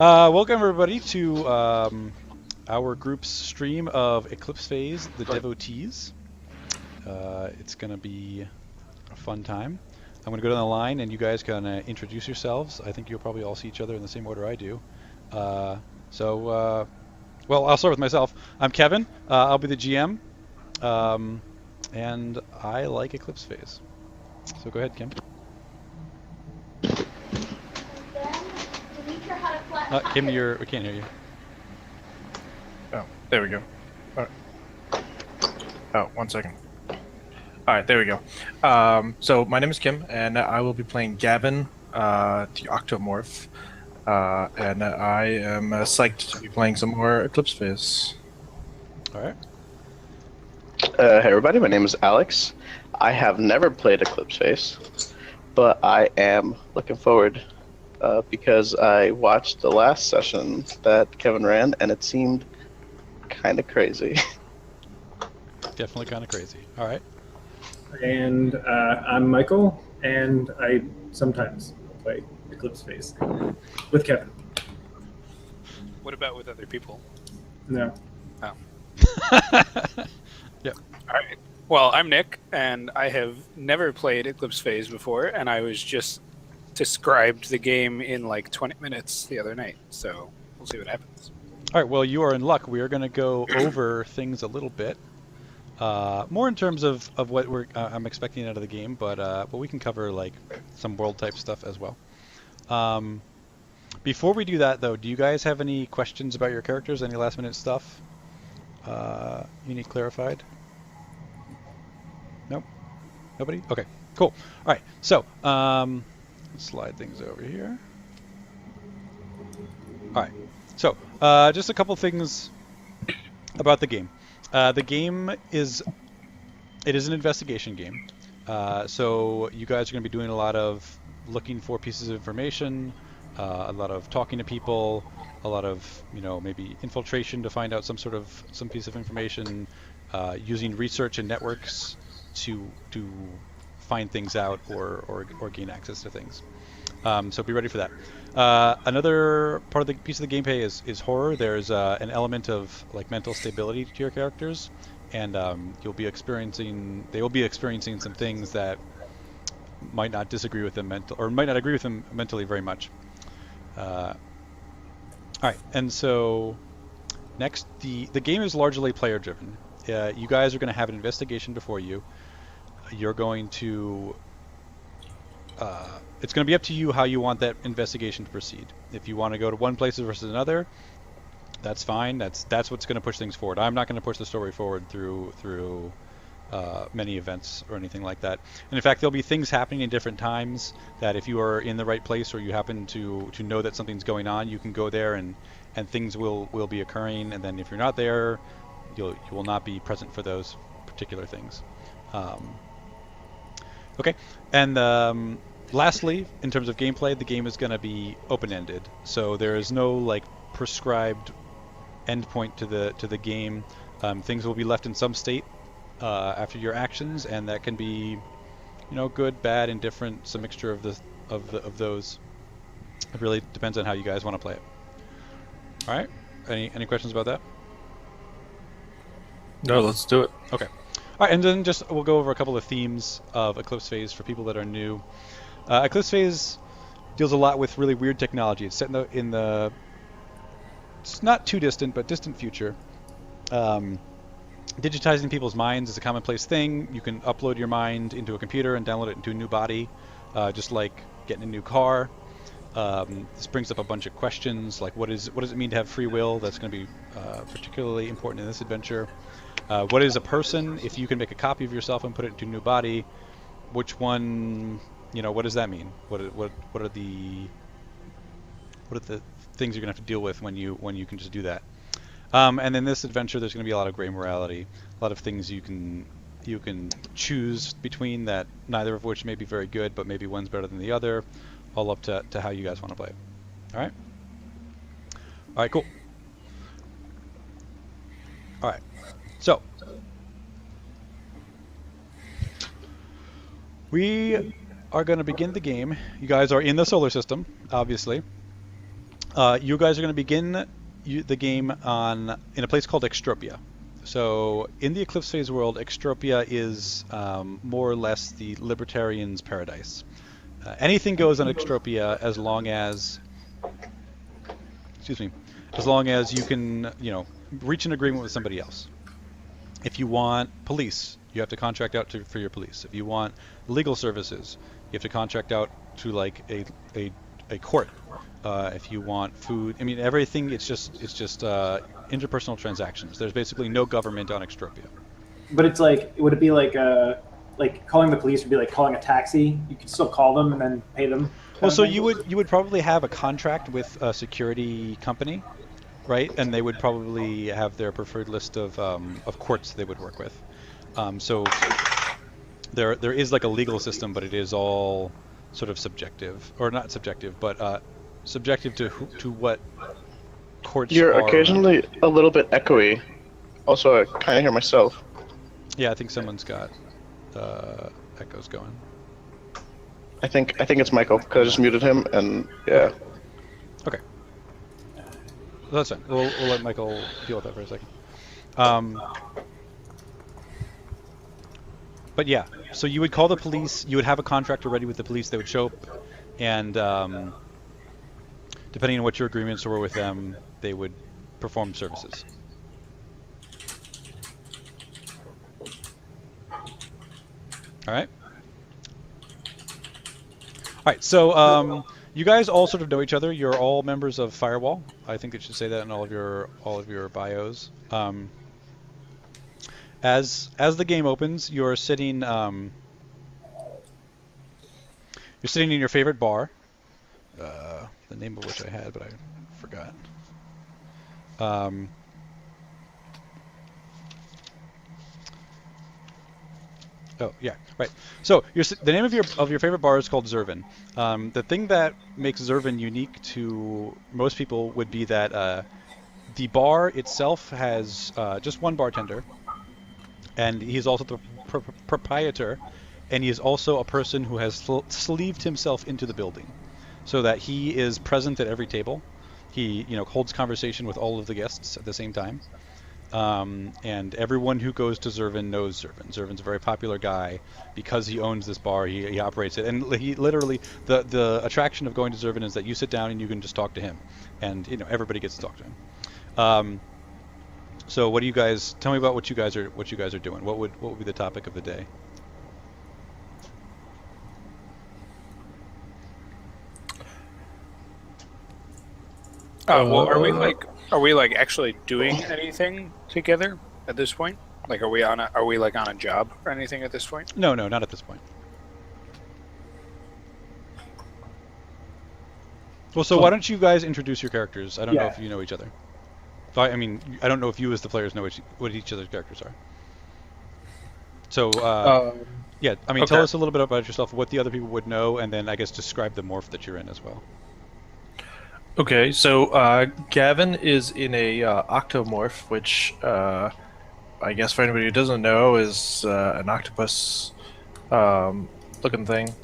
Welcome everybody to our group's stream of Eclipse Phase, the Devotees. It's going to be a fun time. I'm going to go down the line and you guys can introduce yourselves. I think you'll probably all see each other in the same order I do. Well, I'll start with myself. I'm Kevin. I'll be the GM. And I like Eclipse Phase. So go ahead, Kim. Kim, we can't hear you. Oh, there we go. All right. Oh, 1 second. All right, there we go. So my name is Kim, and I will be playing Gavin, the Octomorph, and I am psyched to be playing some more Eclipse Phase. All right. Hey everybody, my name is Alex. I have never played Eclipse Phase, but I am looking forward because I watched the last session that Kevin ran, and it seemed kind of crazy. Definitely kind of crazy. All right. And I'm Michael, and I sometimes play Eclipse Phase with Kevin. What about with other people? No. Oh. Yep. All right. Well, I'm Nick, and I have never played Eclipse Phase before, and I was just described the game in like 20 minutes the other night, so we'll see what happens. All right, well, you are in luck. We are going to go over things a little bit, more in terms of what I'm expecting out of the game, but we can cover like some world type stuff as well. Before we do that, though, do you guys have any questions about your characters? Any last minute stuff you need clarified? Nope. Nobody? Okay. Cool. All right. So. Slide things over here. All right. So, just a couple things about the game. The game is an investigation game. So you guys are going to be doing a lot of looking for pieces of information, a lot of talking to people, a lot of maybe infiltration to find out some piece of information, using research and networks to find things out or gain access to things. So be ready for that. Another part of the piece of the gameplay is horror. There's an element of like mental stability to your characters, and they will be experiencing some things that might not disagree with them might not agree with them mentally very much. All right, and so next, the game is largely player driven. You guys are going to have an investigation before you. You're going to it's going to be up to you how you want that investigation to proceed. If you want to go to one place versus another, that's fine. That's what's going to push things forward. I'm not going to push the story forward through many events or anything like that. And in fact, there'll be things happening in different times that if you are in the right place or you happen to know that something's going on, you can go there and things will be occurring. And then if you're not there, you will not be present for those particular things. Okay, and lastly, in terms of gameplay, the game is going to be open-ended. So there is no like prescribed endpoint to the game. Things will be left in some state after your actions, and that can be, good, bad, indifferent, some mixture of those. It really depends on how you guys want to play it. All right. Any questions about that? No, let's do it. Okay. All right, and then we'll go over a couple of themes of Eclipse Phase for people that are new. Eclipse Phase deals a lot with really weird technology. It's set in the it's not too distant, but distant future. Digitizing people's minds is a commonplace thing. You can upload your mind into a computer and download it into a new body, just like getting a new car. This brings up a bunch of questions, like what does it mean to have free will? That's going to be particularly important in this adventure. What is a person? If you can make a copy of yourself and put it into a new body, which one? What does that mean? What are the things you're gonna have to deal with when you can just do that? And in this adventure, there's gonna be a lot of gray morality, a lot of things you can choose between that, neither of which may be very good, but maybe one's better than the other. All up to how you guys want to play it. All right. All right. Cool. All right. So, we are going to begin the game. You guys are in the solar system, obviously. You guys are going to begin the game in a place called Extropia. So in the Eclipse phase world, Extropia is more or less the libertarian's paradise. Anything goes on Extropia as long as, as long as you can, reach an agreement with somebody else. If you want police, you have to contract out for your police. If you want legal services, you have to contract out to like a court. If you want food, I mean everything. It's just interpersonal transactions. There's basically no government on Extropia. But it's like, would it be like calling the police would be like calling a taxi? You could still call them and then pay them. Well, so you would probably have a contract with a security company, right? And they would probably have their preferred list of courts they would work with. So there is like a legal system, but it is all sort of subjective, or not subjective, but subjective to what courts You're are. Occasionally a little bit echoey. Also, I kind of hear myself. Yeah, I think someone's got echoes going. I think it's Michael because I just muted him, and yeah. Okay. That's fine. We'll let Michael deal with that for a second. But yeah, so you would call the police. You would have a contractor ready with the police. They would show up, and depending on what your agreements were with them, they would perform services. All right. All right. So you guys all sort of know each other. You're all members of Firewall. I think it should say that in all of your bios. As the game opens, you're sitting in your favorite bar. The name of which I had, but I forgot. Oh yeah, right. So the name of your favorite bar is called Zervin. The thing that makes Zervin unique to most people would be that the bar itself has just one bartender, and he's also the proprietor, and he is also a person who has sleeved himself into the building, so that he is present at every table. He holds conversation with all of the guests at the same time. And everyone who goes to Zervin knows Zervin. Zervin's a very popular guy because he owns this bar. He operates it, and he literally the attraction of going to Zervin is that you sit down and you can just talk to him, and everybody gets to talk to him. So what do you guys tell me about what you guys are doing? What would be the topic of the day? Well, are we like actually doing anything together at this point? Like, are we on a job or anything at this point? No, not at this point. Well, so why don't you guys introduce your characters? I don't know if you know each other. I mean, I don't know if you as the players know what each other's characters are. So, yeah, I mean, tell us a little bit about yourself, what the other people would know, and then I guess describe the morph that you're in as well. Okay, so Gavin is in a octomorph, which I guess for anybody who doesn't know is an octopus looking thing.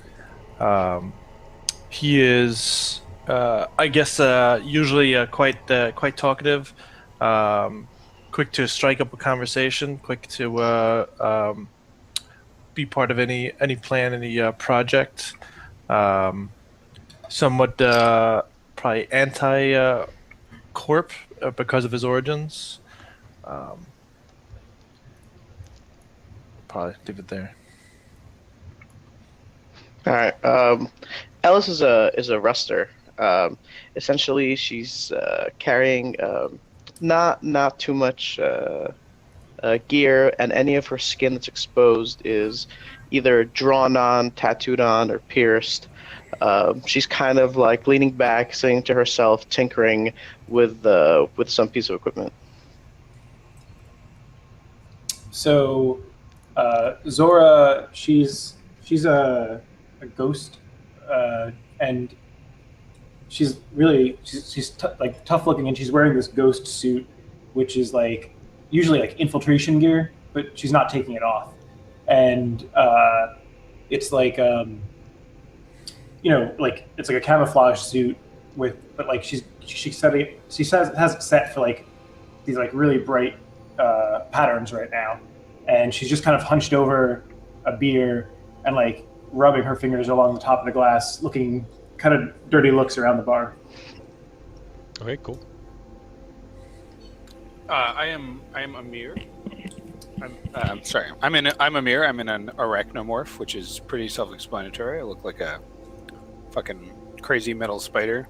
He is, I guess, usually quite talkative, quick to strike up a conversation, quick to be part of any plan, any project. Somewhat. Probably anti-corp because of his origins. Probably leave it there. All right. Alice is a ruster. Essentially, she's carrying not too much gear, and any of her skin that's exposed is either drawn on, tattooed on, or pierced. She's kind of like leaning back, saying to herself, tinkering with some piece of equipment. So, Zora, she's a ghost, and she's tough looking, and she's wearing this ghost suit, which is like usually like infiltration gear, but she's not taking it off, and it's like like it's like a camouflage suit but like she's has it set for like these like really bright patterns right now, and she's just kind of hunched over a beer and like rubbing her fingers along the top of the glass, looking kind of dirty looks around the bar. Okay, cool. I am Amir. I'm sorry. I'm Amir. I'm in an arachnomorph, which is pretty self-explanatory. I look like a fucking crazy metal spider.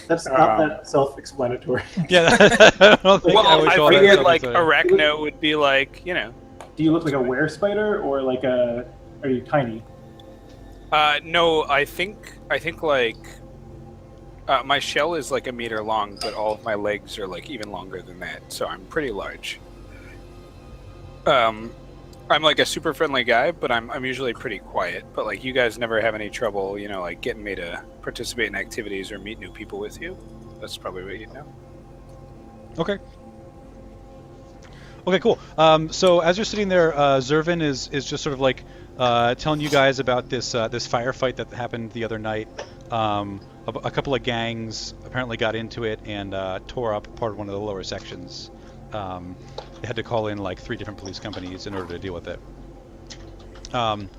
That's not that self-explanatory. Yeah, I don't think I would I call that figured like self-explanatory. arachno would be like, you know. Do you look like a were spider or like a? Are you tiny? No, I think like my shell is like 1 meter long, but all of my legs are like even longer than that, so I'm pretty large. I'm like a super friendly guy, but I'm usually pretty quiet. But like you guys never have any trouble, you know, like getting me to participate in activities or meet new people with you. That's probably what you know. Okay. Okay, cool. So as you're sitting there, Zervin is just sort of like telling you guys about this firefight that happened the other night. A couple of gangs apparently got into it and tore up part of one of the lower sections. They had to call in like 3 different police companies in order to deal with it. And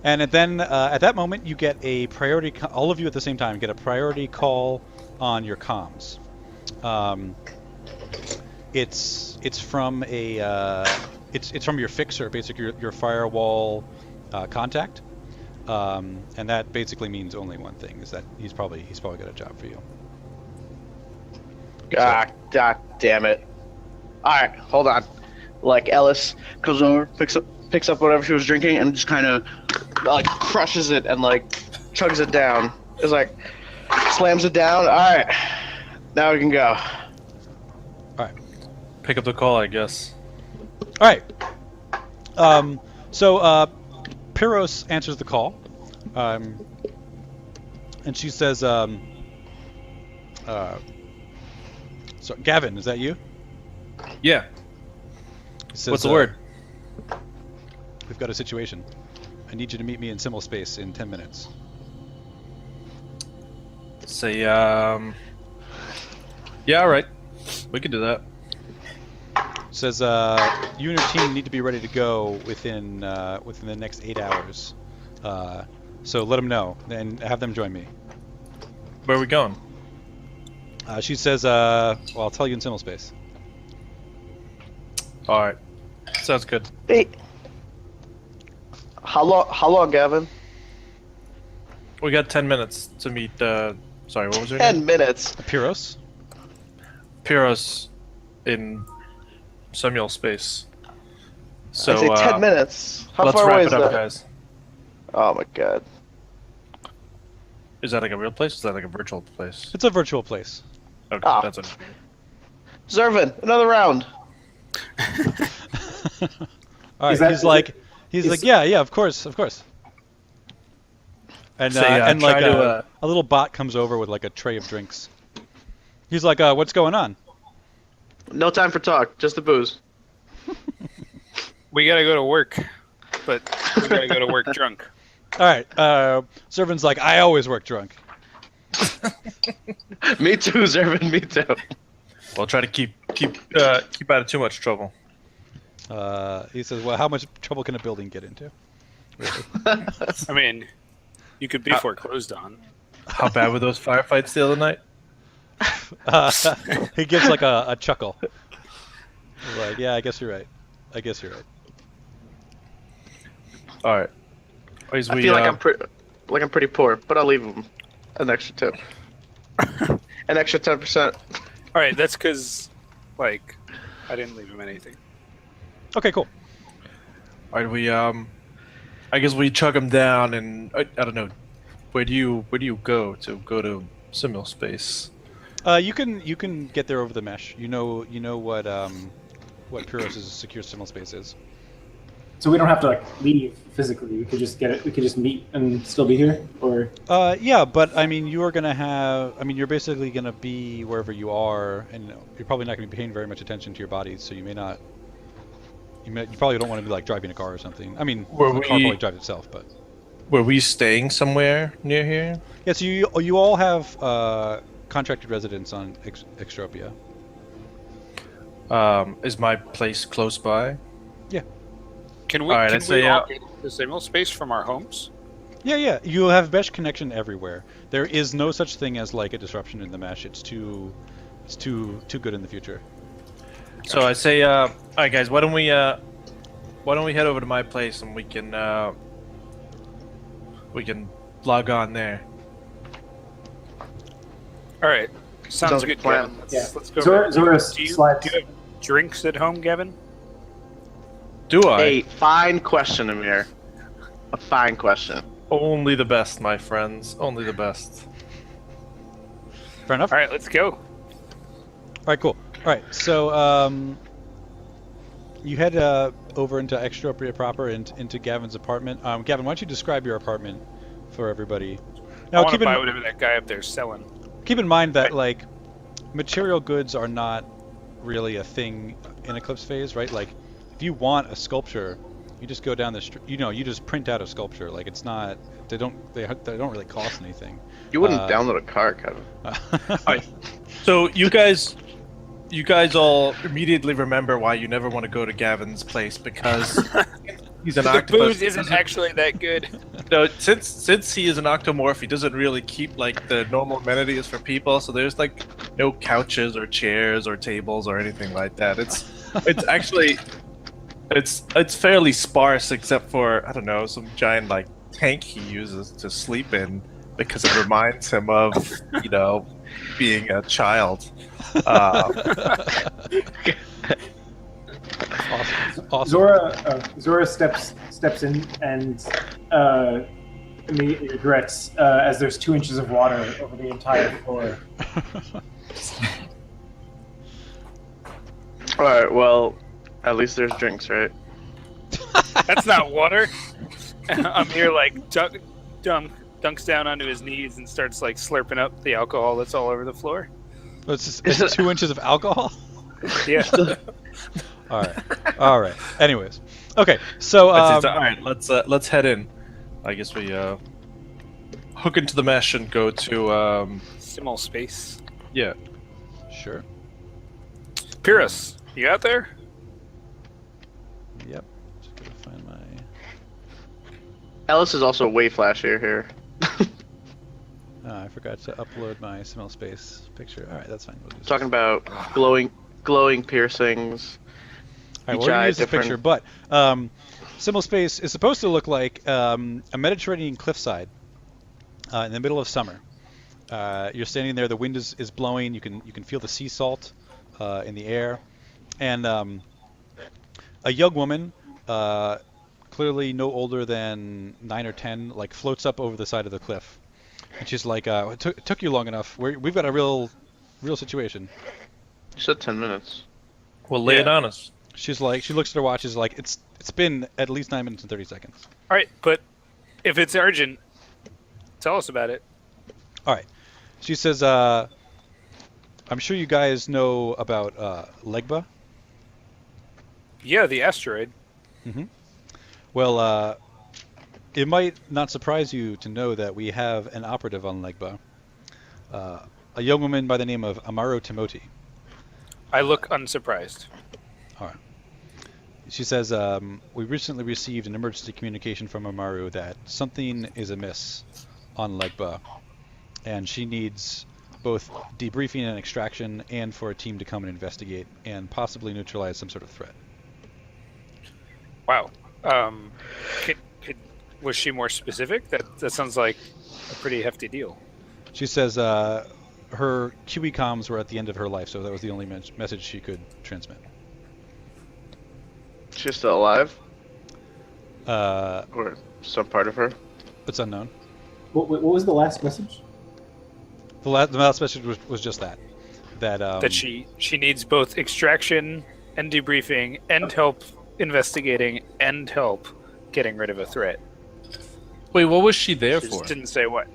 then at that moment, you get a priority. All of you at the same time get a priority call on your comms. It's from it's from your fixer, basically your firewall contact, and that basically means only one thing: is that he's probably got a job for you. God damn it! All right, hold on. Like Ellis goes over, picks up whatever she was drinking, and just kind of like crushes it and like chugs it down. It's like slams it down. All right, now we can go. All right. Pick up the call, I guess. All right. So Pyros answers the call, and she says, "So Gavin, is that you?" Yeah. He says, What's the word? We've got a situation. I need you to meet me in Simmel Space in 10 minutes. Say, yeah, all right. We can do that. Says you and your team need to be ready to go within the next 8 hours. So let them know and have them join me. Where are we going? She says, well, I'll tell you in Simmel Space. All right. Sounds good. Hey, how long, Gavin? We got 10 minutes to meet. Sorry, what was her 10 name? minutes. Pyros? Pyros in Samuel Space. So I say 10 minutes. How let's far wrap away it is up, that? guys. Oh my god. Is that like a real place? Or is that like a virtual place? It's a virtual place. Okay, Ah. that's it. Zervin, another round. All right, Is that- he's is like, it- he's is- like, yeah, of course. And Say, and like try to, a little bot comes over with like a tray of drinks. He's like, what's going on? No time for talk, just the booze. We gotta go to work, but we gotta go to work drunk. All right, Zervin's like, I always work drunk. Me too, Zervin, me too. We'll try to keep out of too much trouble. He says, well, how much trouble can a building get into? I mean, you could be foreclosed on. How bad were those firefights the other night? He gives like a chuckle. He's like, yeah, I guess you're right. All right. I feel like I'm pretty poor, but I'll leave him an extra tip. An extra 10%. All right, that's because, like, I didn't leave him anything. Okay, cool. All right, we I guess we chug them down, and I don't know. Where do you go to Simul Space? You can get there over the mesh. You know what Pyros' secure Simmel Space is. So we don't have to like leave physically. We could just get it. We could just meet and still be here, or Yeah, but I mean, you're basically gonna be wherever you are, and you're probably not gonna be paying very much attention to your bodies, so you probably don't want to be like driving a car or something. I mean, the car probably drives itself, but. Were we staying somewhere near here? Yeah, so you all have contracted residence on Extropia. Is my place close by? Can we, All right, can I'd we say, all get the signal space from our homes? Yeah. You have mesh connection everywhere. There is no such thing as like a disruption in the mesh. It's too good in the future. So I say, all right, guys, why don't we head over to my place and we can log on there. All right. Sounds like a good, plan. Gavin. Yeah. Let's go. Zora do you slides. have drinks at home, Gavin? Do I? A fine question, Amir. A fine question. Only the best, my friends. Only the best. Fair enough. All right, let's go. All right, cool. All right, so you head over into Extropia proper, into Gavin's apartment. Gavin, why don't you describe your apartment for everybody? I want to buy whatever that guy up there's selling. Keep in mind that like material goods are not really a thing in Eclipse phase, right? Like if you want a sculpture, you just go down the street. You just print out a sculpture. Like it's not. They don't really cost anything. You wouldn't download a car, Kevin. Alright, so you guys all immediately remember why you never want to go to Gavin's place because he's an The octopus. booze isn't actually that good. No, since he is an octomorph, he doesn't really keep like the normal amenities for people. So there's like no couches or chairs or tables or anything like that. It's actually it's fairly sparse except for I don't know some giant like tank he uses to sleep in because it reminds him of being a child. Awesome. Zora steps in and immediately regrets as there's 2 inches of water over the entire floor. All right. Well, at least there's drinks, right? That's not water. Amir like dunks down onto his knees and starts like slurping up the alcohol that's all over the floor. It's 2 inches of alcohol. Yeah. All right. Anyways, okay. So all right, let's head in. I guess we hook into the mesh and go to Simal space. yeah. sure. Pyrrhus, you out there? Yep. Just gotta find my. Ellis is also way flashier here. I forgot to upload my Smell Space picture. All right, that's fine. We'll just... Talking about glowing piercings. All right, each we're gonna eye use this different. picture, but Symbol Space is supposed to look like a Mediterranean cliffside in the middle of summer. You're standing there. The wind is blowing. You can feel the sea salt in the air, and a young woman, clearly no older than 9 or 10, like floats up over the side of the cliff, and she's like, "It took you long enough. We've got a real situation." You said 10 minutes. Well, lay it on us. She's like, she looks at her watch. She's like, it's been at least 9 minutes and 30 seconds. All right, but if it's urgent, tell us about it. All right. She says, I'm sure you guys know about Legba. Yeah, the asteroid. Mm-hmm. Well, it might not surprise you to know that we have an operative on Legba, a young woman by the name of Amaro Timoti. I look unsurprised. All right. She says, we recently received an emergency communication from Amaru that something is amiss on Legba, and she needs both debriefing and extraction, and for a team to come and investigate and possibly neutralize some sort of threat. Wow. Was she more specific? That sounds like a pretty hefty deal. She says her QE comms were at the end of her life, so that was the only message she could transmit. She's still alive? Uh, Or some part of her? it's unknown. What was the last message? The last message was just that That she needs both extraction and debriefing and help investigating and help getting rid of a threat. Wait, what was she there She for? just didn't say what.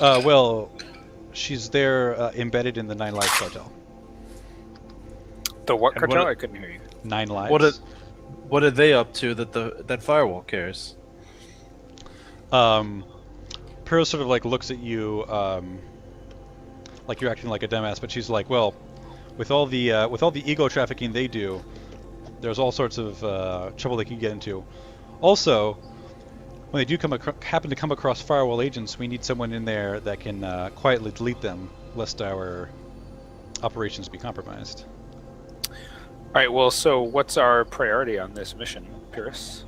well, she's there embedded in the 9 Lives cartel. The what And cartel? what- I couldn't hear you. 9 Lives. What are they up to that Firewall cares? Pearl sort of like looks at you. like you're acting like a dumbass, but she's like, well, with all the ego trafficking they do, there's all sorts of trouble they can get into. Also, when they do happen to come across Firewall agents, we need someone in there that can quietly delete them, lest our operations be compromised. All right. Well, so what's our priority on this mission, Pyrrhus?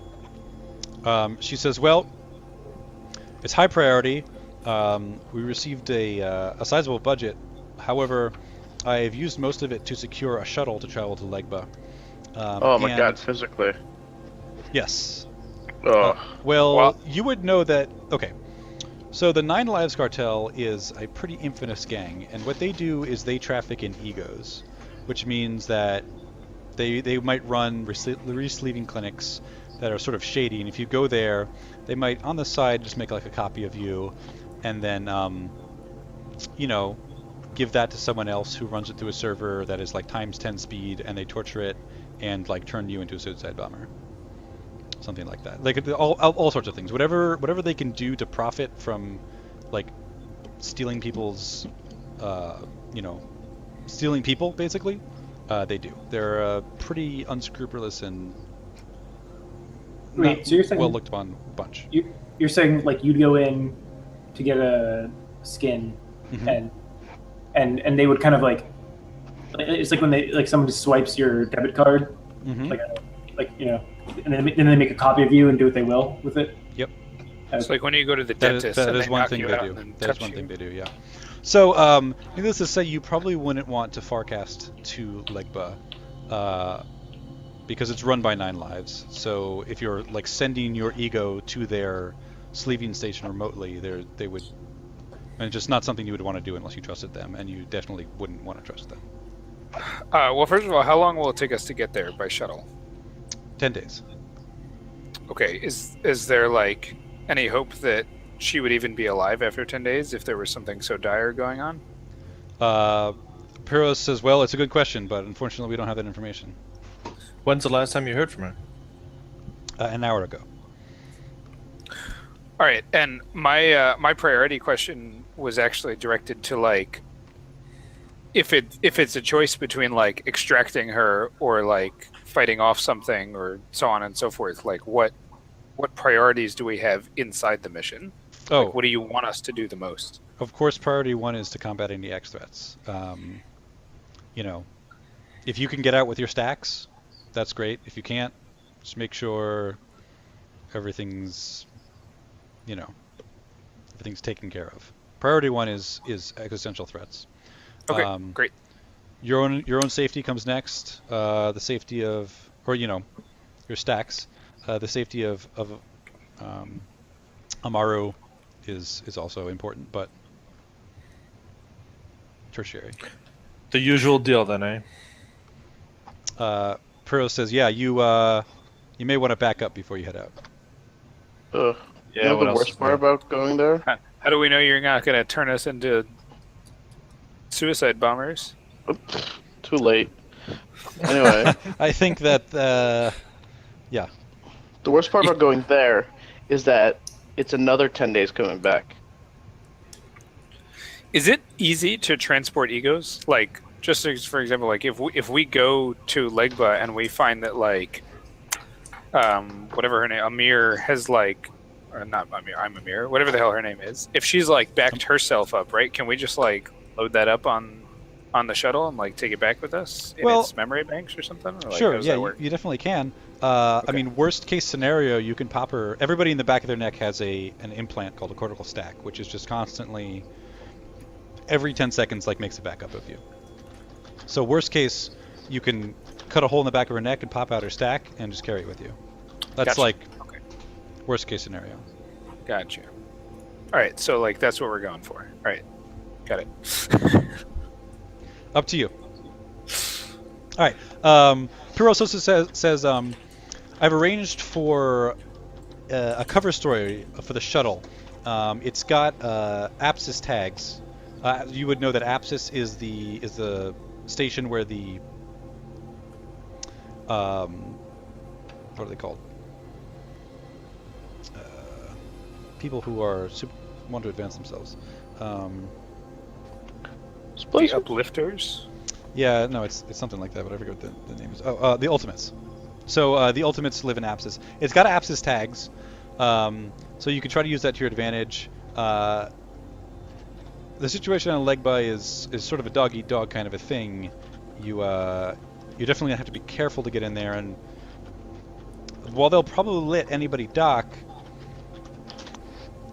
She says, well, it's high priority. We received a sizable budget. However, I've used most of it to secure a shuttle to travel to Legba. Oh my god, physically. Yes. Oh. Well, you would know that... Okay. So the Nine Lives Cartel is a pretty infamous gang, and what they do is they traffic in egos, which means that they might run resleeving clinics that are sort of shady, and if you go there, they might on the side just make like a copy of you, and then give that to someone else who runs it through a server that is like times 10 speed, and they torture it and like turn you into a suicide bomber, something like that. Like all sorts of things, whatever they can do to profit from like stealing people's stealing people basically. They do. They're pretty unscrupulous and Wait, so you're saying well looked upon bunch. You're saying like you'd go in to get a skin, Mhm. and they would kind of like it's like when they like someone just swipes your debit card, Mhm. and then they make a copy of you and do what they will with it. Yep. It's like when you go to the That is, dentist. that and is they one knock thing you they out do. and then That is touch one you. thing they do, yeah. So, needless to say, you probably wouldn't want to farcast to Legba, because it's run by Nine Lives. So if you're like sending your ego to their sleeving station remotely, they would, and it's just not something you would want to do unless you trusted them, and you definitely wouldn't want to trust them. Well, first of all, how long will it take us to get there by shuttle? 10 days. Okay, is there like any hope that she would even be alive after 10 days if there was something so dire going on? Pyros says, well, it's a good question, but unfortunately we don't have that information. When's the last time you heard from her? An hour ago. All right, and my priority question was actually directed to like if it's a choice between like extracting her or like fighting off something or so on and so forth. Like what priorities do we have inside the mission? Oh, Like, what do you want us to do the most? of course, priority one is to combating the X threats. If you can get out with your stacks, that's great. If you can't, just make sure everything's taken care of. Priority one is existential threats. Okay, great. Your own safety comes next. The safety of, your stacks. The safety of Amaru is also important, but tertiary. The usual deal, then, eh? Pyro says, yeah, you may want to back up before you head out. Ugh. Yeah, You know what the else worst is part there? about going there? How do we know you're not going to turn us into suicide bombers? Too late. Anyway, I think that, yeah. the worst part about going there is that it's another 10 days coming back. Is it easy to transport egos? Like, just as, for example, like if we go to Legba and we find that like, whatever her name, Amir has like, or not Amir, I'm Amir, whatever the hell her name is. If she's like backed herself up, right? Can we just like load that up on the shuttle and like take it back with us in its memory banks or something? Or, like, Sure, how does yeah, that work? you definitely can. I mean, worst case scenario, you can pop her. Everybody in the back of their neck has an implant called a cortical stack, which is just constantly, every 10 seconds, like makes a backup of you. So worst case, you can cut a hole in the back of her neck and pop out her stack and just carry it with you. That's Gotcha. like Okay. worst case scenario. Gotcha. All right, so like that's what we're going for. All right, got it. Up to you. All right. Pyros also says I've arranged for a cover story for the shuttle. It's got Apsis tags. You would know that Apsis is the station where the what are they called? People who are want to advance themselves. Splashers? Uplifters. Yeah, no, it's something like that, but I forget what the name is. Oh, the Ultimates. So the Ultimates live in Apsis. It's got Apsis tags, so you can try to use that to your advantage. The situation on Legba is sort of a dog-eat-dog kind of a thing. You definitely have to be careful to get in there, and while they'll probably let anybody dock,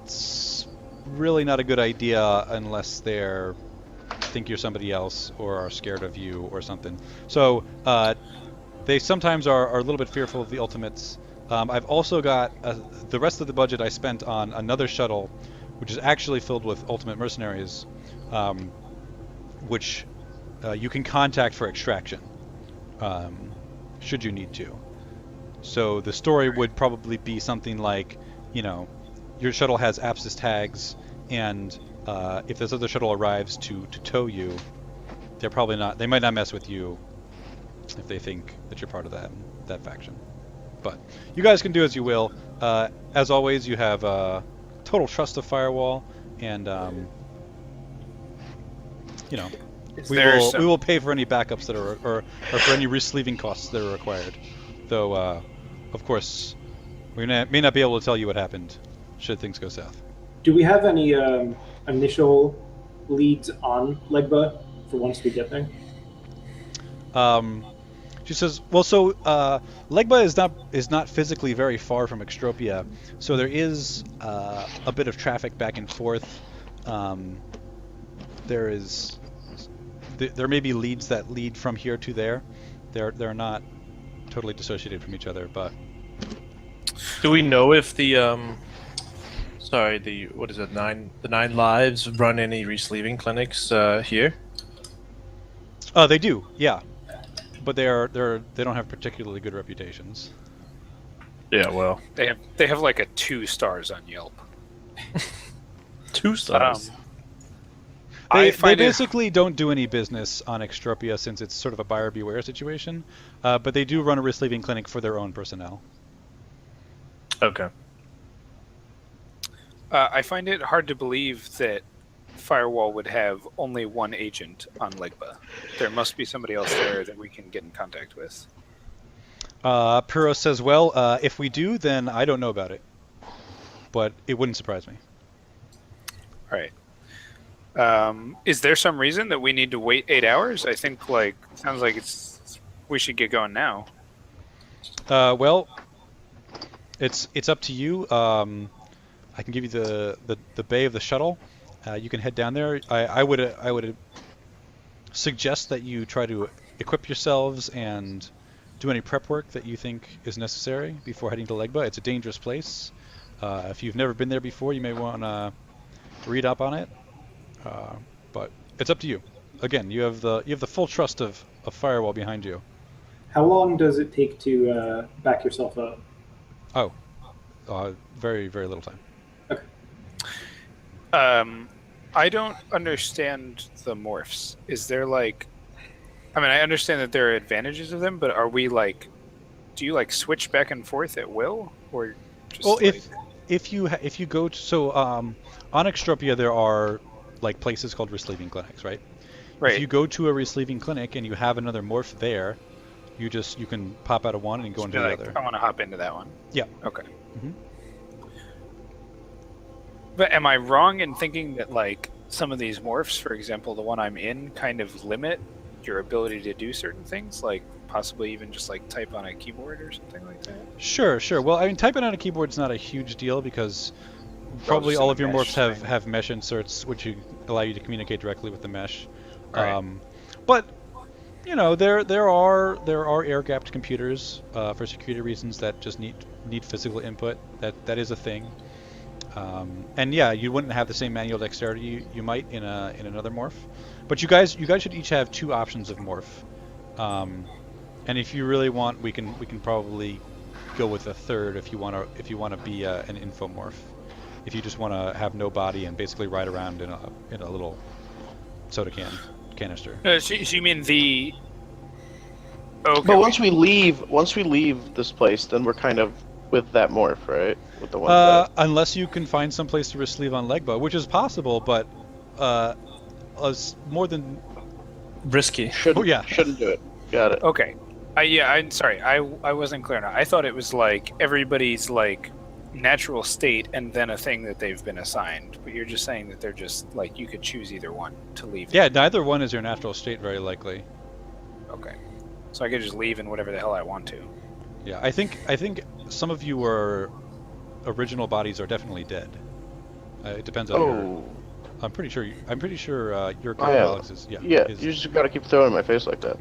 it's really not a good idea unless they're think you're somebody else or are scared of you or something. So they sometimes are a little bit fearful of the Ultimates. I've also got the rest of the budget I spent on another shuttle, which is actually filled with Ultimate mercenaries, which you can contact for extraction, should you need to. So the story would probably be something like, your shuttle has Apsis tags, and if this other shuttle arrives to tow you, they might not mess with you if they think that you're part of that faction. But you guys can do as you will. As always, you have total trust of Firewall, and we will pay for any backups that are or for any resleeving costs that are required. Though, of course, we may not be able to tell you what happened should things go south. Do we have any initial leads on Legba for once we get there? She says, well, so Legba is not physically very far from Extropia, so there is a bit of traffic back and forth. There may be leads that lead from here to there. They're not totally dissociated from each other, but do we know if the the 9 Lives run any resleeving clinics here? They do, yeah. But they don't have particularly good reputations. Yeah, well, they have like a 2 stars on Yelp. 2 stars. They basically don't do any business on Extropia since it's sort of a buyer beware situation. But they do run a resleeving clinic for their own personnel. Okay. I find it hard to believe that Firewall would have only one agent on Legba. There must be somebody else there that we can get in contact with. Puro says, well, if we do, then I don't know about it. But it wouldn't surprise me. All right. Is there some reason that we need to wait 8 hours? I think, sounds like we should get going now. Well, it's up to you. I can give you the bay of the shuttle. You can head down there. I would suggest that you try to equip yourselves and do any prep work that you think is necessary before heading to Legba. It's a dangerous place. If you've never been there before, you may want to read up on it. But it's up to you. Again, you have the full trust of Firewall behind you. How long does it take to back yourself up? Oh, very, very little time. Okay. I don't understand the morphs. Is there I understand that there are advantages of them, but are we do you switch back and forth at will, or just well, if you go to, so on Extropia there are places called resleeving clinics, right? Right. If you go to a resleeving clinic and you have another morph there, you can pop out of one and go into the other. I want to hop into that one. Yeah. Okay. Mm-hmm. But am I wrong in thinking that some of these morphs, for example, the one I'm in, kind of limit your ability to do certain things, possibly even just type on a keyboard or something like that? Sure. Well, typing on a keyboard is not a huge deal because probably all of your morphs have mesh inserts, which allow you to communicate directly with the mesh. Right. But there are air-gapped computers for security reasons that just need physical input. That is a thing. And yeah, you wouldn't have the same manual dexterity you might in another morph, but you guys should each have 2 options of morph. And if you really want, we can probably go with a third if you want to be an infomorph. If you just want to have no body and basically ride around in a little soda canister. So you mean the? Okay. But once we leave this place, then we're kind of with that morph, right? With the one. Unless you can find some place to resleeve on Legba, which is possible, but more than Risky. Shouldn't, yeah. shouldn't do it. Got it. Okay. I'm sorry. I wasn't clear enough. I thought it was like everybody's like natural state and then a thing that they've been assigned. But you're just saying that they're just like you could choose either one to leave. Yeah, neither one is your natural state, very likely. Okay. So I could just leave in whatever the hell I want to. Yeah, I think some of you are original bodies are definitely dead. It depends on your. I'm pretty sure. Your character, Alex, is yeah. Yeah, is- you just gotta keep throwing in my face like that.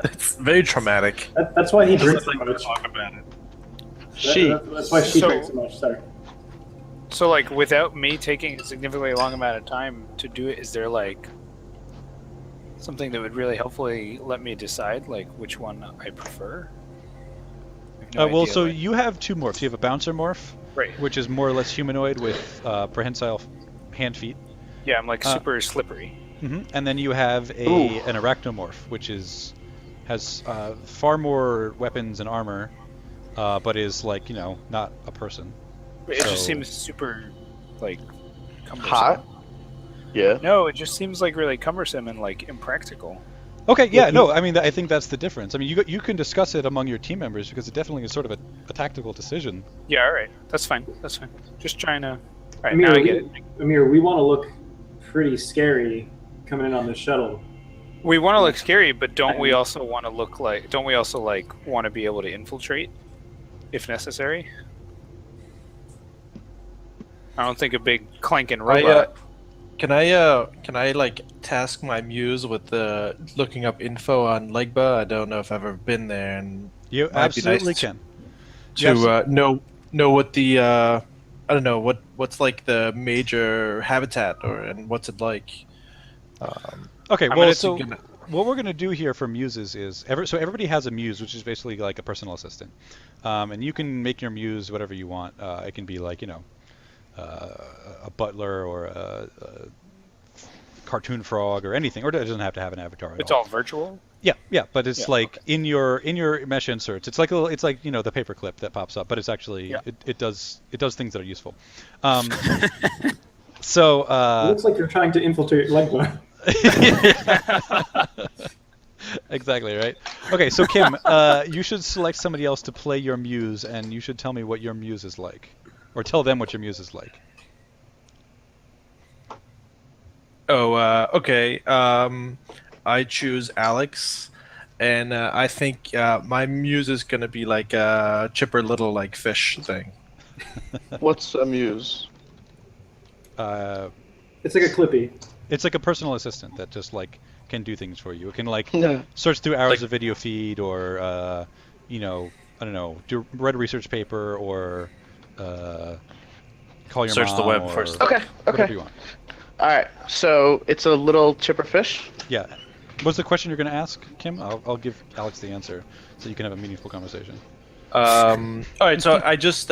It's very traumatic. That's why he drinks so Like, much. talk about it. That's why she So- drinks so much. Sorry. So like without me taking a significantly long amount of time to do it, is there like something that would really helpfully let me decide like which one I prefer? I have no well, idea, so like- you have two morphs. You have a bouncer morph, right. which is more or less humanoid with prehensile hand feet. Yeah, I'm like super slippery. And then you have an arachnomorph, which has far more weapons and armor, but is like not a person. It just So- seems super like cumbersome. Hot? Yeah. No, it just seems like really cumbersome and like impractical. Okay, yeah, no, I mean, I think that's the difference. I mean, you can discuss it among your team members because it definitely is sort of a tactical decision. Yeah, all right. That's fine. That's fine. Just trying to. All right, Amir, now I get it. Amir, we want to look pretty scary coming in on the shuttle. We want to look scary, but don't we also want to look like? Don't we also like want to be able to infiltrate, if necessary? I don't think a big clanking robot. Can I like task my muse with looking up info on Legba? I don't know if I've ever been there, and You Might be absolutely nice can. to know what the I don't know what's like the major habitat and what's it like. Okay, I'm well, gonna- so what we're going to do here for muses is so everybody has a muse, which is basically like a personal assistant, and you can make your muse whatever you want. It can be like a butler or a cartoon frog or anything, or it doesn't have to have an avatar. At It's all virtual. Yeah, but it's Yeah, like in your mesh inserts. It's like the paperclip that pops up, but it's actually Yeah. it does things that are useful. So It looks like you're trying to infiltrate Legba. exactly right. Okay, so Kim, you should select somebody else to play your muse, and you should tell me what your muse is like, or tell them what your muse is like. Oh, okay. I choose Alex, and I think my muse is gonna be like a chipper little like fish thing. What's a muse? It's like a Clippy. It's like a personal assistant that just like can do things for you. It can like Yeah. search through hours Like- of video feed, or I don't know, read a research paper, or call your Search mom, the web or first. Okay. whatever Okay. you want. All right. So it's a little chipper fish. Yeah. What's the question you're going to ask, Kim? I'll give Alex the answer so you can have a meaningful conversation. All right, so I just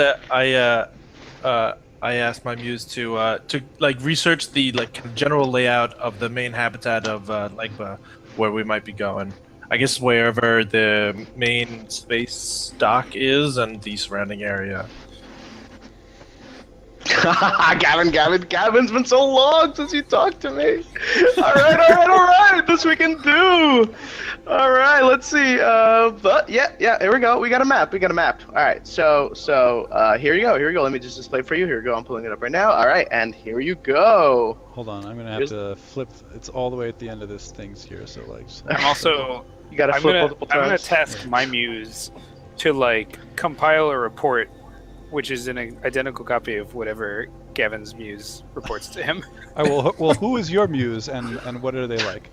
I asked my muse to like research the like general layout of the main habitat of Legba, where we might be going. I guess wherever the main space dock is and the surrounding area. Gavin's been so long since you talked to me. All right. This we can do. All right, let's see. But yeah, here we go. We got a map. All right, so here you go. Let me just display it for you. Here you go. I'm pulling it up right now. All right, and here you go. Hold on, I'm going to have Here's- to flip. It's all the way at the end of this thing here, so like. I'm also. You gotta I'm flip gonna, multiple I'm gonna times. task my muse to like compile a report, which is an identical copy of whatever Gavin's muse reports to him. Well, who is your muse, and what are they like?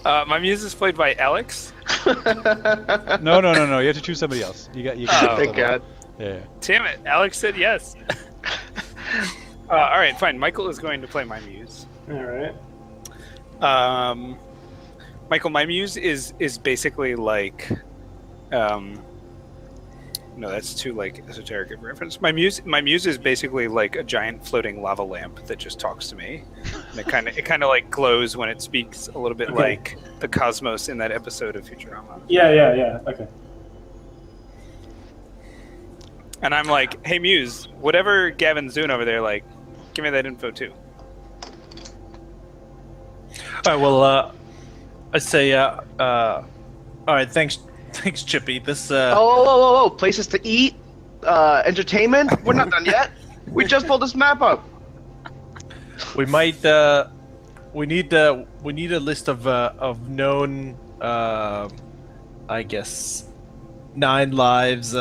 My muse is played by Alex. No. You have to choose somebody else. You got. Oh. Thank God. Yeah. Damn it, Alex said yes. All right, fine. Michael is going to play my muse. All right. Michael, my muse is basically like, no, that's too like esoteric of a reference. My muse is basically like a giant floating lava lamp that just talks to me, and it kind of like glows when it speaks, a little bit Okay. like the cosmos in that episode of Futurama. Yeah. Okay. And I'm like, hey muse, whatever Gavin's doing over there, like, give me that info too. right. Well, I say. All right. Thanks, Chippy. This. Oh, places to eat, entertainment. We're not done yet. We just pulled this map up. We might. We need a list of known. I guess 9 lives.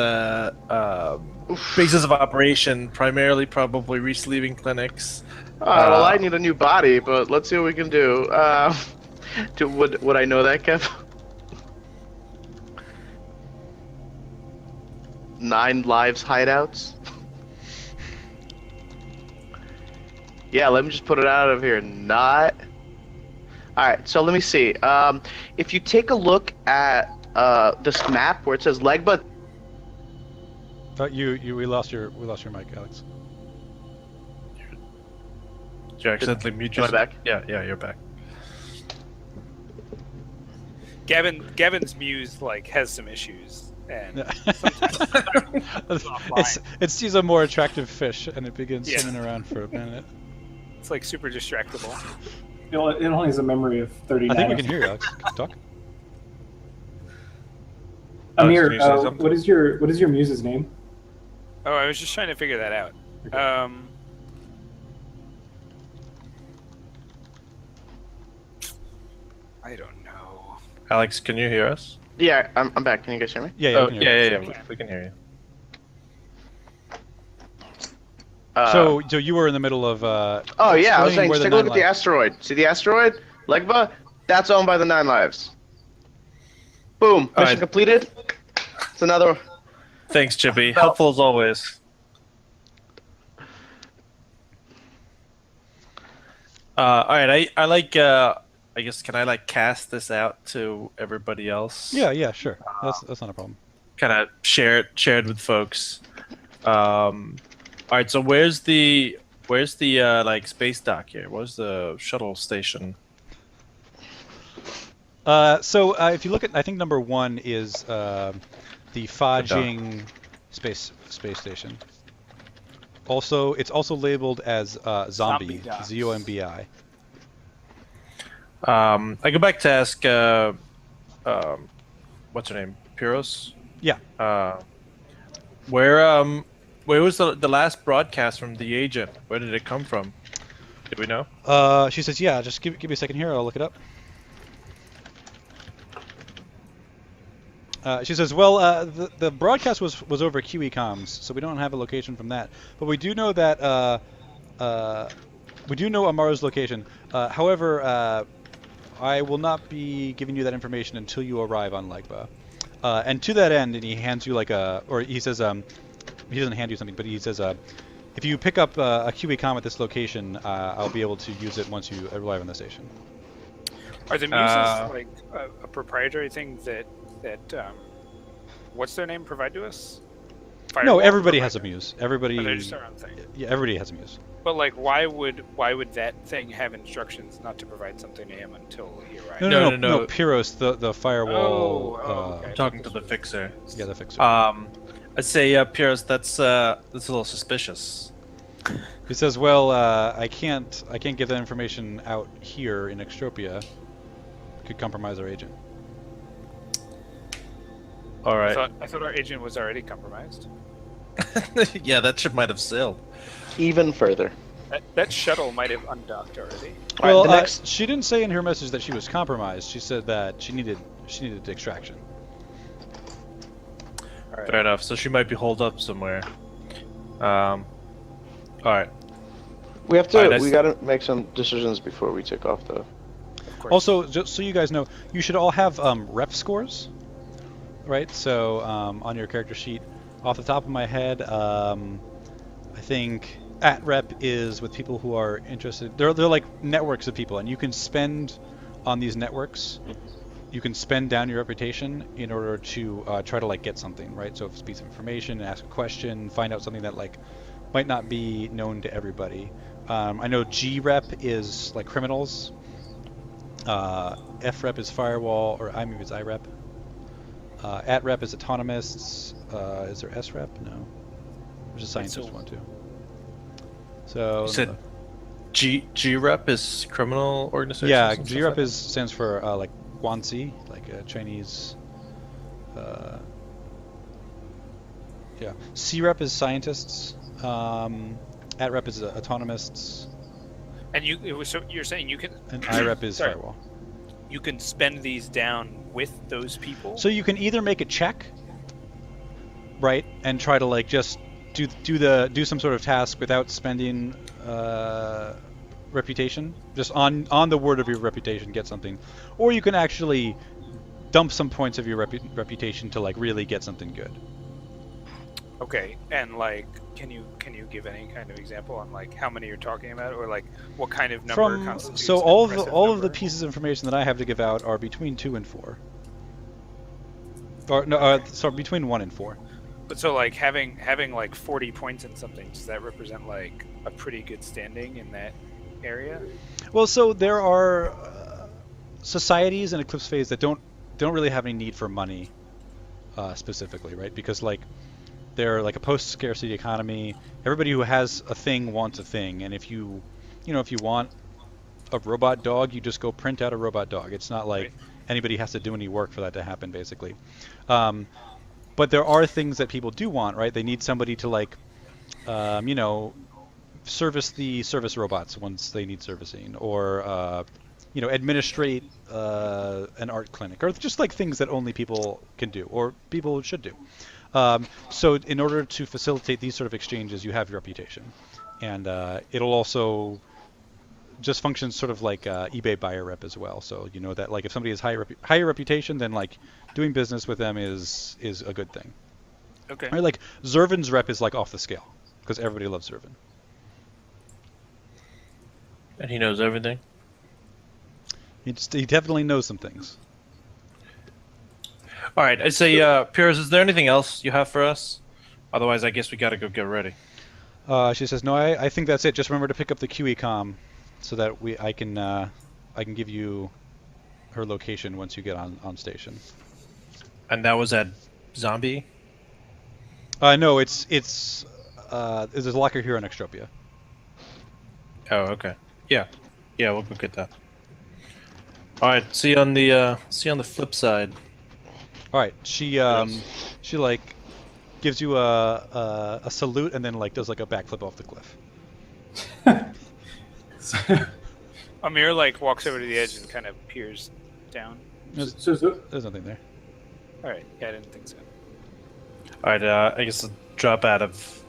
Bases of operation, primarily probably re-sleeving clinics. Well, I need a new body, but let's see what we can do. Would I know that, Kev? 9 lives hideouts. Yeah, let me just put it out of here. Not. All right, so let me see. If you take a look at this map where it says Legba. We lost your mic, Alex. Did you accidentally mute Am I yourself? back? Yeah, you're back. Gavin's muse has some issues, and She's a more attractive fish, and it begins Yeah. swimming around for a minute. it's super distractible. It only has a memory of 39. I think we can hear you, Alex. Talk. Amir, Alex, can you say something? what is your muse's name? Oh, I was just trying to figure that out. Okay. I don't know. Alex, can you hear us? Yeah, I'm back. Can you guys hear me? Yeah, Oh, we can hear you. yeah. We can hear you. So you were in the middle of. Oh yeah, I was explain saying, where just the take a look 9 at the lives- asteroid. See the asteroid? Legba? That's owned by the 9 lives. Boom. Mission right. completed. It's another. Thanks, Chippy. Helpful as always. All right, I like. I guess can I cast this out to everybody else? Yeah, sure. That's not a problem. Kind of share it with folks. All right, so where's the space dock here? Where's the shuttle station? So if you look at, I think number 1 is the Fajing space station. Also, it's also labeled as Zombie, Dock. ZOMBI. I go back to ask, what's her name? Piros? Yeah. Where was the last broadcast from the agent? Where did it come from? Do we know? She says, yeah, just give me a second here. I'll look it up. She says, well, the broadcast was over QE comms, so we don't have a location from that. But we do know that we do know Amaru's location. However, I will not be giving you that information until you arrive on Legba. And to that end, and he hands you he says, he doesn't hand you something, but he says, if you pick up a QE comm at this location, I'll be able to use it once you arrive on the station. Are the muses a proprietary thing that what's their name provide to us? No, Firewall everybody provide has a it? muse. Everybody. Or they're just their own thing. Yeah, everybody has a muse. But why would that thing have instructions not to provide something to him until he arrives? No. Pyros, the firewall. Okay. I'm talking to the fixer. Yeah, the fixer. I'd say, Piros, that's a little suspicious. He says, "Well, I can't give that information out here in Extropia. Could compromise our agent." All right. I thought our agent was already compromised. Yeah, that ship might have sailed. Even further. That shuttle might have undocked already. Well, the next- she didn't say in her message that she was compromised. She said that she needed extraction. All right. Fair enough. So she might be holed up somewhere. All right. We have to. Alright, we gotta make some decisions before we take off, though. Of course. Also, just so you guys know, you should all have rep scores, right? So on your character sheet, off the top of my head, I think at rep is with people who are interested. They're like networks of people, and you can spend on these networks. You can spend down your reputation in order to try to get something, right? So if it's a piece of information, ask a question, find out something that might not be known to everybody. I know G rep is criminals. F rep is firewall, or maybe it's I rep. At rep is autonomists. Is there S rep? No. There's a scientist one too. So You said GREP is criminal organization. Yeah, some stuff GREP like is stands for like Guanxi, like a Chinese. Yeah, CREP is scientists. ATREP is autonomists, And so you're saying you can and IREP is Sorry. firewall. you can spend these down with those people. So you can either make a check, right, and try to like just do some sort of task without spending reputation, just on the word of your reputation, get something, or you can actually dump some points of your reputation to like really get something good. Okay, and like, can you give any kind of example on like how many you're talking about, or like what kind of number constitutes So an all of impressive the number? pieces of information that I have to give out are between 2 and 4. Or no, sorry, between 1 and 4. But so like having like 40 points in something, does that represent like a pretty good standing in that area? Well, so there are societies in Eclipse phase that don't really have any need for money specifically, right? Because like they're like a post-scarcity economy. Everybody who has a thing wants a thing, and if you want a robot dog, you just go print out a robot dog. It's not like Right. anybody has to do any work for that to happen, basically. But there are things that people do want, right? They need somebody to like, service the service robots once they need servicing, or administrate an art clinic, or just like things that only people can do or people should do. So in order to facilitate these sort of exchanges, you have your reputation, and it'll also just function sort of like eBay buyer rep as well. So you know that like if somebody has higher reputation, then like doing business with them is a good thing. Okay. Right? Like Zervin's rep is like off the scale because everybody loves Zervin. And he knows everything. He definitely knows some things. All right, I'd say, Piers, is there anything else you have for us? Otherwise, I guess we gotta go get ready. She says, "No, I think that's it. Just remember to pick up the QE comm, so that I can give you her location once you get on station." And that was at Zombie? No, it's there's a locker here on Extropia. Oh, okay. Yeah, we'll go get that. All right, see you on the flip side. All right, she like gives you a salute and then like does like a backflip off the cliff. Amir like walks over to the edge and kind of peers down. There's nothing there. All right. Yeah, I didn't think so. All right, I guess I'll drop out of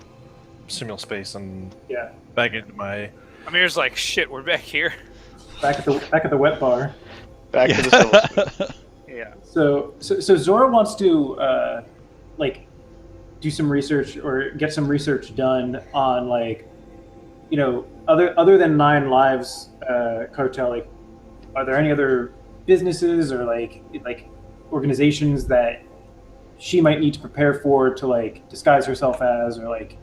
simul space and Yeah, back into my. Amir's like, shit, we're back here. back at the wet bar. Back to the silver. Yeah. So Zora wants to like do some research or get some research done on like, other than Nine Lives cartel. Like, are there any other businesses or like organizations that she might need to prepare for to like disguise herself as, or like,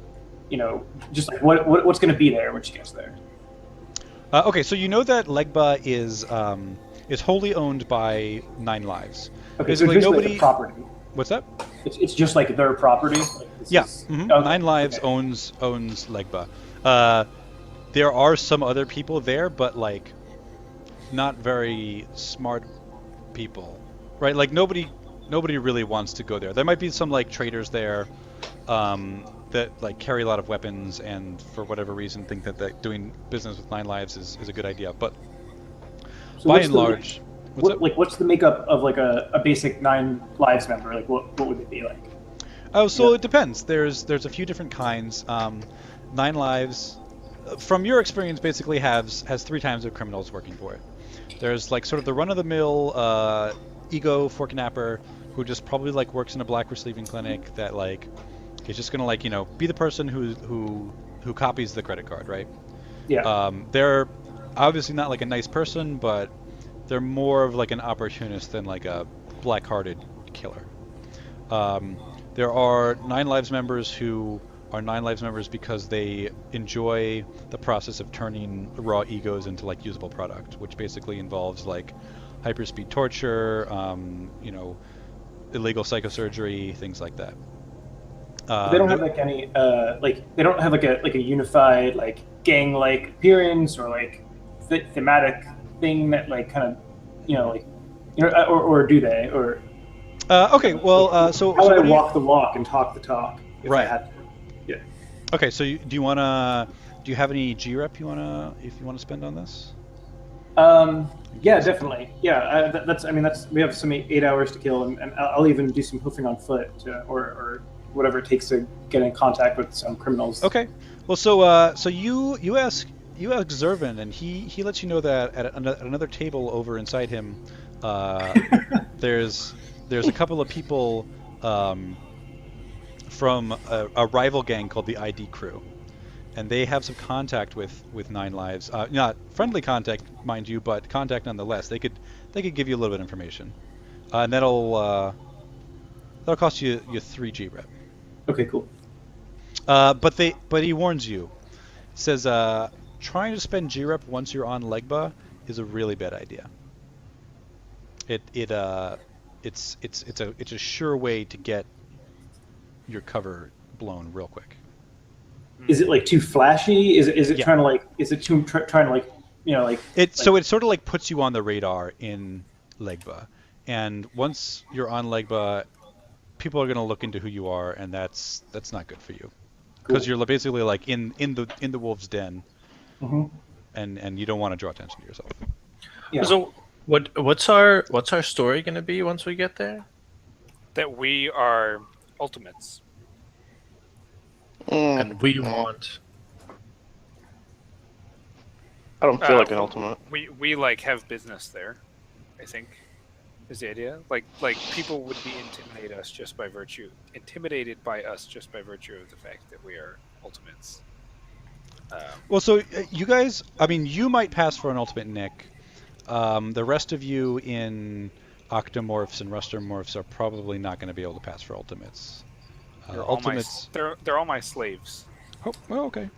just like what's going to be there when she gets there? Okay, so you know that Legba is wholly owned by Nine Lives. Okay, so Basically, just like nobody. the property. What's that? It's just like their property. Like, this Yeah, is- mhm. okay, Nine Lives okay. owns Legba. There are some other people there, but like not very smart people, right? Like nobody really wants to go there. There might be some like traders there that like carry a lot of weapons and for whatever reason think that doing business with Nine Lives is a good idea. But So by what's and the- large, what's the makeup of like a basic Nine Lives member? Like what would it be like? Oh, so Yeah. it depends. There's a few different kinds. Nine Lives, from your experience, basically has 3 times of criminals working for it. There's like sort of the run-of-the-mill ego forknapper who just probably like works in a black receiving clinic that like is just gonna like be the person who copies the credit card, right? Yeah. They're obviously not like a nice person, but they're more of like an opportunist than like a black-hearted killer. There are Nine Lives members who are Nine Lives members because they enjoy the process of turning raw egos into like usable product, which basically involves like hyperspeed torture, illegal psychosurgery, things like that. They don't have like any they don't have like a unified like gang like appearance or like thematic thing that like kind of or do they or okay, well, so how would what I do walk the walk and talk the talk if Right. I had to? Yeah. Okay, so do you have any G-Rep if you wanna spend on this? Yeah, definitely. Yeah, that's we have some 8 hours to kill, and I'll even do some hoofing on foot or whatever it takes to get in contact with some criminals. Okay. Well, so you ask Zervin, and he lets you know that at another table over inside him, there's a couple of people from a rival gang called the ID Crew, and they have some contact with Nine Lives. Not friendly contact, mind you, but contact nonetheless. They could give you a little bit of information, and that'll cost you 3 G-Rep. Okay, cool. But he warns you. Says trying to spend G-Rep once you're on Legba is a really bad idea. It's a sure way to get your cover blown real quick. Is it like too flashy? Is it Yeah. trying to like? Is it too trying to like So it sort of like puts you on the radar in Legba, and once you're on Legba, people are going to look into who you are, and that's not good for you, because you're basically like in the wolf's den, and you don't want to draw attention to yourself. Yeah. So what's our story gonna be once we get there? That we are ultimates. And we want. I don't feel like an ultimate. We like have business there, I think, is the idea. Like people would be intimidated by us just by virtue of the fact that we are ultimates. Well, so you guys, I mean, you might pass for an ultimate, Nick. The rest of you in Octomorphs and Rustomorphs are probably not going to be able to pass for ultimates. Ultimates. They're all my slaves. Oh, well, okay.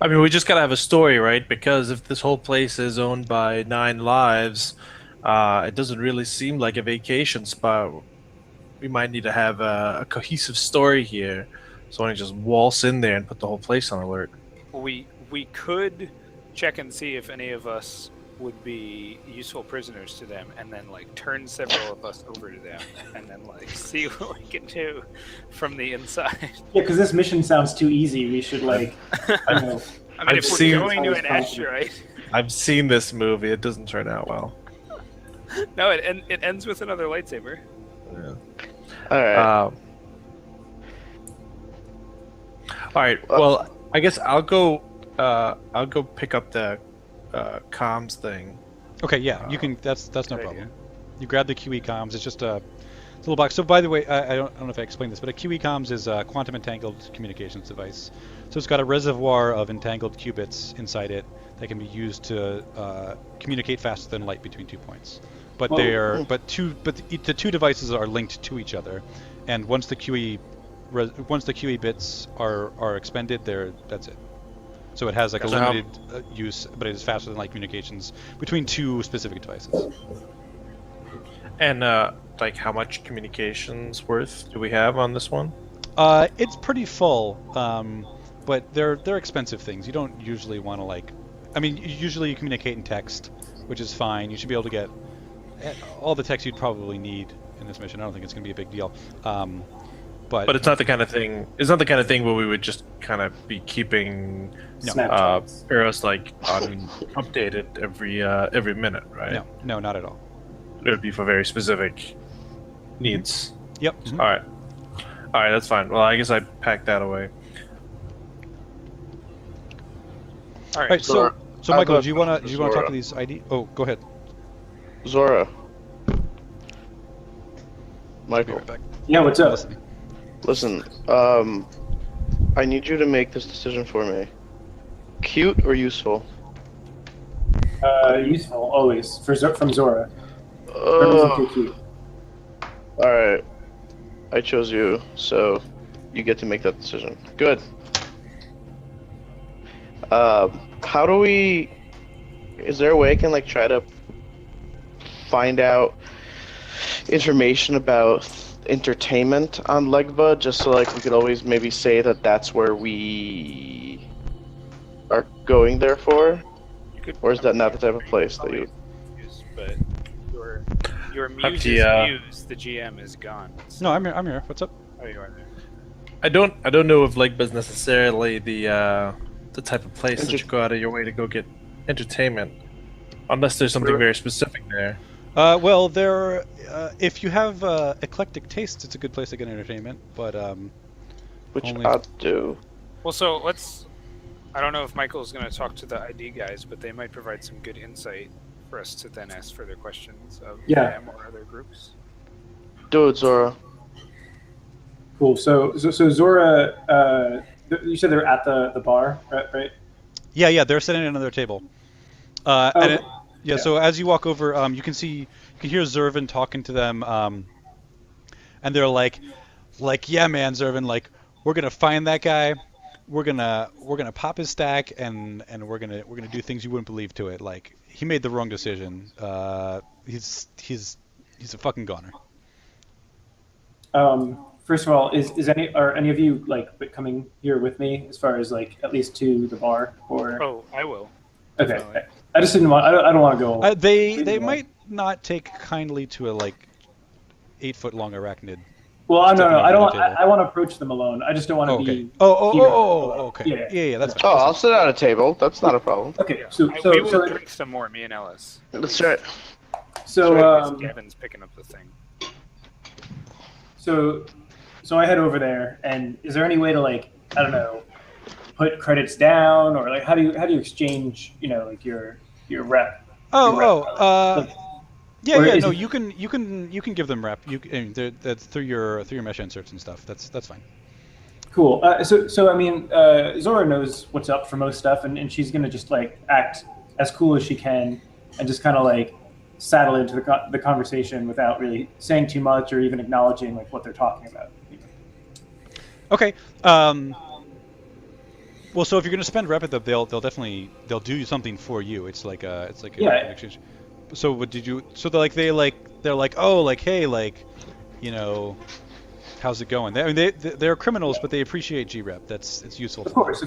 I mean, we just gotta have a story, right? Because if this whole place is owned by Nine Lives, it doesn't really seem like a vacation spot. We might need to have a cohesive story here. So I want to just waltz in there and put the whole place on alert. We could check and see if any of us would be useful prisoners to them, and then like turn several of us over to them, and then like see what we can do from the inside. Yeah, because this mission sounds too easy. We should like, I don't know. I mean, I've if we're seen- going to an asteroid, I've seen this movie. It doesn't turn out well. no, it ends with another lightsaber. Yeah. All right. All right. Well, I guess I'll go pick up the comms thing. Okay, yeah, you can. That's no good problem. idea. You grab the QE comms. It's just a little box. So, by the way, I don't know if I explained this, but a QE comms is a quantum entangled communications device. So it's got a reservoir of entangled qubits inside it that can be used to communicate faster than light between 2 points. But the two devices are linked to each other, and once the QE bits are expended, that's it. So it has like a So how- limited use, but it is faster than light communications between two specific devices. And like, how much communications worth do we have on this one? It's pretty full, but they're expensive things. You don't usually want to like. I mean, usually you communicate in text, which is fine. You should be able to get all the text you'd probably need in this mission. I don't think it's going to be a big deal. But it's not the kind of thing. It's not the kind of thing where we would just kind of be keeping Snapshots. arrows like updated every minute, right? No, not at all. It would be for very specific needs. Yep. All right, that's fine. Well, I guess I packed that away. All right. Right. So I've Michael, got do you want to talk Zora. to these ID? Oh, go ahead. Zora. Be Michael. right back. Yeah, what's up? Listening. Listen, I need you to make this decision for me. Cute or useful? Useful always from Zora. Represent too cute. Alright. I chose you, so you get to make that decision. Good. How do we... Is there a way I can, like, try to find out information about entertainment on Legba, just so like we could always maybe say that that's where we are going there for? You could, Or is I that mean, not the type of place that you? use, but your Up muse's to ya. muse, the GM, is gone. No, I'm here. I'm here. What's up? Oh, you are there. I don't know if Legba is necessarily the type of place that you go out of your way to go get entertainment, unless there's something very specific there. Well, there. If you have eclectic tastes, it's a good place to get entertainment. But Which only... I do. Well, so let's. I don't know if Michael's going to talk to the ID guys, but they might provide some good insight for us to then ask further questions of them or other groups. Do it, Zora. Cool. So Zora, you said they're at the bar, right? Yeah, they're sitting at another table. So as you walk over, you can hear Zervin talking to them, and they're like, yeah, man, Zervin, like, we're gonna find that guy, we're gonna pop his stack, and we're gonna do things you wouldn't believe to it. Like, he made the wrong decision. He's a fucking goner. First of all, are any of you like coming here with me, as far as like at least to the bar, or? Oh, I will. Okay. Definitely. I just didn't want. I don't want to go. They might not take kindly to a like 8-foot long arachnid. Well, no. I don't. I want to approach them alone. I just don't want to be. Okay. Yeah. That's fine. I'll sit at a table. That's not a problem. Okay. We will drink some more, me and Ellis. That's right. So Gavin's picking up the thing. So I head over there, and is there any way to like, I don't know, put credits down, or like how do you exchange, like your rep? No, you can give them rep. That's through your mesh inserts and stuff. That's fine. Cool. So I mean, Zora knows what's up for most stuff, and she's gonna just like act as cool as she can, and just kind of like saddle into the conversation without really saying too much or even acknowledging like what they're talking about. Okay. Well, so if you're gonna spend rep at them, they'll do something for you. It's like an exchange. So what did you? So they're like, oh, like, hey, like, how's it going? They're criminals, but they appreciate G rep. It's useful. Of course.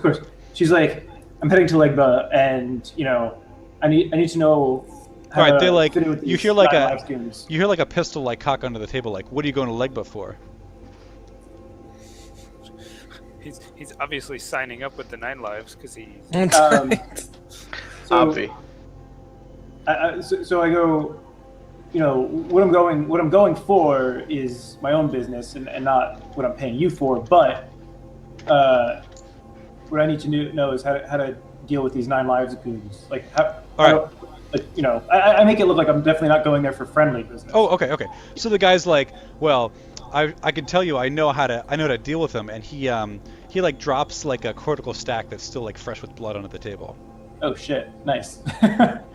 She's like, I'm heading to Legba, and I need to know. All right, they like you hear like a pistol like cock under the table. Like, what are you going to Legba for? He's obviously signing up with the 9 Lives because he. So I go, what I'm going for is my own business and not what I'm paying you for. But what I need to know is how to deal with these 9 Lives goons. Like I make it look like I'm definitely not going there for friendly business. Oh, okay. So the guy's like, well, I can tell you, I know how to deal with them, and he like drops like a cortical stack that's still like fresh with blood onto the table. Oh shit! Nice.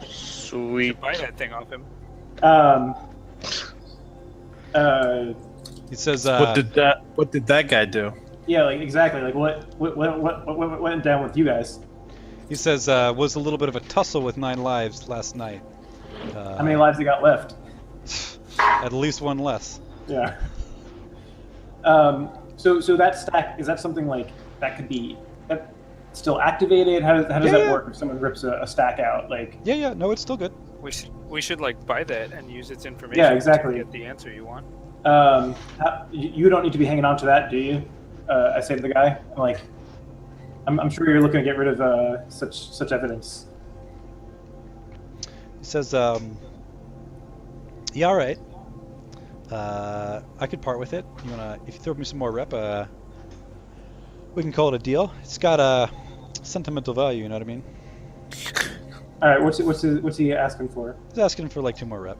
Sweet. Buy that thing off him. He says, What did that guy do? Yeah, like exactly. Like what went down with you guys? He says, was a little bit of a tussle with 9 Lives last night. How many lives they got left? At least one less. Yeah. So that stack, is that something like that could be still activated? How does that work if someone rips a stack out? Like. Yeah. No, it's still good. We should like buy that and use its information. Yeah, exactly. To get the answer you want. You don't need to be hanging on to that, do you? I say to the guy. I'm sure you're looking to get rid of such evidence. He says, yeah, all right. I could part with it. If you throw me some more rep, we can call it a deal. It's got a sentimental value, you know what I mean? All right, what's he asking for? He's asking for like 2 more rep.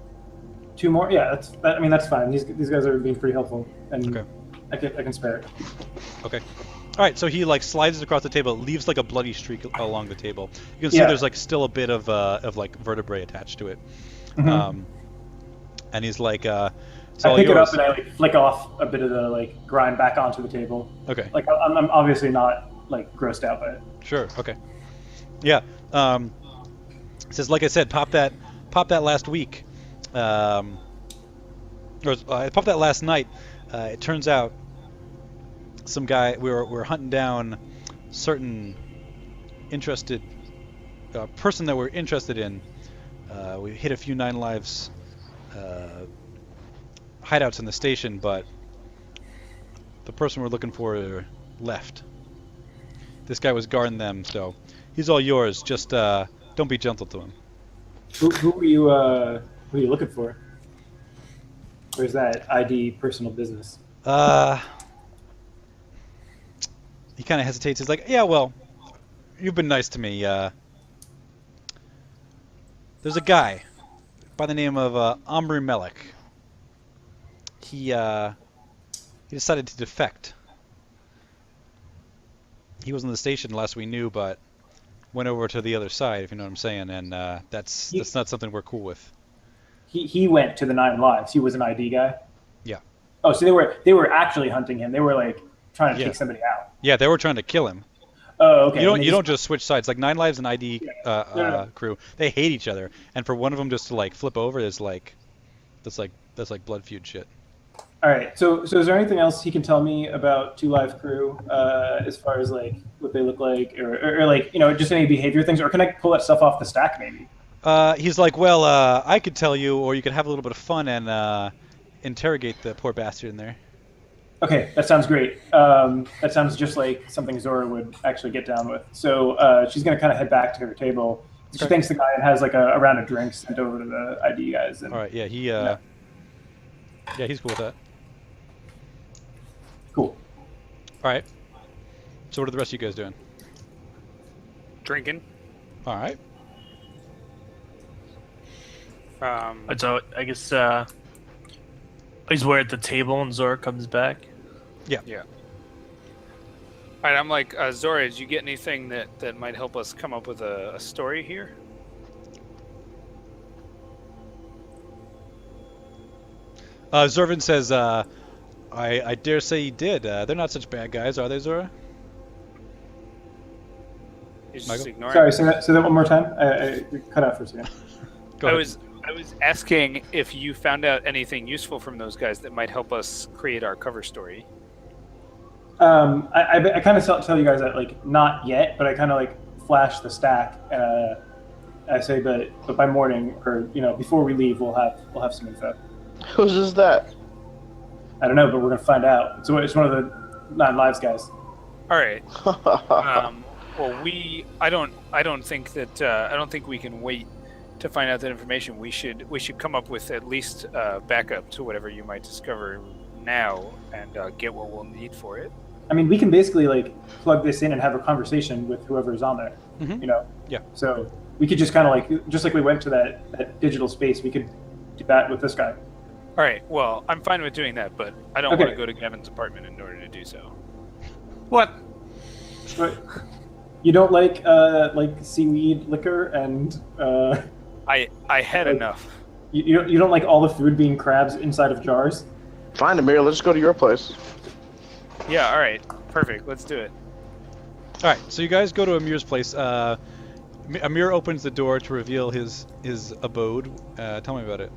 2 more? Yeah, that's fine. These guys are being pretty helpful, and okay. I can spare it. Okay. All right, so he like slides it across the table, leaves like a bloody streak along the table. You can see there's like still a bit of like vertebrae attached to it. Mm-hmm. And he's like, I pick it up and I like flick off a bit of the like grime back onto the table. Okay. Like I'm obviously not like grossed out by it. Sure. Okay. Yeah. It says, like I said, pop that last week. I popped that last night. It turns out some guy we were hunting down certain interested person that we're interested in. We hit a few 9 Lives hideouts in the station, but the person we're looking for left. This guy was guarding them, so he's all yours. Just don't be gentle to him. Who are you looking for? Or is that ID personal business? He kind of hesitates. He's like, yeah, well, you've been nice to me. There's a guy by the name of Omri Melik. He decided to defect. He was in the station last we knew, but went over to the other side, if you know what I'm saying, and that's not something we're cool with. He went to the 9 Lives. He was an ID guy. Yeah. Oh, so they were actually hunting him. They were like trying to take somebody out. Yeah, they were trying to kill him. Oh, okay. You don't just switch sides. Like 9 Lives and ID crew, they hate each other, and for one of them just to like flip over is like that's like blood feud shit. All right. So is there anything else he can tell me about 2 Live crew as far as like what they look like, or like just any behavior things, or can I pull that stuff off the stack maybe? He's like, well, I could tell you, or you could have a little bit of fun and interrogate the poor bastard in there. Okay, that sounds great. That sounds just like something Zora would actually get down with. So she's going to kind of head back to her table. She thanks the guy and has like a round of drinks sent over to the ID guys. And, all right, yeah, he's cool with that. Cool. All right. So what are the rest of you guys doing? Drinking. All right. So I guess we're at the table and Zora comes back. Yeah. All right, I'm like, Zora, did you get anything that might help us come up with a story here? Zervin says, I dare say he did. They're not such bad guys, are they, Zora? He's just ignoring. Sorry, say that one more time. I cut out for a second. I was asking if you found out anything useful from those guys that might help us create our cover story. I kind of tell you guys that like not yet, but I kind of like flash the stack. I say, but by morning or before we leave, we'll have some info. Whose is that? I don't know, but we're gonna find out. It's one of the 9 Lives guys. All right. Well, I don't think we can wait to find out that information. We should come up with at least backup to whatever you might discover now and get what we'll need for it. I mean, we can basically like plug this in and have a conversation with whoever's on there. Mm-hmm. Yeah. So we could just kind of like, just like we went to that digital space, we could do that with this guy. All right. Well, I'm fine with doing that, but I don't want to go to Gavin's apartment in order to do so. What? But you don't like seaweed liquor and I had enough. You don't like all the food being crabs inside of jars? Fine, Amir, let's go to your place. Yeah, all right. Perfect. Let's do it. all right, so you guys go to Amir's place. Amir opens the door to reveal his abode. Tell me about it.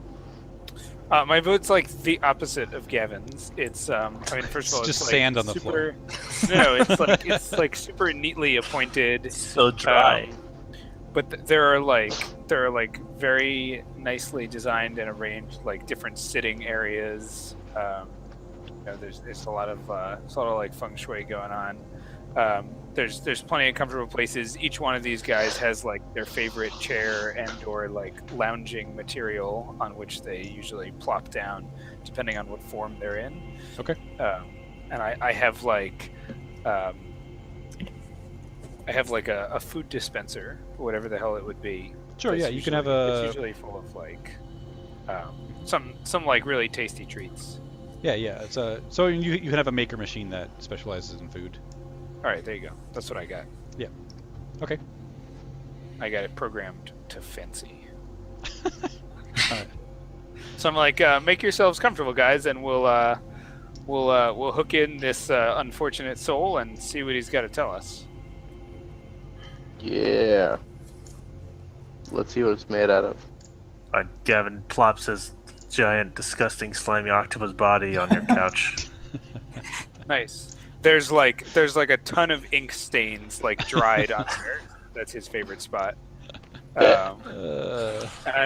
My vote's like the opposite of Gavin's. It's first of all, It's just like sand on the super, floor. No, it's like super neatly appointed. So dry. But there are very nicely designed and arranged like different sitting areas. There's a lot of like feng shui going on. There's plenty of comfortable places. Each one of these guys has like their favorite chair and or like lounging material on which they usually plop down, depending on what form they're in. Okay. And I have like a food dispenser, whatever the hell it would be. Sure. Yeah, you can have a. It's usually full of like some like really tasty treats. Yeah. It's so you can have a maker machine that specializes in food. All right, there you go. That's what I got. Yeah. Okay. I got it programmed to fancy. All right. So I'm like, make yourselves comfortable, guys, and we'll hook in this unfortunate soul and see what he's got to tell us. Yeah. Let's see what it's made out of. Gavin plops his giant, disgusting, slimy octopus body on your couch. Nice. There's like a ton of ink stains like dried on there. That's his favorite spot. And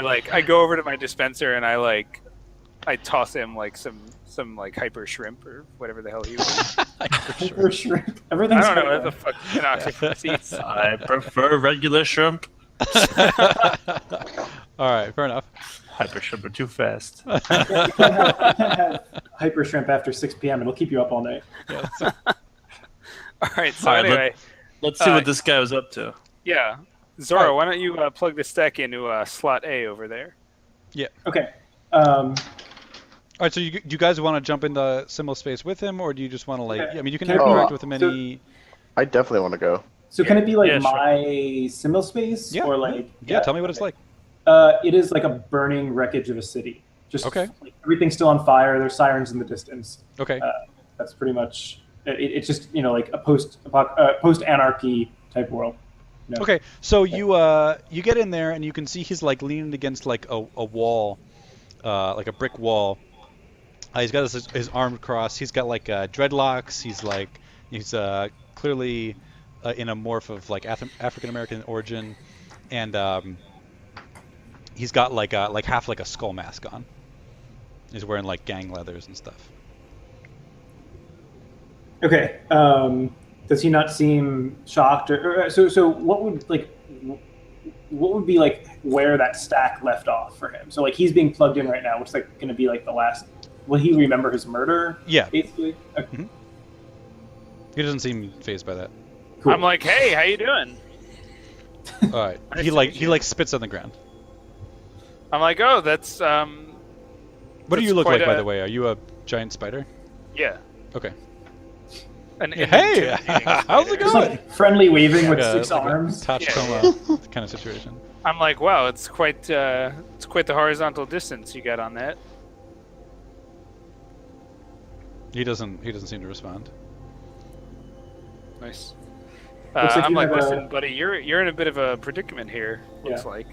I go over to my dispenser and I toss him like some like hyper shrimp or whatever the hell he was. Hyper shrimp. Everything's I don't know hyper. what the fuck an octopus eats. I prefer regular shrimp. All right, fair enough. Hyper shrimp are too fast. You can't have hyper shrimp after 6 p.m. It'll keep you up all night. All right. So All right, anyway, Let's see what this guy was up to. yeah, Zora, All right. why don't you plug the stack into slot A over there? Okay. All right, so you guys want to jump into symbol space with him, or do you just want to like? Okay. I mean, you can Can I- interact Oh, with him any. I definitely want to go. So can it be like Yeah, sure. my symbol space Yeah. or like? Yeah, tell me what it's like. It is like a burning wreckage of a city. Just Okay. like, everything's still on fire. There's sirens in the distance. Okay. That's pretty much. It's just like a post anarchy type world. No. Okay, so you get in there and you can see he's like leaning against like a wall, like a brick wall. He's got his arms crossed. He's got like dreadlocks. He's clearly in a morph of like African American origin, and he's got like half like a skull mask on. He's wearing like gang leathers and stuff. Okay. Does he not seem shocked or so? What would be like where that stack left off for him? So like he's being plugged in right now, which is like going to be like the last. Will he remember his murder? Yeah. Basically. Okay. He doesn't seem phased by that. Cool. I'm like, hey, how you doing? All right. Nice he to like meet he you. like spits on the ground. I'm like, oh, that's What do That's you look quite like, by a- the way? Are you a giant spider? yeah. Okay. An Hey, intimidating how's it spider. Just going? like friendly waving with Like a- 6 like a arms. Tachikoma kind of situation. I'm like, wow, it's quite the horizontal distance you got on that. He doesn't seem to respond. Nice. Looks like I'm you like, have a- listen, buddy, you're in a bit of a predicament here. Looks Yeah. like.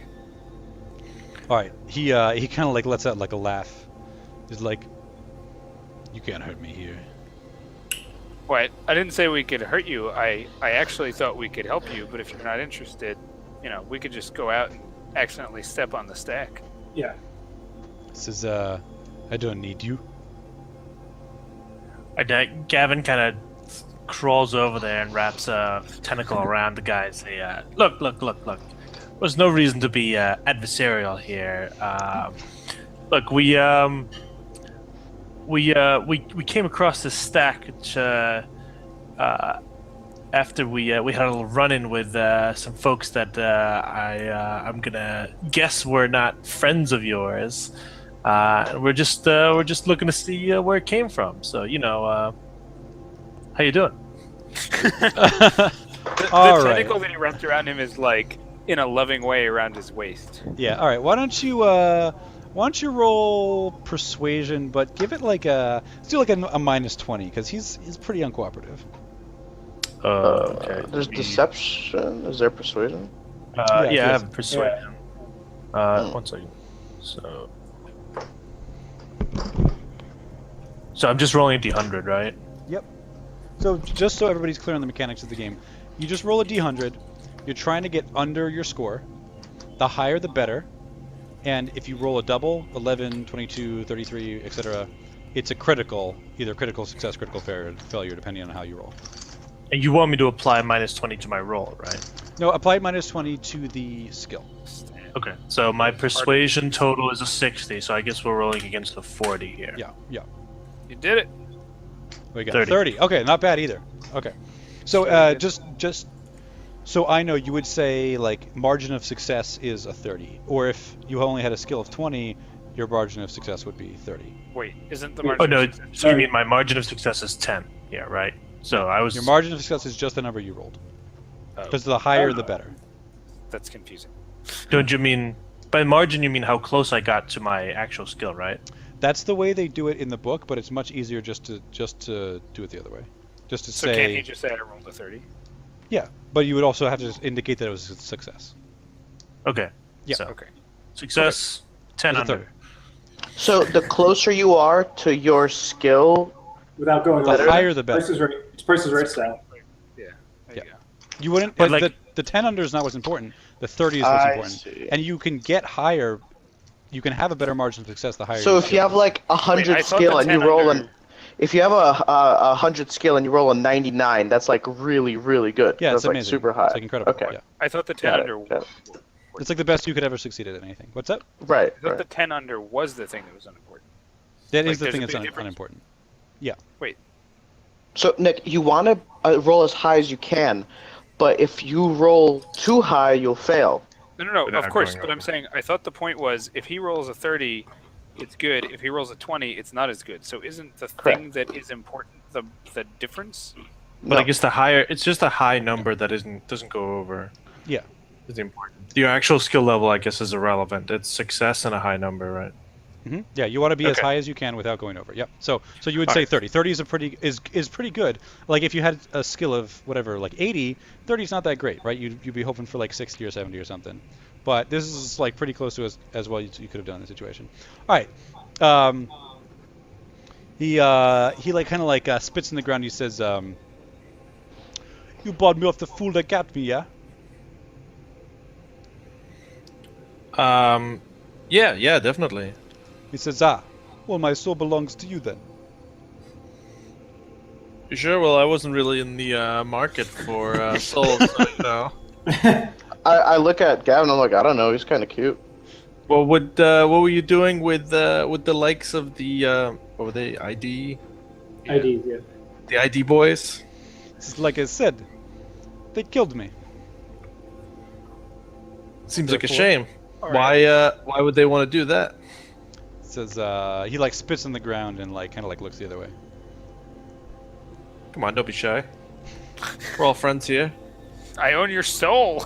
All right. He kind of like lets out like a laugh. He's like, "You can't hurt me here." What? I didn't say we could hurt you. I actually thought we could help you, but if you're not interested, we could just go out and accidentally step on the stack. Yeah. This is I don't need you. Gavin kind of crawls over there and wraps a tentacle around the guy and say, look. There's no reason to be adversarial here. Look, we came across this stack which, after we had a little run-in with some folks that I'm gonna guess were not friends of yours. And we're just looking to see where it came from. So how you doing? The All right. tentacle that he wrapped around him is like in a loving way around his waist. Yeah. All right. Why don't you roll persuasion, but give it like let's do like a -20 because he's pretty uncooperative. Okay. There's deception. Is there persuasion? Yeah, Yeah, I yes. have persuasion. 1 second. So I'm just rolling a d100, right? Yep. So just so everybody's clear on the mechanics of the game, you just roll a d100. You're trying to get under your score. The higher, the better. And if you roll a double, 11, 22, 33, etc., it's a critical, either critical success, critical failure, depending on how you roll. And you want me to apply -20 to my roll, right? No, apply -20 to the skill. Okay. So my persuasion total is a 60, so I guess we're rolling against a 40 here. Yeah. You did it. We got 30. 30. Okay, not bad either. Okay. So just so I know, you would say like margin of success is a 30, or if you only had a skill of 20, your margin of success would be 30. Wait, isn't the Oh margin? no, of success- so you mean my margin of success is 10? Yeah, right. So I was. Your margin of success is just the number you rolled. Oh, Because the higher, the better. that's confusing. Don't you mean by margin? You mean how close I got to my actual skill, right? That's the way they do it in the book, but it's much easier just to do it the other way. Just to So say, can't he just say I rolled a 30? yeah, but you would also have to indicate that it was a success. Okay. Yeah. So Okay. success 10 It's a under. 30. So the closer you are to your skill, Without going The over. higher the better. It's Price is Right style. Yeah. There Yeah. you go. You wouldn't, Yeah, but like- the 10 under is not what's important. The 30 is what's I important. see. And you can get higher. You can have a better margin of success the higher. So your if you skill have is. like Wait, 100 I thought skill the and you 10 roll under- if you have a 100 skill and you roll a 99, that's like really, really good. Yeah, that's it's like amazing. super high. It's like incredible. Okay. Yeah. I thought the 10 Got it, under. got it. It's like the best you could ever succeed at anything. What's that? Right. I thought right. the 10 under was the thing that was unimportant. That Like, is the there's thing a that's big difference. unimportant. Wait, So Nick, you want to roll as high as you can, but if you roll too high, you'll fail. no, Without of course. going But I'm over. saying I thought the point was if he rolls a 30, it's good. If he rolls a 20, it's not as good. So isn't the Correct. thing that is important the difference? But No. I guess the higher, it's just a high number that doesn't go over. Yeah. Is important. Your actual skill level, I guess, is irrelevant. It's success and a high number, right? Yeah, you want to be as Okay. high as you can without going over. Yep. So you would say Alright. 30. 30 is pretty good. Like if you had a skill of whatever, like 80, 30 is not that great, right? You'd be hoping for like 60 or 70 or something. But this is like pretty close to as well you could have done in the situation. All right. He like kind of like spits in the ground. He says, "You bought me off the fool that got me, yeah?" Yeah, definitely. He says, "Ah, well, my soul belongs to you then." Sure. Well, I wasn't really in the market for souls, so, you know. I look at Gavin. I'm like, I don't know. He's kind of cute. Well, what were you doing with the likes of the what were they ID? ID, yeah. The ID boys? It's like I said, they killed me. Seems like a Therefore- shame. All right. Why would they want to do that? Says he like spits in the ground and like kind of like looks the other way. Come on, don't be shy. We're all friends here. I own your soul.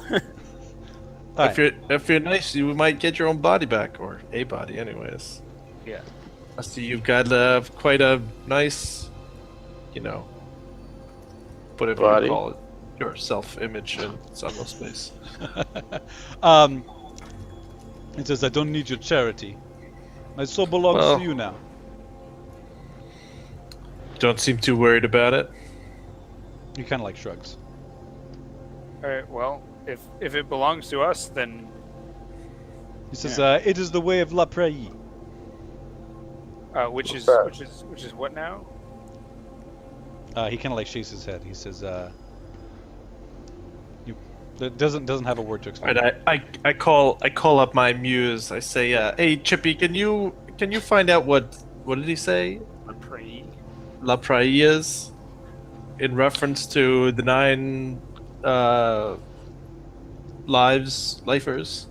All right. If you're nice, you might get your own body back, or a body, anyways. Yeah. I see you've got quite a nice, you know, whatever Body. you call it, your self-image in subtle space. It says, "I don't need your charity. My soul belongs Well- to you now." Don't seem too worried about it. He kind of like shrugs. All right. Well, if it belongs to us, then He says, "It is the way of La Prairie." which is that? which is what now? He kind of like shakes his head. He says, "You." That doesn't have a word to explain. Right, I call up my muse. I say, "Hey, Chippy, can you find out what did he say? La Praie is in reference to the 9 lifers."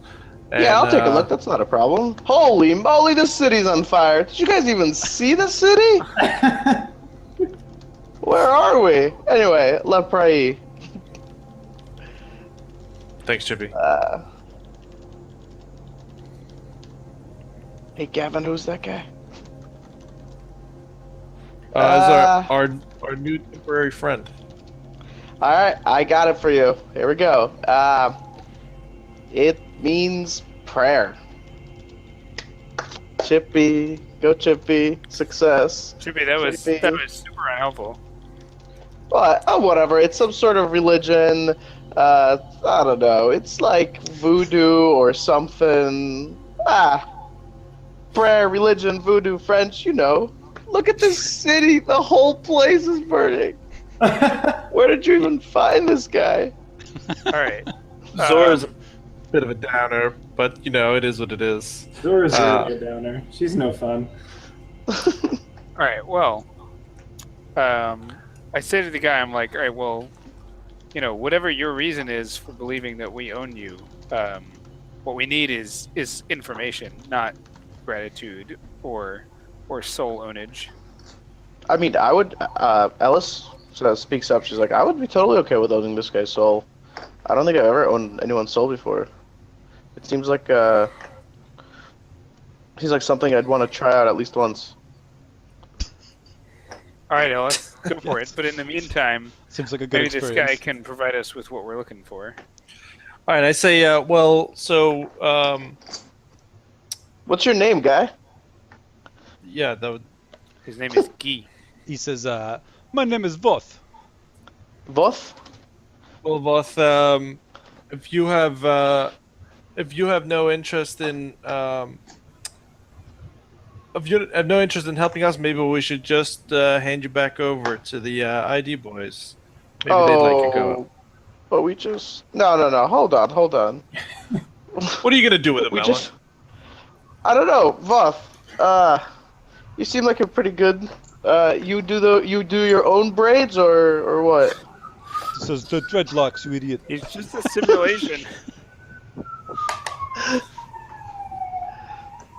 Yeah, I'll And, take a look. That's not a problem. Holy moly, this city's on fire. Did you guys even see the city? Where are we? Anyway, La Praie. Thanks, Chippy. Hey, Gavin, who's that guy? Is our new temporary friend. All right, I got it for you. Here we go. It means prayer. Chippy, go Chippy, success. Chippy, that was Chippy. super unhelpful. But whatever. It's some sort of religion. I don't know. It's like voodoo or something. Prayer, religion, voodoo, French. You know. Look at this city. The whole place is burning. Where did you even find this guy? All right. Zora's a bit of a downer, but you know, it is what it is. Zora's really a downer. She's no fun. All right. Well, I say to the guy, I'm like, all right, well, you know, whatever your reason is for believing that we own you, what we need is information, not gratitude or soul ownage. I mean, I would. Ellis speaks up. She's like, I would be totally okay with owning this guy's soul. I don't think I've ever owned anyone's soul before. It seems like he's like something I'd want to try out at least once. All right, Ellis, go for it. But in the meantime, Seems like a good maybe this experience. guy can provide us with what we're looking for. All right, I say, well, so What's your name, guy? Yeah, that would. His name is Guy. He says, my name is Voth. Voth? Well, Voth, if you have no interest in if you have no interest in helping us, maybe we should just hand you back over to the ID boys. Maybe they'd let you go. But we just no. Hold on. What are you gonna do with it, We Mela? just I don't know, Voth. You seem like a pretty good. You do your own braids or what? He says, the dreadlocks, you idiot. It's just a simulation.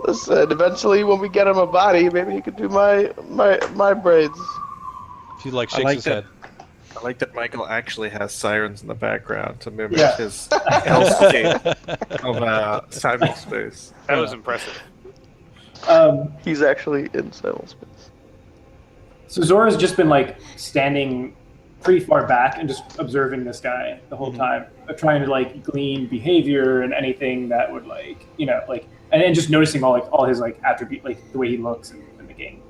Listen, eventually when we get him a body, maybe he could do my braids. He like I shakes like his that. head. I like that Michael actually has sirens in the background to mimic Yeah. his hellscape of time and space. That was impressive. He's actually in cyberspace. So Zora's just been like standing pretty far back and just observing this guy the whole time, trying to like glean behavior and anything that would like and then just noticing all his like attribute, like the way he looks and the game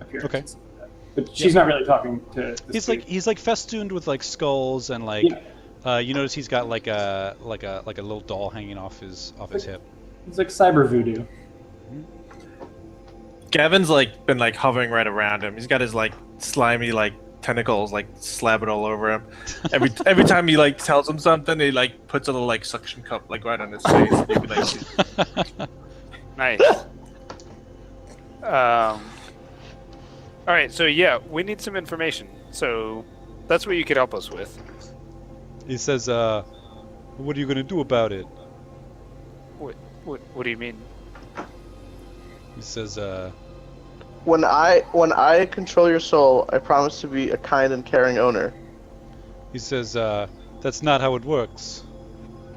appearance. Okay. and stuff like that. But she's not really talking to. This dude. He's like festooned with like skulls and like you notice he's got like a little doll hanging off his hip. It's like cyber voodoo. Gavin's like been like hovering right around him. He's got his like slimy like tentacles like slapping all over him. Every time he like tells him something, he like puts a little like suction cup like right on his face. And you can, like, see. Nice. All right, so yeah, we need some information. So that's what you could help us with. He says, what are you gonna do about it? What do you mean? He says, When I control your soul, I promise to be a kind and caring owner. he says, that's not how it works.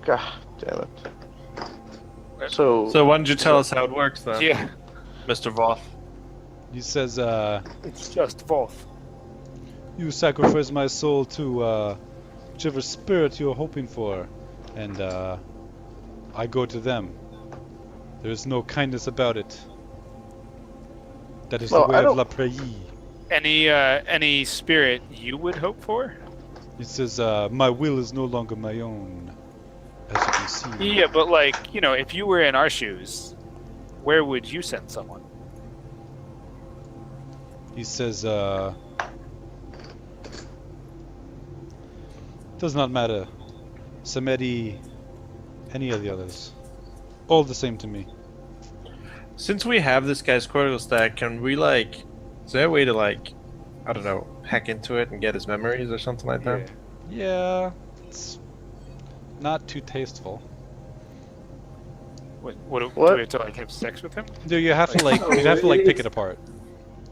God damn it. So So why don't you tell us how it works then, Yeah, Mr. Voth? He says, it's just both. you sacrifice my soul to whichever spirit you're hoping for, and I go to them. There's no kindness about it. That is Well, the way I of don't- La Prairie. Any spirit you would hope for? He says, my will is no longer my own, as you can see. Yeah, but like, if you were in our shoes, where would you send someone? He says, does not matter. Samedi, any of the others. All the same to me. Since we have this guy's cortical stack, can we like? Is there a way to like, I don't know, hack into it and get his memories or something like that? Yeah, it's not too tasteful. Do What? we have to like have sex with him? No, you have to like you'd have to like pick it apart.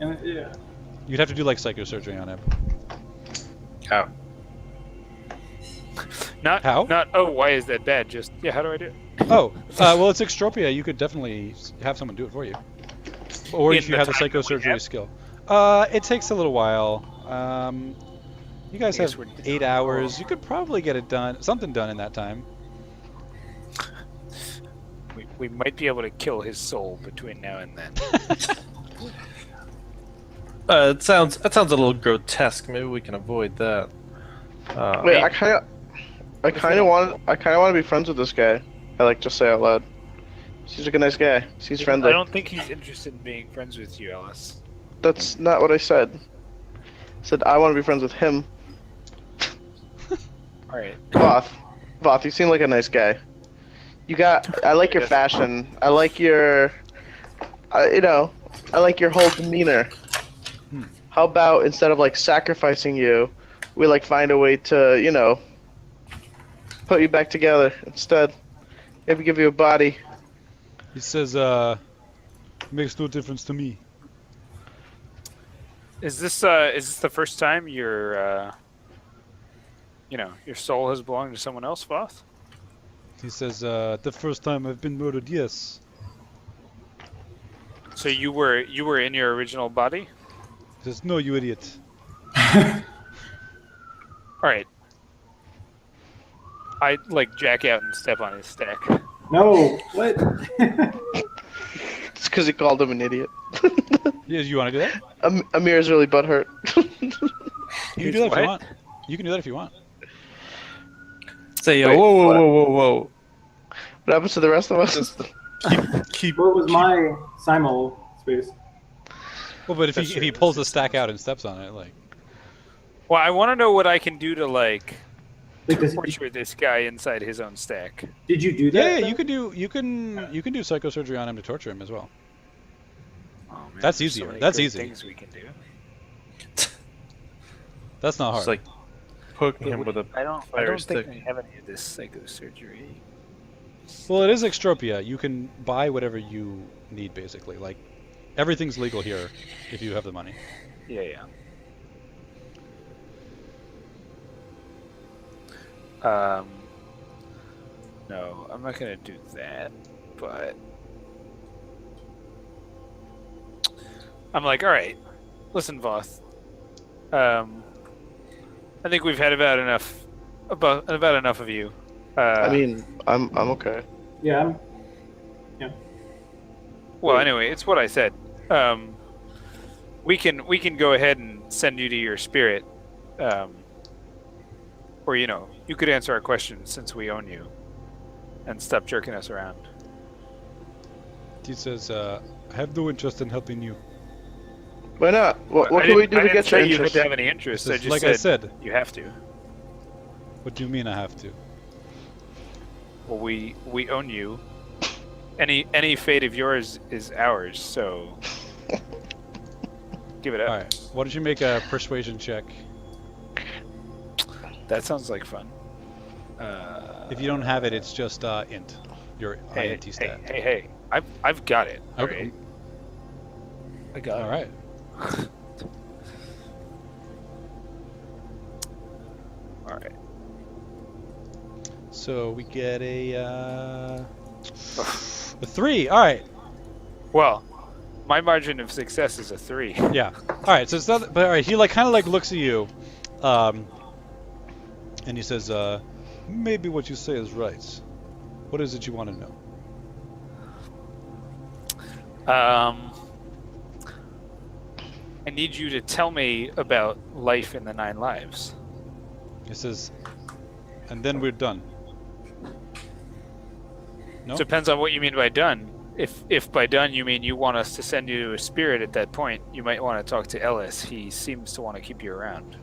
Yeah. You'd have to do like psychosurgery on him. How? Not How? Not. Oh, why is that bad? Just how do I do it? Oh, well, it's extropia. You could definitely have someone do it for you, or In if you the have the time that we psychosurgery have? skill. It takes a little while. You guys I guess have we're- 8 hours. You could probably get it done, something done in that time. We might be able to kill his soul between now and then. It sounds a little grotesque. Maybe we can avoid that. wait, I kind of want to be friends with this guy. I like just say out loud. He's like a nice guy. He's friendly. I don't think he's interested in being friends with you, Alice. That's not what I said. I said I want to be friends with him. All right. Voth, you seem like a nice guy. I like your fashion. I like your, I like your whole demeanor. How about instead of like sacrificing you, we like find a way to, put you back together instead. Maybe give you a body. He says, makes no difference to me. Is this the first time your soul has belonged to someone else, Voth? He says, the first time I've been murdered, yes. So you were in your original body? He says, no, you idiot. All right. I like jack out and step on his stack. No, what? It's because he called him an idiot. Yeah, you want to do that? Amir's really butthurt. You can do that if you What? want. You can do that if you want. Say, Wait, whoa, whoa, what? whoa, whoa, whoa. What happens to the rest of us? Just keep. What was my simul space? Well, but if That's he true. pulls the stack out and steps on it, like Well, I want to know what I can do to like Like, torture this guy inside his own stack. did you do that? yeah, then? you can do psychosurgery on him to torture him as well. Oh, man, That's there's so easier. many That's great easy. Things we can do. That's not hard. It's like poking him with a I don't fire think stick. we have any of this psychosurgery. Well, it is extropia. You can buy whatever you need, basically. Like, everything's legal here if you have the money. Yeah. No, I'm not gonna do that. But I'm like, all right, listen, Voth. I think we've had about enough of you. I mean, I'm okay. Yeah. Well, anyway, it's what I said. We can go ahead and send you to your spirit, or you could answer our questions since we own you, and stop jerking us around. He says, I have no interest in helping you. Why not? What I can we didn't- do I to didn't get your say you interest? had to have any interest. He I says, just like said, I said. you have to. What do you mean I have to? Well, we own you. Any fate of yours is ours. So give it up. All right. Why don't you make a persuasion check? That sounds like fun. If you don't have it, it's just int. Your Hey, INT stat. hey! I've got it. Okay. Alright? I got All it. right. All right. So we get a 3. All right. Well, my margin of success is a 3. Yeah. All right. So it's not. But all right. He kind of looks at you, and he says, "Maybe what you say is right. What is it you want to know?" I need you to tell me about life in the 9 lives. He says, "And then we're done." No. Depends on what you mean by done. If by done you mean you want us to send you to a spirit at that point, you might want to talk to Ellis. He seems to want to keep you around.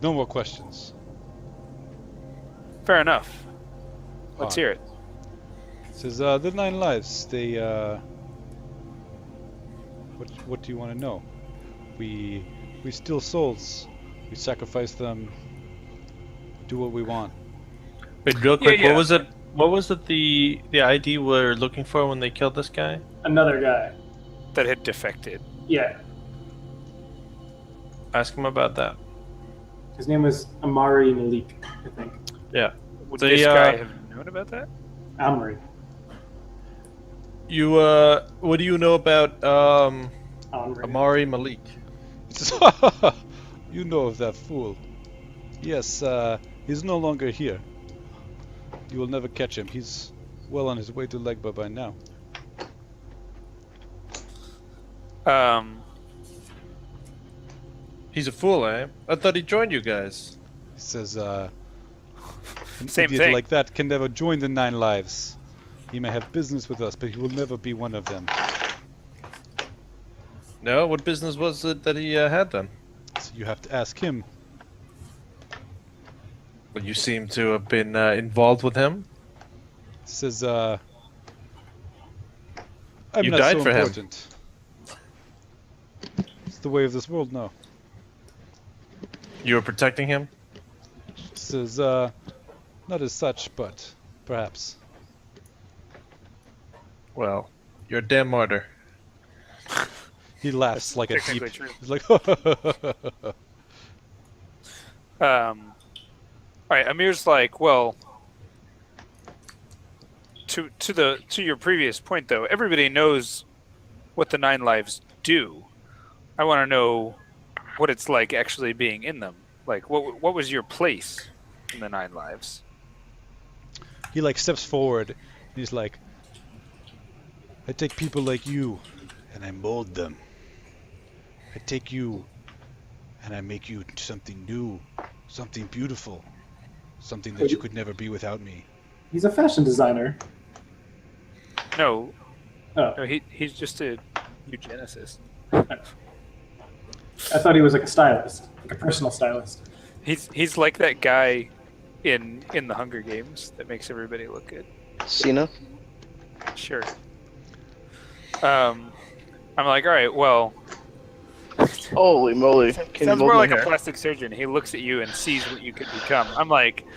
No more questions. Fair enough. Let's Fine. hear it. He says, "The 9 lives. They. What do you want to know? We steal souls. We sacrifice them. Do what we want." Wait, real quick. Yeah. What was it? What was it? The ID we're looking for when they killed this guy? Another guy. That had defected. Yeah. Ask him about that. His name was Amari Malik, I think. Yeah. Would So, this guy have known about that? Amari. You what do you know about Amari. Amari Malik? He says, "You know of that fool. Yes, he's no longer here. You will never catch him. He's well on his way to Legba by now." He's a fool, eh? I thought he joined you guys. He says, "An Same idiot thing. like that can never join the 9 lives. He may have business with us, but he will never be one of them." No, what business was it that he had then? So you have to ask him. Well, you seem to have been involved with him. He says, "I'm You not died so for him. important. It's the way of this world now." You were protecting him. He says, "Not as such, but perhaps." Well, you're a damn martyr. He laughs like a deep. technically true. He's like, All right, Amir's like, well, to your previous point though, everybody knows what the 9 lives do. I want to know what it's like actually being in them. Like, what was your place in the 9 lives? he steps forward. And he's like, "I take people like you and I mold them. I take you and I make you something new, something beautiful, something that you could never be without me. He's a fashion designer. No, Oh, no, he's just a eugenicist. I thought he was like a stylist, like a personal stylist. He's like that guy in the Hunger Games that makes everybody look good. Cena? Sure. I'm like, all right, well. Holy moly. Can you Sounds mold more my like hair? a plastic surgeon. He looks at you and sees what you could become. I'm like,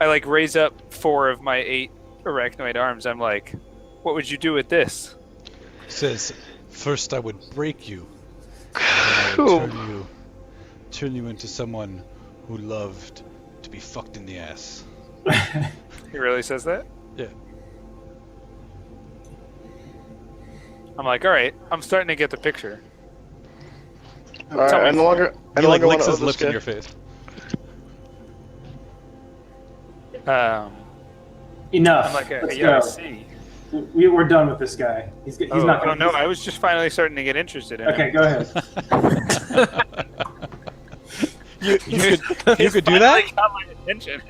I like raise up 4 of my 8 arachnoid arms. I'm like, what would you do with this? Says, first I would break you, and then I would turn you into someone who loved to be fucked in the ass. He really says that? Yeah. I'm like, all right, I'm starting to get the picture. Alright, Tell me I no longer He like want licks to his lips in your face. Enough. I'm like, Let's yeah, I go. see. We're done with this guy. He's not Oh going no, I was just finally starting to get interested in Okay, him. go ahead. You could do that? Finally got my attention.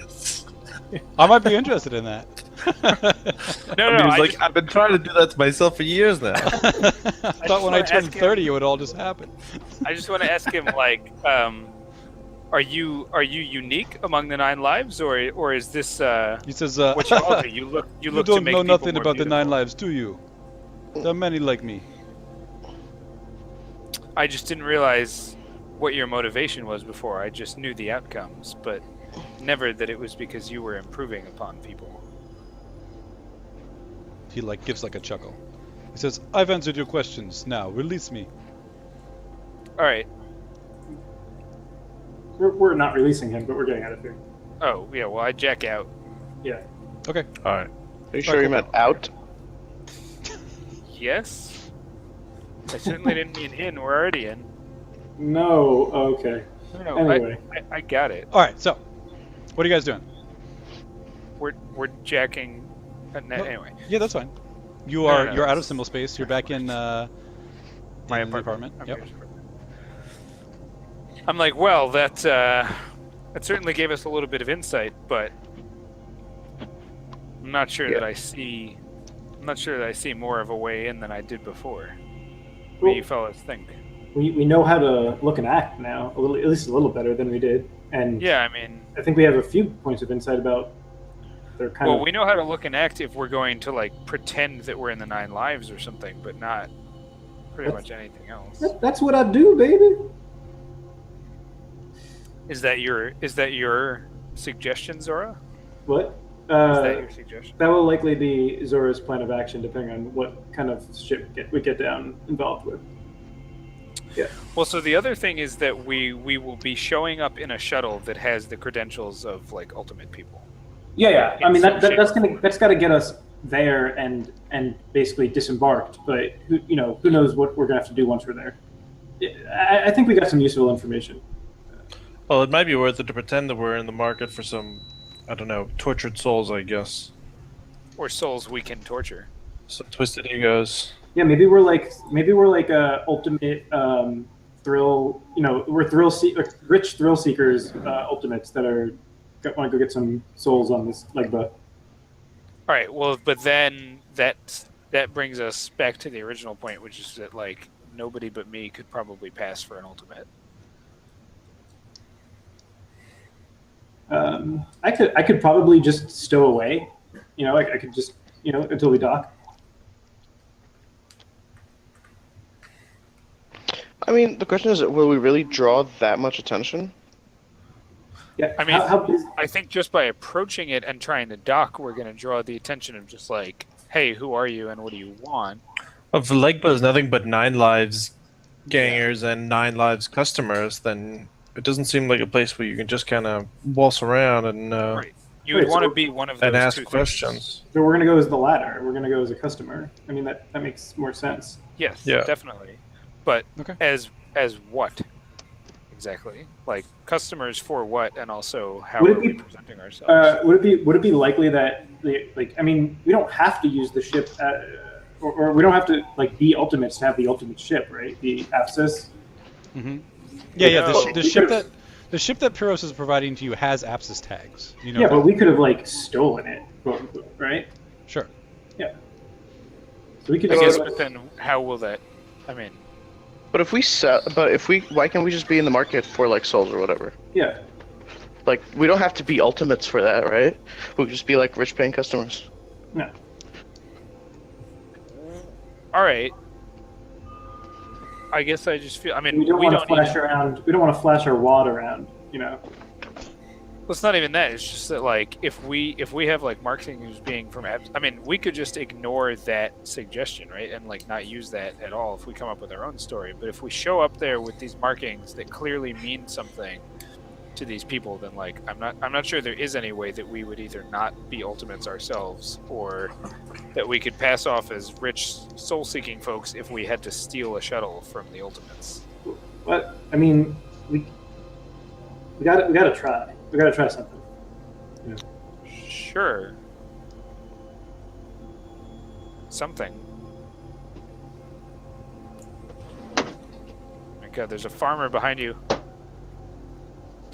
I might be interested in that. No, He's I like, just, I've been trying to do that to myself for years now. I thought when I wanna turned ask him- 30 it would all just happen. I just want to ask him, like, are you unique among the 9 lives, or is this He says, what you all do? You look you to don't make know people nothing more about the 9 beautiful. lives, do you? There are many like me. I just didn't realize what your motivation was before. I just knew the outcomes, but never that it was because you were improving upon people. He like gives like a chuckle. He says, I've answered your questions. Now, release me. All right. We're not releasing him, but we're getting out of here. Oh yeah. Well, I jack out. Yeah. Okay. Alright. Are you sure you meant out? Yes. I certainly didn't mean in. We're already in. No. Okay. No, Anyway. I got it. All right, so what are you guys doing? We're jacking. Anyway, Yeah, that's fine. No, You're out of symbol space. You're back in my in the apartment. I'm Yep. good. I'm like, well, that certainly gave us a little bit of insight, but I'm not sure that I see. I'm not sure that I see more of a way in than I did before. What do you fellas think? We know how to look and act now, at least a little better than we did, and Yeah, I mean, I think we have a few points of insight about their kind well, of. we know how to look and act if we're going to like pretend that we're in the 9 lives or something, but not pretty much anything else. That's what I do, baby. Is that your suggestion, Zora? What? Is that your suggestion? That will likely be Zora's plan of action, depending on what kind of shit we get down involved with. Yeah. Well, so the other thing is that we will be showing up in a shuttle that has the credentials of like ultimate people. Yeah. I In mean, some shape that's got to get us there and basically disembarked. But who knows what we're gonna have to do once we're there. I think we got some useful information. Well, it might be worth it to pretend that we're in the market for some, I don't know, tortured souls, I guess. Or souls we can torture. Some twisted egos. Yeah, maybe we're like ultimate thrill. We're rich thrill seekers, ultimates that want to go get some souls on this Legba. All right. Well, but then that brings us back to the original point, which is that like nobody but me could probably pass for an ultimate. I could probably just stow away. I could just until we dock. I mean, the question is, will we really draw that much attention? Yeah. I mean, how I think just by approaching it and trying to dock, we're going to draw the attention of just like, hey, who are you and what do you want? If Legba is nothing but 9 lives gangers and 9 lives customers, then it doesn't seem like a place where you can just kind of waltz around and Right. You would Right, want to so- be one of those and ask two things. questions. So we're gonna go as the latter. We're gonna go as a customer. I mean, that makes more sense. Yes, Yeah. definitely. But Okay. as what exactly? Like customers for what, and also how Would it are we be- presenting ourselves? Would it be likely that we don't have to use the ship or we don't have to like be ultimates to have the ultimate ship, right? The Apsis. Mm-hmm. Yeah. No. The ship that Pyros is providing to you has Apsis tags. You know Yeah, that? but we could have like stolen it, quote unquote, right? Sure. Yeah. So we could. I guess, just- but then how will that? I mean, But why can't we just be in the market for like souls or whatever? Yeah. Like we don't have to be ultimates for that, right? We could just be like rich paying customers. No. all right. I guess I just feel. I mean, We don't want to flash even, around. We don't want to flash our wad around. You know. Well, it's not even that. It's just that, like, if we have like marketing who's being from apps, I mean, we could just ignore that suggestion, right, and like not use that at all if we come up with our own story. But if we show up there with these markings that clearly mean something to these people, then like I'm not sure there is any way that we would either not be ultimates ourselves, or that we could pass off as rich soul-seeking folks if we had to steal a shuttle from the ultimates. But I mean, we gotta try. We gotta try something. Sure. Something. My God, there's a farmer behind you.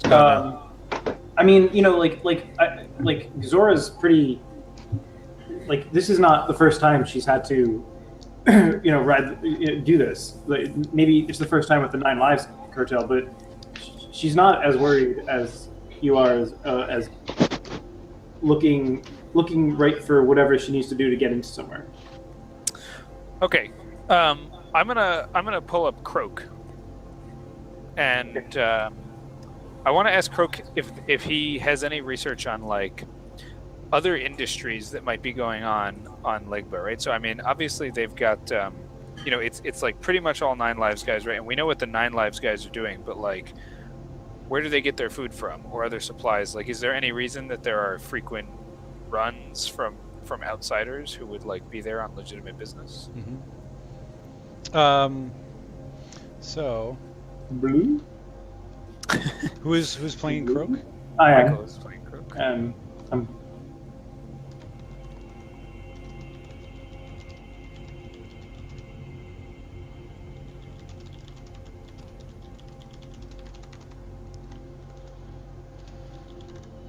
I mean, you know, like Zora's pretty. Like, this is not the first time she's had to, you know, do this. Like, maybe it's the first time with the 9 Lives cartel, but she's not as worried as you are as looking right for whatever she needs to do to get into somewhere. Okay, I'm gonna pull up Croak, and I want to ask Croak if he has any research on like other industries that might be going on Legba, right? So I mean, obviously they've got you know, it's like pretty much all 9 Lives guys, right? And we know what the 9 Lives guys are doing, but like, where do they get their food from or other supplies? Like, is there any reason that there are frequent runs from outsiders who would like be there on legitimate business? Mm-hmm. So, Blue? who's playing Croak? I am. Michael is playing Croak. I'm.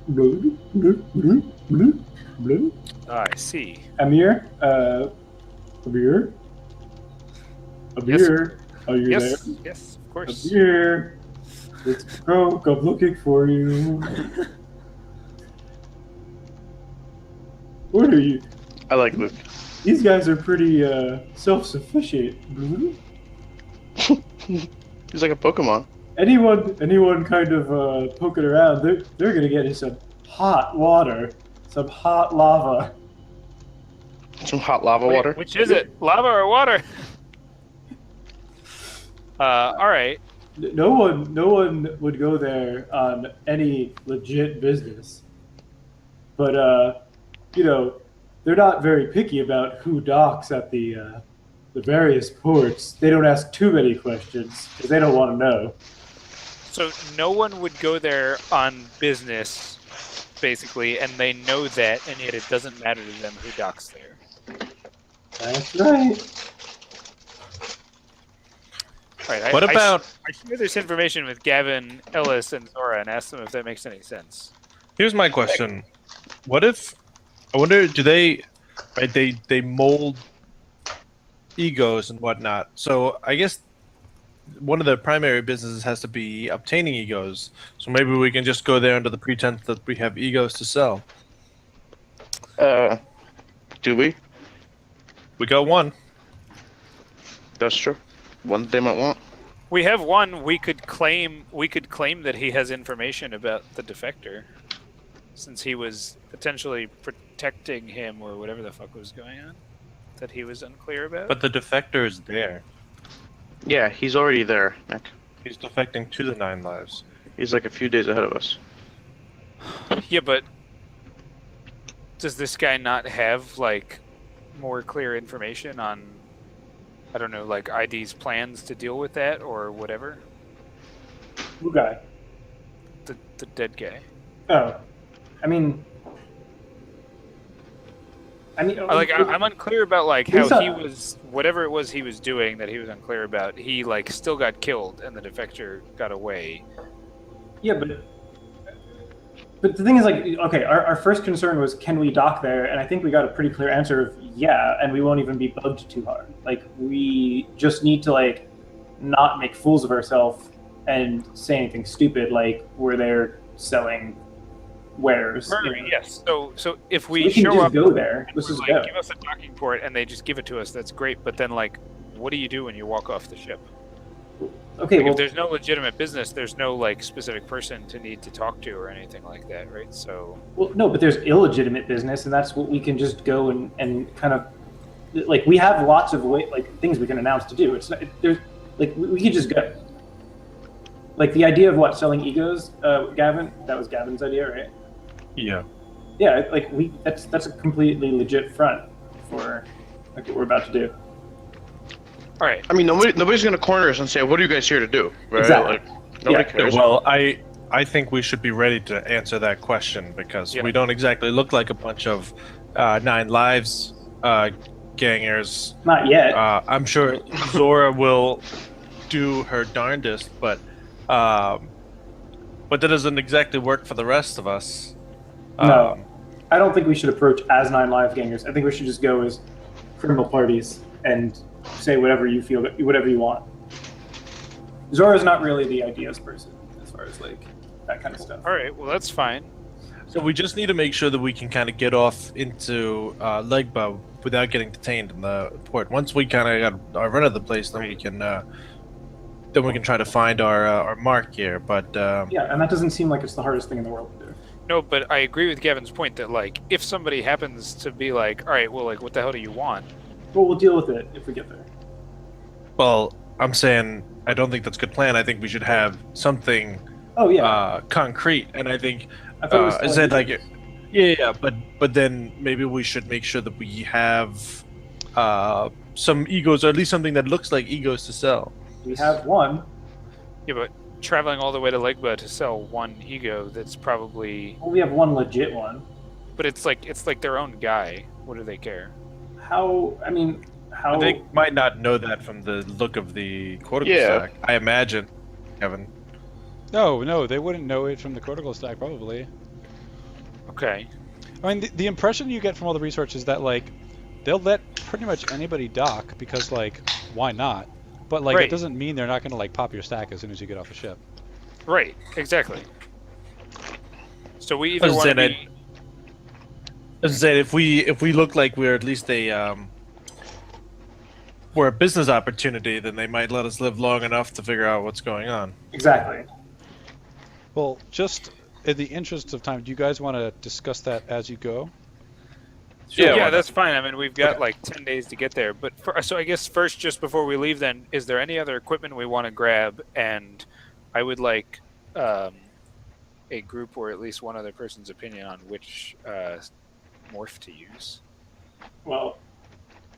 Blue. Ah, I see. Amir, Amir. Amir, are you Yes, there? yes, of course. Amir, it's Croak. I'm looking for you. What are you? I like Luke. These guys are pretty self-sufficient. He's like a Pokemon. Anyone kind of poking around, they're gonna get some hot water, some hot lava. Some hot lava water. Which is it? Lava or water? All right. No one would go there on any legit business. But you know, they're not very picky about who docks at the various ports. They don't ask too many questions because they don't want to know. So no one would go there on business, basically, and they know that, and yet it doesn't matter to them who docks there. That's right. Right, What about- I share this information with Gavin, Ellis, and Zora and ask them if that makes any sense. Here's my question: what if? I wonder, do they? Right, they mold egos and whatnot. So I guess one of the primary businesses has to be obtaining egos. So maybe we can just go there under the pretense that we have egos to sell. Do we? We got one. That's true. One that they might want. We have one. We could claim that he has information about the defector, since he was potentially protecting him or whatever the fuck was going on that he was unclear about. But the defector is there. Yeah, he's already there, Nick. He's defecting to the 9 Lives. He's like a few days ahead of us. Yeah, but does this guy not have like more clear information on, I don't know, like ID's plans to deal with that or whatever? Who guy? The dead guy. Oh, I mean, I mean, I'm unclear about like how Lisa- he was, whatever it was he was doing that he was unclear about. He like still got killed, and the defector got away. Yeah, but the thing is, like, okay, our first concern was, can we dock there? And I think we got a pretty clear answer of yeah, and we won't even be bugged too hard. Like, we just need to, like, not make fools of ourselves and say anything stupid, like we're there selling wares. Right, You know? yes. So if We we can show just up, go there. and Let's we're just like, go. give us a docking port, and they just give it to us, that's great. But then, like, what do you do when you walk off the ship? Okay, Like, well, if there's no legitimate business, there's no like specific person to need to talk to or anything like that, right? So no, but there's illegitimate business, and that's what we can just go and kind of, like, we have lots of things we can announce to do. It's not, there's like we could just go. Like the idea of what, selling egos, Gavin? That was Gavin's idea, right? Yeah. Yeah, like that's a completely legit front for like what we're about to do. all right, I mean, nobody's gonna corner us and say, "What are you guys here to do?" Right? Exactly. Like, nobody Yeah. cares. Well, I think we should be ready to answer that question because Yeah. we don't exactly look like a bunch of Nine Lives gangers. Not yet. I'm sure Zora will do her darndest, but that doesn't exactly work for the rest of us. No. I don't think we should approach as Nine Live Gangers. I think we should just go as criminal parties and say whatever you feel, whatever you want. Zora's not really the ideas person as far as like that kind of stuff. all right. Well, that's fine. So we just need to make sure that we can kind of get off into Legba without getting detained in the port. Once we kind of got our run of the place, then we can try to find our mark here. But Yeah, and that doesn't seem like it's the hardest thing in the world to do. No, but I agree with Gavin's point that like if somebody happens to be like, all right, well, like what the hell do you want? Well, we'll deal with it if we get there. well, I'm saying I don't think that's a good plan. I think we should have something Oh yeah, concrete, and I think I thought it was I said like yeah, but then maybe we should make sure that we have some egos, or at least something that looks like egos to sell. we have one. Yeah, but traveling all the way to Legba to sell one ego, that's probably. Well, we have one legit one. But it's like their own guy. What do they care? How? I mean, how? They might not know that from the look of the cortical Yeah. stack. I imagine, Kevin. No, they wouldn't know it from the cortical stack, probably. Okay. I mean, the impression you get from all the research is that, like, they'll let pretty much anybody dock because, like, why not? But, like, Right. it doesn't mean they're not going to, like, pop your stack as soon as you get off the ship. Right. Exactly. So we either As I want to said, be. As I said, if we look like we're at least we're a business opportunity, then they might let us live long enough to figure out what's going on. Exactly. Well, just in the interest of time, do you guys want to discuss that as you go? Yeah, why not? that's fine. I mean, we've got like 10 days to get there. But so I guess first, just before we leave, then, is there any other equipment we want to grab? And I would like a group or at least one other person's opinion on which morph to use. Well,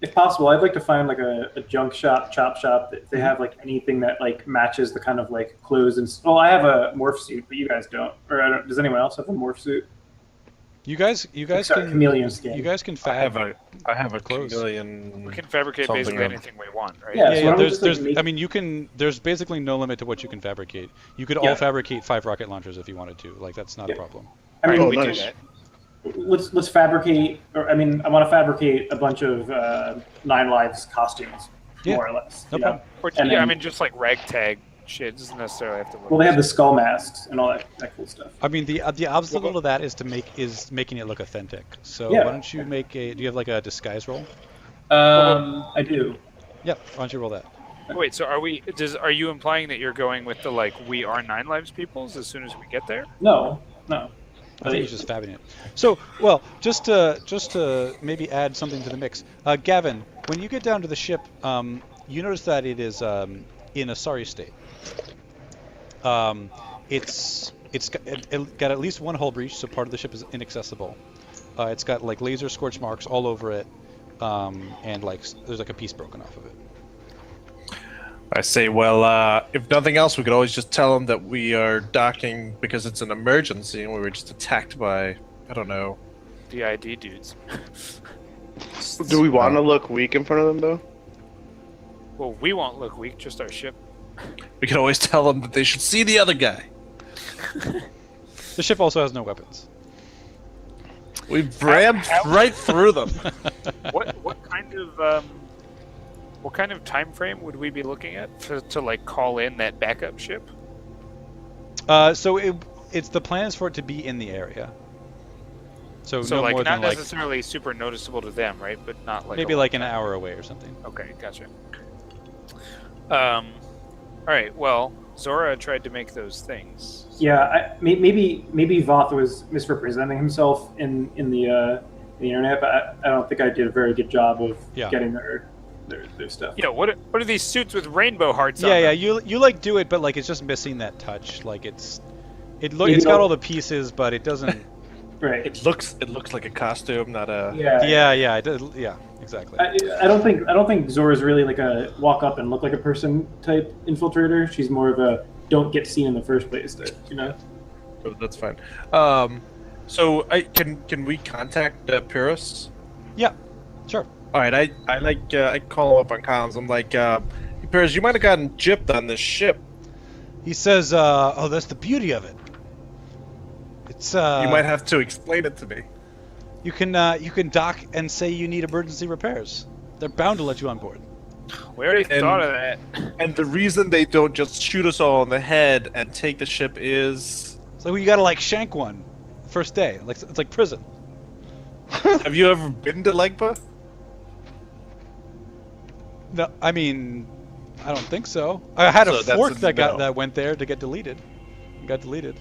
if possible, I'd like to find like a junk shop, chop shop that they have like anything that like matches the kind of like clothes and. Well, I have a morph suit, but you guys don't. Or I don't, does anyone else have a morph suit? You guys Except can chameleon skin. You guys can I have fab. a clothes. chameleon. We can fabricate Something basically of- anything we want, right? Yeah. so why Yeah, don't we there's, just, like, there's, make- I mean, you can. There's basically no limit to what you can fabricate. You could Yeah. all fabricate 5 rocket launchers if you wanted to. Like, that's not Yeah. a problem. I mean, All Oh, we nice. do that. let's fabricate. Or I mean, I want to fabricate a bunch of Nine Lives costumes, Yeah. more or less. No you know? problem. Or, And yeah, I then- mean, just like ragtag shit. It doesn't necessarily have to look. Well, they have the skull masks and all that cool stuff. I mean, the obstacle to that is making it look authentic. So Yeah. why don't you make a? Do you have like a disguise roll? I do. Yep. Why don't you roll that? Wait, so are you implying that you're going with the like we are Nine Lives peoples as soon as we get there? No. I think he's just fabbing it. So, well, just to maybe add something to the mix, Gavin, when you get down to the ship, you notice that it is in a sorry state. It's got at least one hull breach, so part of the ship is inaccessible. It's got like laser scorch marks all over it, and like there's like a piece broken off of it. I say, well, if nothing else, we could always just tell them that we are docking because it's an emergency and we were just attacked by, I don't know. The ID dudes. Do we want to look weak in front of them though? Well, we won't look weak, just our ship. We can always tell them that they should see the other guy. The ship also has no weapons. We rammed right through them. What kind of time frame would we be looking at to like call in that backup ship? So it's the plan is for it to be in the area. So no like more not than like necessarily super noticeable to them, right? But not like maybe like an hour away or something. Okay, gotcha. All right. Well, Zora tried to make those things. Yeah, maybe Voth was misrepresenting himself in the internet, but I don't think I did a very good job of getting their stuff. Yeah. What are these suits with rainbow hearts? Yeah, on them? you like do it, but like it's just missing that touch. Like it's got all the pieces, but it doesn't. Right. It looks like a costume, not a. Yeah, it does, yeah, exactly. I don't think Zora's really like a walk up and look like a person type infiltrator. She's more of a don't get seen in the first place type, you know. Oh, that's fine. So can we contact Pyrrhus? Yeah, sure. All right, I call him up on comms. I'm like, Pyrrhus, you might have gotten gypped on this ship. He says, "Oh, that's the beauty of it. It's You might have to explain it to me. you can dock and say you need emergency repairs. They're bound to let you on board. We already thought of that. And the reason they don't just shoot us all in the head and take the ship is... So you gotta like shank one first day. Like it's like prison. Have you ever been to Legba? No, I mean, I don't think so. I had a So that's fork a no. that went there to get deleted. Got deleted.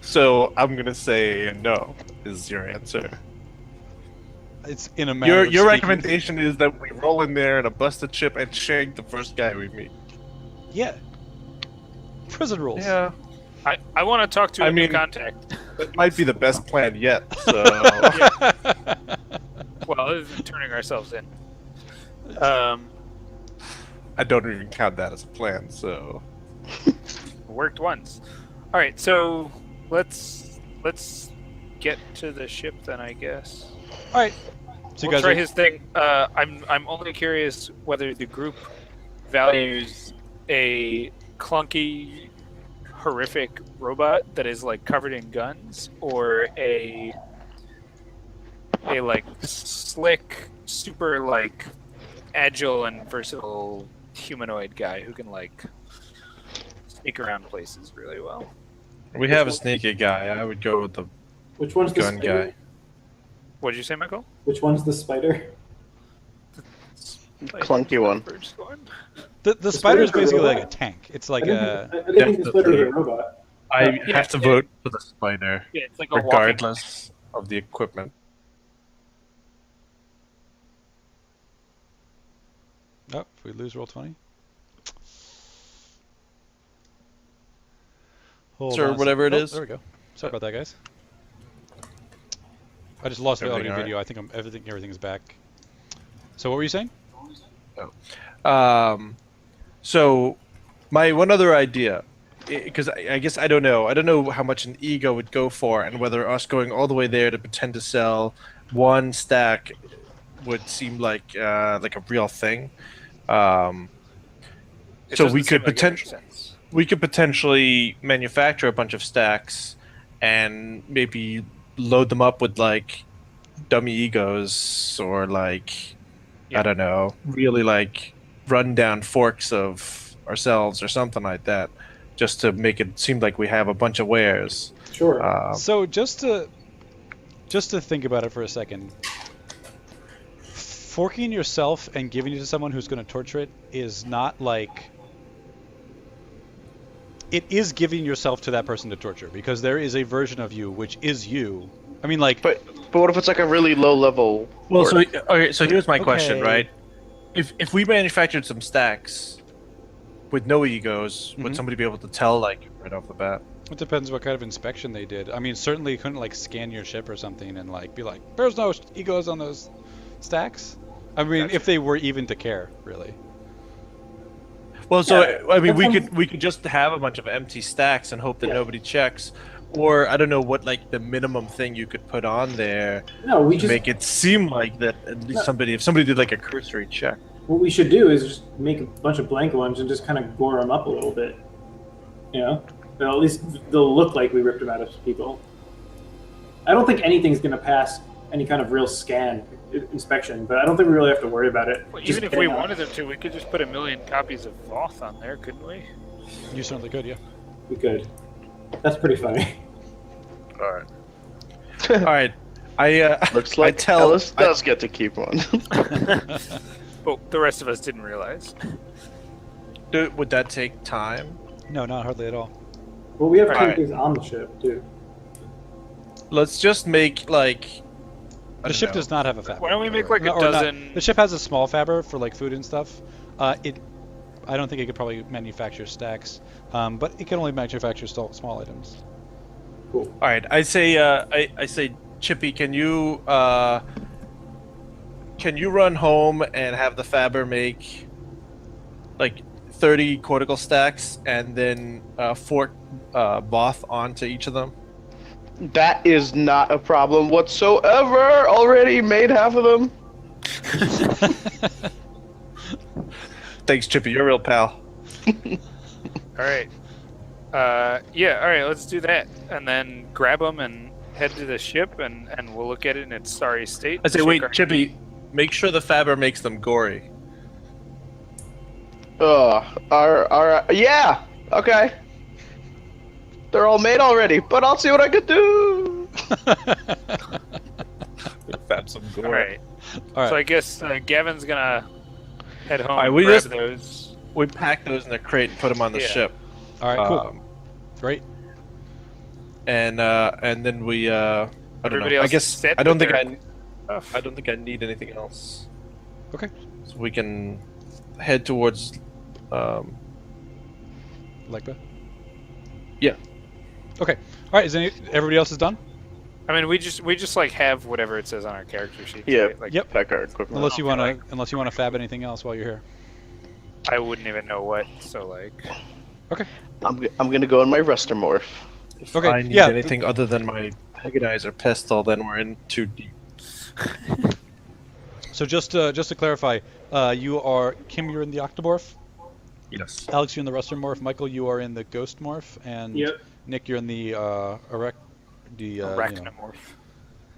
So I'm gonna say no is your answer. It's in a matter of Your speaking. recommendation is that we roll in there in a busted ship and shank the first guy we meet. Yeah. Prison rules. Yeah, I want to talk to a new mean- contact. that might be the best plan yet. So Well, other than turning ourselves in. I don't even count that as a plan. So Worked once. All right, so let's get to the ship then, I guess. All right. So you We'll guys try are, his thing. I'm only curious whether the group values a clunky, horrific robot that is like covered in guns, or a like slick, super like agile and versatile humanoid guy who can like sneak around places really well. we have a sneaky guy. I would go with the Which one's the gun spider? guy. What did you say, Michael? Which one's the spider? Clunky one. Bird's going. the spider is spider's a basically like robot? a tank. It's like I a didn't think the spider was a robot. I Yeah, have to yeah. vote for the spider, Yeah, it's like a walking. regardless of the equipment. Oh, if we lose roll 20. Hold Sir, on a whatever second. it is. There we go. Sorry about that, guys. I just lost the Everything audio all right? video. I think everything is back. So what were you saying? So my one other idea, because I guess I don't know how much an ego would go for, and whether us going all the way there to pretend to sell one stack would seem like a real thing. So we could potentially manufacture a bunch of stacks and maybe load them up with like dummy egos, or like I don't know, really like run down forks of ourselves or something like that, just to make it seem like we have a bunch of wares. Sure. So just to think about it for a second, forking yourself and giving it to someone who's going to torture it is not like... It is giving yourself to that person to torture, because there is a version of you which is you. I mean, like... But what if it's like a really low level? Well, orc? so okay, so here's my question, Okay. right? If we manufactured some stacks with no egos, Mhm. would somebody be able to tell like right off the bat? It depends what kind of inspection they did. I mean, certainly you couldn't like scan your ship or something and like be like, "There's no egos on those stacks." I mean, if they were even to care, really. Well, so Yeah, I mean, that sounds- we could just have a bunch of empty stacks and hope that Yeah. nobody checks. Or I don't know what like the minimum thing you could put on there No, we to just make it seem like that at least if somebody did like a cursory check. what we should do is just make a bunch of blank ones and just kind of gore them up a little bit. You know, at least they'll look like we ripped them out of people. I don't think anything's going to pass any kind of real scan inspection, but I don't think we really have to worry about it. Well, Just even if get we it out. wanted them to, we could just put 1,000,000 copies of Voth on there, couldn't we? You certainly could, yeah. We could. That's pretty funny. All right. All right. I Looks like Ellis does get to keep one. Well, the rest of us didn't realize. would that take time? No, not hardly at all. Well, we have Alright. things on the ship too. Let's just make like The ship does not have a fabber. Why don't we make like a Or not- dozen? The ship has a small fabber for like food and stuff. I don't think it could probably manufacture stacks, but it can only manufacture small items. Cool. All right. I say Chippy, can you run home and have the fabber make like 30 cortical stacks and then fork Voth onto each of them? That is not a problem whatsoever. Already made half of them. Thanks, Chippy. You're a real pal. All right. Yeah. All right. Let's do that, and then grab them and head to the ship, and we'll look at it in its sorry state. I say, Shake wait, our- Chippy, make sure the fabber makes them gory. Yeah. Okay. They're all made already, but I'll see what I could do. Fab some All right. All right. So I guess Gavin's gonna head home. All right, and we grab just- those. We pack those in a crate and put them on the Yeah. ship. All right, cool. Great. And then we I don't Everybody know. I else guess set I don't with think their stuff. I don't think I need anything else. Okay. So we can head towards Legba? Yeah. Okay. All right. Everybody else is done? I mean, we just like have whatever it says on our character sheet. Yeah. Right? Like, Yep. Pack our equipment. Unless you want to fab anything else while you're here. I wouldn't even know what. So like, Okay. I'm gonna go in my Rustermorph. if Okay, I need yeah. anything other than my Agonizer pistol, then we're in too deep. So just to clarify, you are Kim. You're in the Octomorph. Yes. Alex, you're in the Ruster Morph. Michael, you are in the Ghost Morph, and Yep. Nick, you're in the arachnomorph.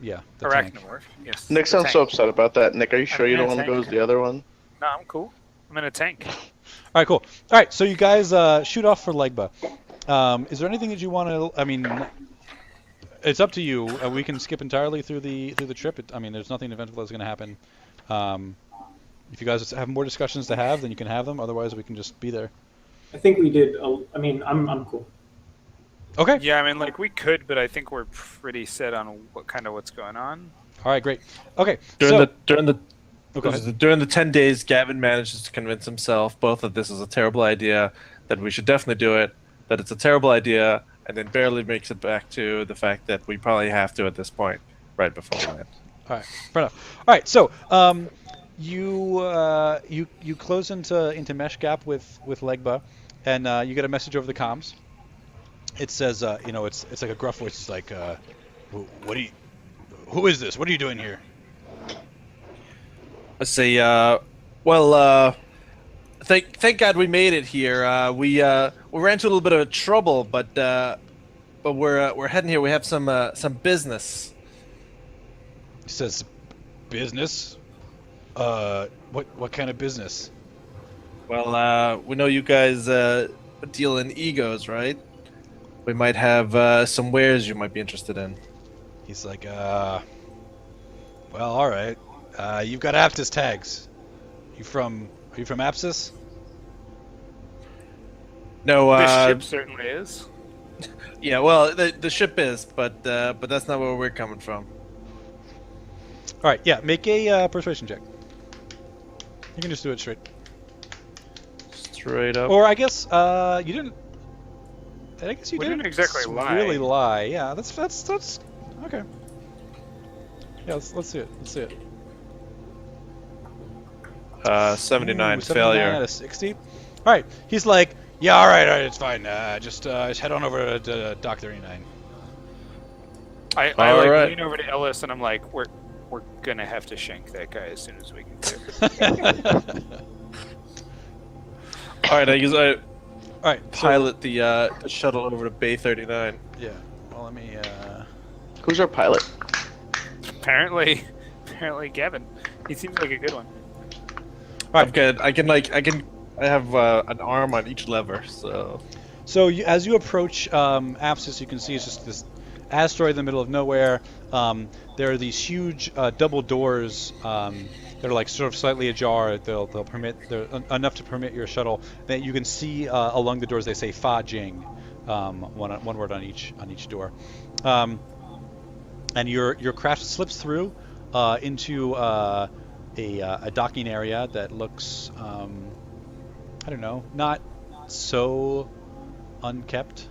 Yeah. The tank. Arachnomorph. Yes. Nick the sounds tank. so upset about that. Nick, are you sure I'm you in a don't want to go tank. as the other one? No, I'm cool. I'm in a tank. All right, cool. All right, so you guys shoot off for Legba. Is there anything that you want to? I mean, it's up to you. We can skip entirely through the trip. There's nothing eventful that's going to happen. If you guys have more discussions to have, then you can have them. Otherwise, we can just be there. I think we did. I'm cool. Okay. Yeah, I mean, like we could, but I think we're pretty set on what's going on. All right, great. Okay. During the Oh, go ahead. during the 10 days, Gavin manages to convince himself both that this is a terrible idea, that we should definitely do it, that it's a terrible idea, and then barely makes it back to the fact that we probably have to at this point, right before we land. All right, fair enough. All right, so you close into Mesh Gap with Legba, and you get a message over the comms. It says, it's like a gruff voice. It's like, who is this? What are you doing here? I say, thank God we made it here. We ran into a little bit of trouble, but we're heading here. We have some business. He says, business? What kind of business? Well, we know you guys deal in egos, right? We might have some wares you might be interested in. He's like, well, all right. You've got Aptus tags. Are you from Apsis? No, This ship certainly is. yeah. Well, the ship is, but that's not where we're coming from. All right, yeah. Make a persuasion check. You can just do it straight. Straight up. Or I guess you didn't. I guess you We didn't didn't exactly lie. really lie. Yeah, that's okay. Yeah, let's see it. Let's see it. 79 Ooh, 79 failure. out of 60. All right. He's like, yeah, all right, it's fine. Just head on over to Dock 39. I All like right. lean over to Ellis and I'm like, we're gonna have to shank that guy as soon as we can do. All right, I guess I All right, so, pilot the shuttle over to Bay 39. yeah. Well, let me. Who's our pilot? apparently Gavin. He seems like a good one. All I've got, I have an arm on each lever, so. So as you approach Apsis, you can see it's just this asteroid in the middle of nowhere. There are these huge double doors that are like sort of slightly ajar. They'll permit enough to permit your shuttle. That you can see along the doors they say Fa Jing, one word on each door, and your craft slips through into a docking area that looks I don't know, not so unkept.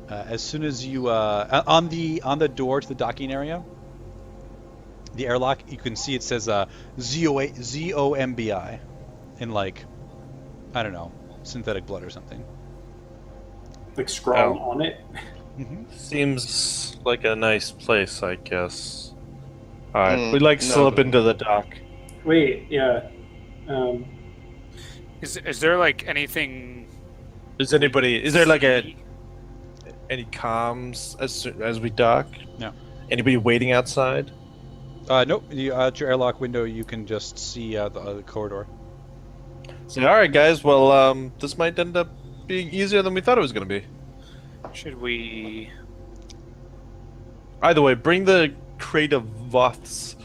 As soon as you on the door to the docking area, the airlock, you can see it says ZOMBI in like, I don't know, synthetic blood or something. Like scrawled on it. Seems like a nice place, I guess. Alright, we no. slip into the dock. Wait, yeah. Is there like anything? Is there like any comms as we dock? No. Anybody waiting outside? Nope. At your airlock window, you can just see the corridor. So, alright guys, well, this might end up being easier than we thought it was going to be. Should we? Either way, bring the crate of Voths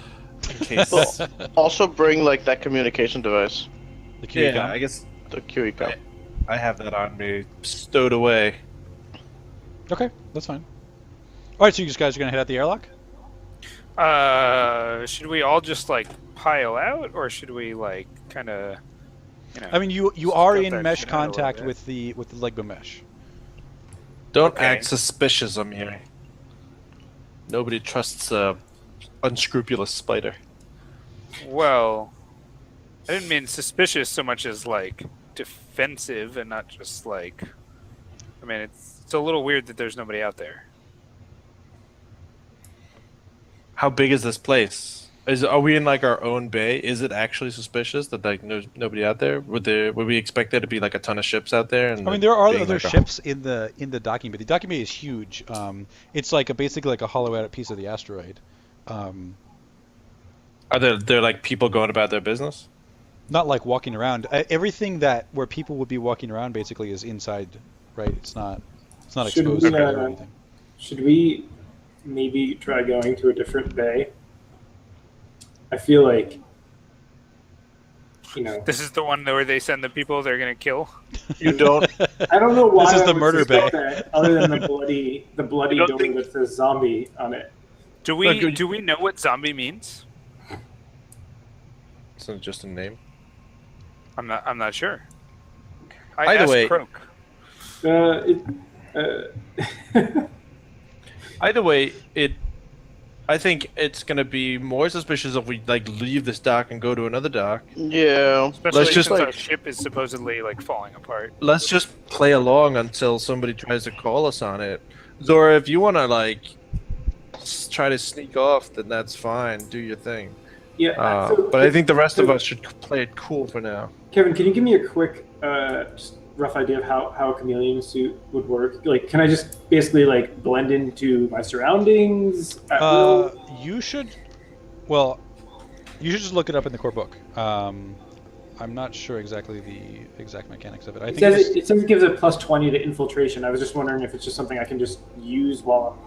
in case. Also bring like that communication device, The QE Yeah, I guess the QE I have that on me, stowed away. Okay, that's fine. All right, so you guys are gonna head out the airlock. Should we all just like pile out, or should we like kind of? I mean, you are scope in that mesh shit out a little contact bit. with the Legba mesh. Don't Okay. act suspicious, I'm here. Nobody trusts a unscrupulous spider. Well, I didn't mean suspicious so much as like defensive, and not just like. I mean, it's a little weird that there's nobody out there. How big is this place? Are we in like our own bay? Is it actually suspicious that like there's nobody out there? Would we expect there to be like a ton of ships out there? And I mean, there are being other like a- ships in the docking bay. The docking bay is huge. It's like basically like a hollow-out piece of the asteroid. Are there like people going about their business? Not like walking around. Everything where people would be walking around basically is inside, right? It's not Should exposed we, or anything. Should we maybe try going to a different bay? I feel like, This is the one where they send the people they're gonna kill. You don't. I don't know why. This is I the would murder suspect bay. that, other than the bloody I don't building think- that says zombie on it. Do we know what zombie means? It's not just a name. I'm not sure. I Either asked way- Croak. Either way, I think it's gonna be more suspicious if we like leave this dock and go to another dock. Yeah. Especially just, since like- our ship is supposedly like falling apart. Let's just play along until somebody tries to call us on it. Zora, if you wanna like try to sneak off, then that's fine. Do your thing. Yeah. So, But I think the rest of us should play it cool for now. Kevin, can you give me a quick, just rough idea of how a chameleon suit would work? Like, can I just basically like blend into my surroundings at will? You should just look it up in the core book. I'm not sure exactly the exact mechanics of it. I think It says it gives a plus 20 to infiltration. I was just wondering if it's just something I can just use while I'm.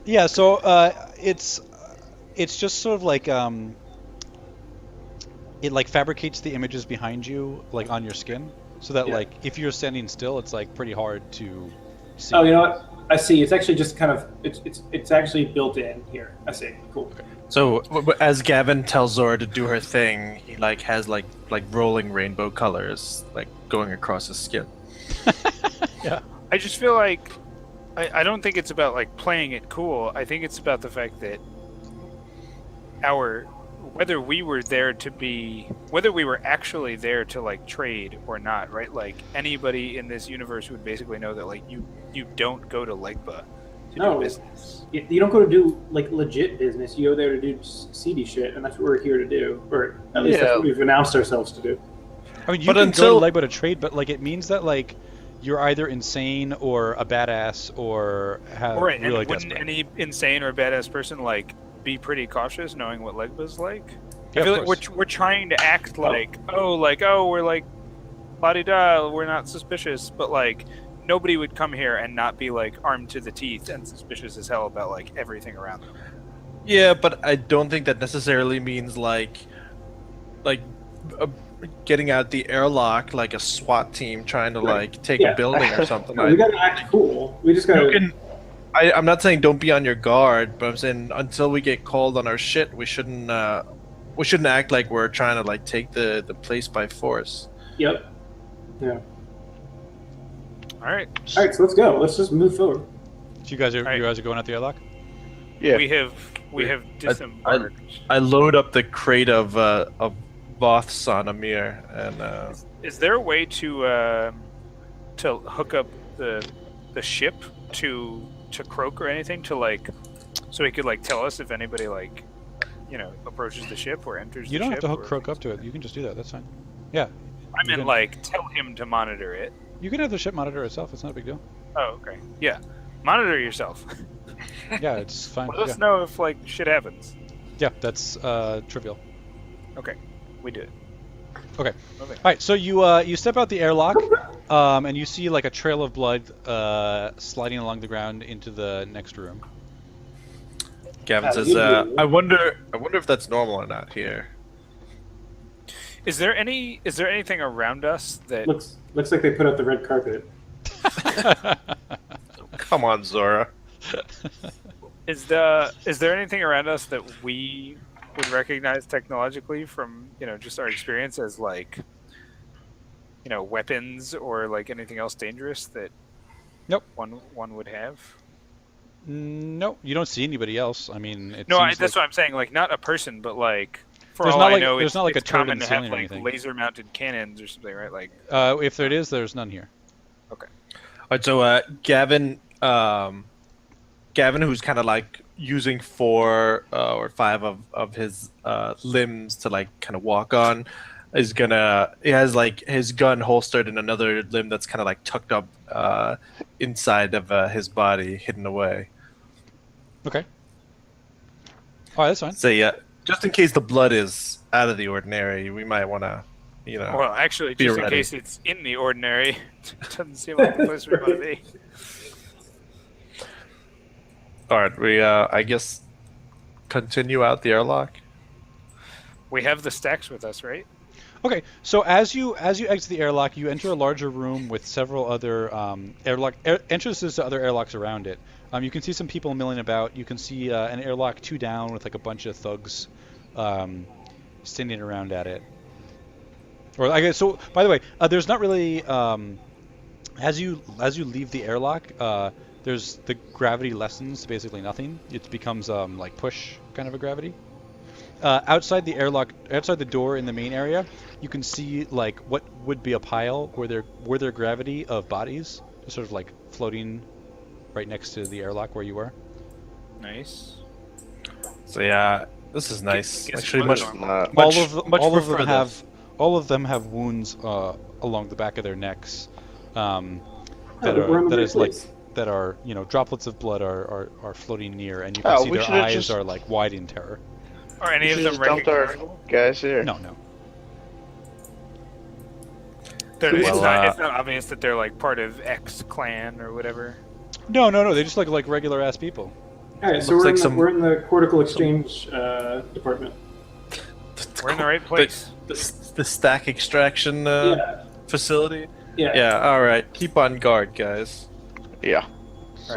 yeah. So it's just sort of like it like fabricates the images behind you like on your skin, so that Yeah. like if you're standing still, it's like pretty hard to see. Oh, you know what? I see. It's actually just kind of it's actually built in here. I see. Cool. So as Gavin tells Zora to do her thing, he like has like rolling rainbow colors like going across his skin. Yeah. I just feel like I don't think it's about like playing it cool. I think it's about the fact that whether we were actually there to like trade or not, right? Like anybody in this universe would basically know that like you don't go to Legba to No. do business. You don't go to do like legit business. You go there to do seedy shit, and that's what we're here to do. Or at least that's what we've announced ourselves to do. I mean, you But can until- go to Legba to trade, but like it means that like you're either insane or a badass or have Right, and really wouldn't desperate. any insane or badass person like be pretty cautious, knowing what Legba's like? Yeah, I feel of like we're trying to act like we're like la-di-da, we're not suspicious, but like nobody would come here and not be like armed to the teeth and suspicious as hell about like everything around them. Yeah, but I don't think that necessarily means like getting out the airlock like a SWAT team trying to like take Yeah. a building or something. No, we gotta act cool. We just You gotta. can. I'm not saying don't be on your guard, but I'm saying until we get called on our shit, we shouldn't act like we're trying to like take the place by force. Yep. Yeah. All right, All right, so let's go. Let's just move forward. So you guys are Alright. going out the airlock? Yeah. we have disembarked. I load up the crate of Voths on Amir, and Is there a way to hook up the ship to Croak or anything to like so he could like tell us if anybody like approaches the ship or enters You the don't ship? have to hook or- Croak up to it. You can just do that. That's fine. Yeah. I you meant can- like tell him to monitor it. You can have the ship monitor itself. It's not a big deal. Oh, okay. Yeah. Monitor yourself. Yeah, it's fine. Let Yeah. us know if like shit happens. Yeah, that's trivial. Okay. We do it. Okay. Okay. All right, so you step out the airlock, and you see like a trail of blood sliding along the ground into the next room. Gavin Yeah, says, you do. "I wonder if that's normal or not here." Is there anything around us that Looks like they put out the red carpet. Come on, Zora. is there anything around us that we would recognize technologically from just our experience as like weapons or like anything else dangerous that Nope. one would have? No, you don't see anybody else. I mean, it No, seems that's like, what I'm saying. Like not a person, but like for There's all not I like- know, there's it's not like a it's turret common in the to have ceiling or like anything. laser-mounted cannons or something, right? Like if there is, there's none here. All right, so Gavin, who's kind of like using 4 or 5 of his limbs to like kind of walk on, he has like his gun holstered in another limb that's kind of like tucked up inside of his body, hidden away. Okay. All right, that's fine. So yeah, just in case the blood is out of the ordinary, we might want to, well, actually, be just in ready. case it's in the ordinary, it doesn't seem like the place we want to be. All right, we I guess continue out the airlock. We have the stacks with us, right? Okay, so as you exit the airlock, you enter a larger room with several other entrances to other airlocks around it. You can see some people milling about. You can see an airlock 2 down with like a bunch of thugs standing around at it. Or I guess so. By the way, there's not really as you leave the airlock, there's the gravity lessens to basically nothing. It becomes like push kind of a gravity. Outside the airlock, outside the door in the main area, you can see like what would be a pile where there gravity of bodies, just sort of like floating right next to the airlock where you were. Nice. So yeah, this is nice. Guess Actually, what much is Not. Much- much all of prefer them this. have wounds along the back of their necks that we're in the that right is like place. that are droplets of blood are floating near, and you Oh, can see we their should've eyes just- are like wide in terror. Are any We of should them just dumped our recognizable? guys here. No. It's Well, not obvious that they're like part of X clan or whatever. No. They just look like regular ass people. All right, so Looks we're, like we're in the cortical exchange department. We're in the right place. the stack extraction Yeah. facility. Yeah. Yeah. All right. Keep on guard, guys. Yeah.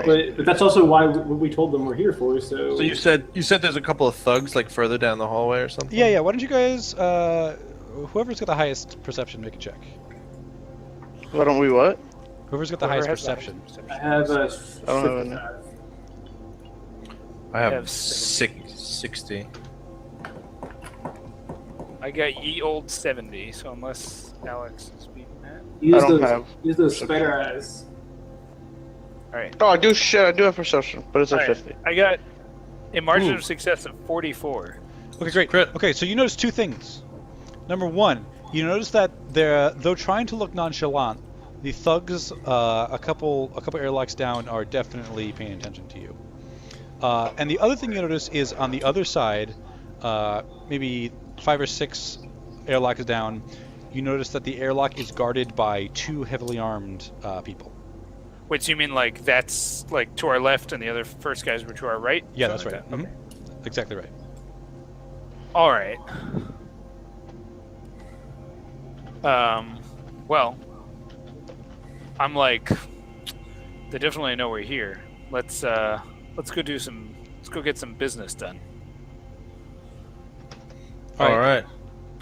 But that's also why we told them we're here for. So, So you said there's a couple of thugs like further down the hallway or something. Yeah. Why don't you guys, whoever's got the highest perception, make a check. Why don't we what? Whoever's got the Whoever highest has the perception. I have a. I don't know. I have have 60. I got ye old 70, so unless Alex is beating that. Use I don't those, have use those spider eyes. All right. Oh, I do have perception, but it's a All right. 50. I got a margin Ooh. of success of 44. Okay, great. Crit. Okay, so you notice two things. Number one, you notice that though trying to look nonchalant, the thugs, a couple airlocks down, are definitely paying attention to you. And the other thing you notice is on the other side, maybe 5 or 6 airlocks down, you notice that the airlock is guarded by 2 heavily armed people. Wait, so you mean like that's like to our left and the other first guys were to our right? Yeah, that's Something right. like Mhm. Exactly right. All right. Well, I'm like, they definitely know we're here. Let's go get some business done. All right.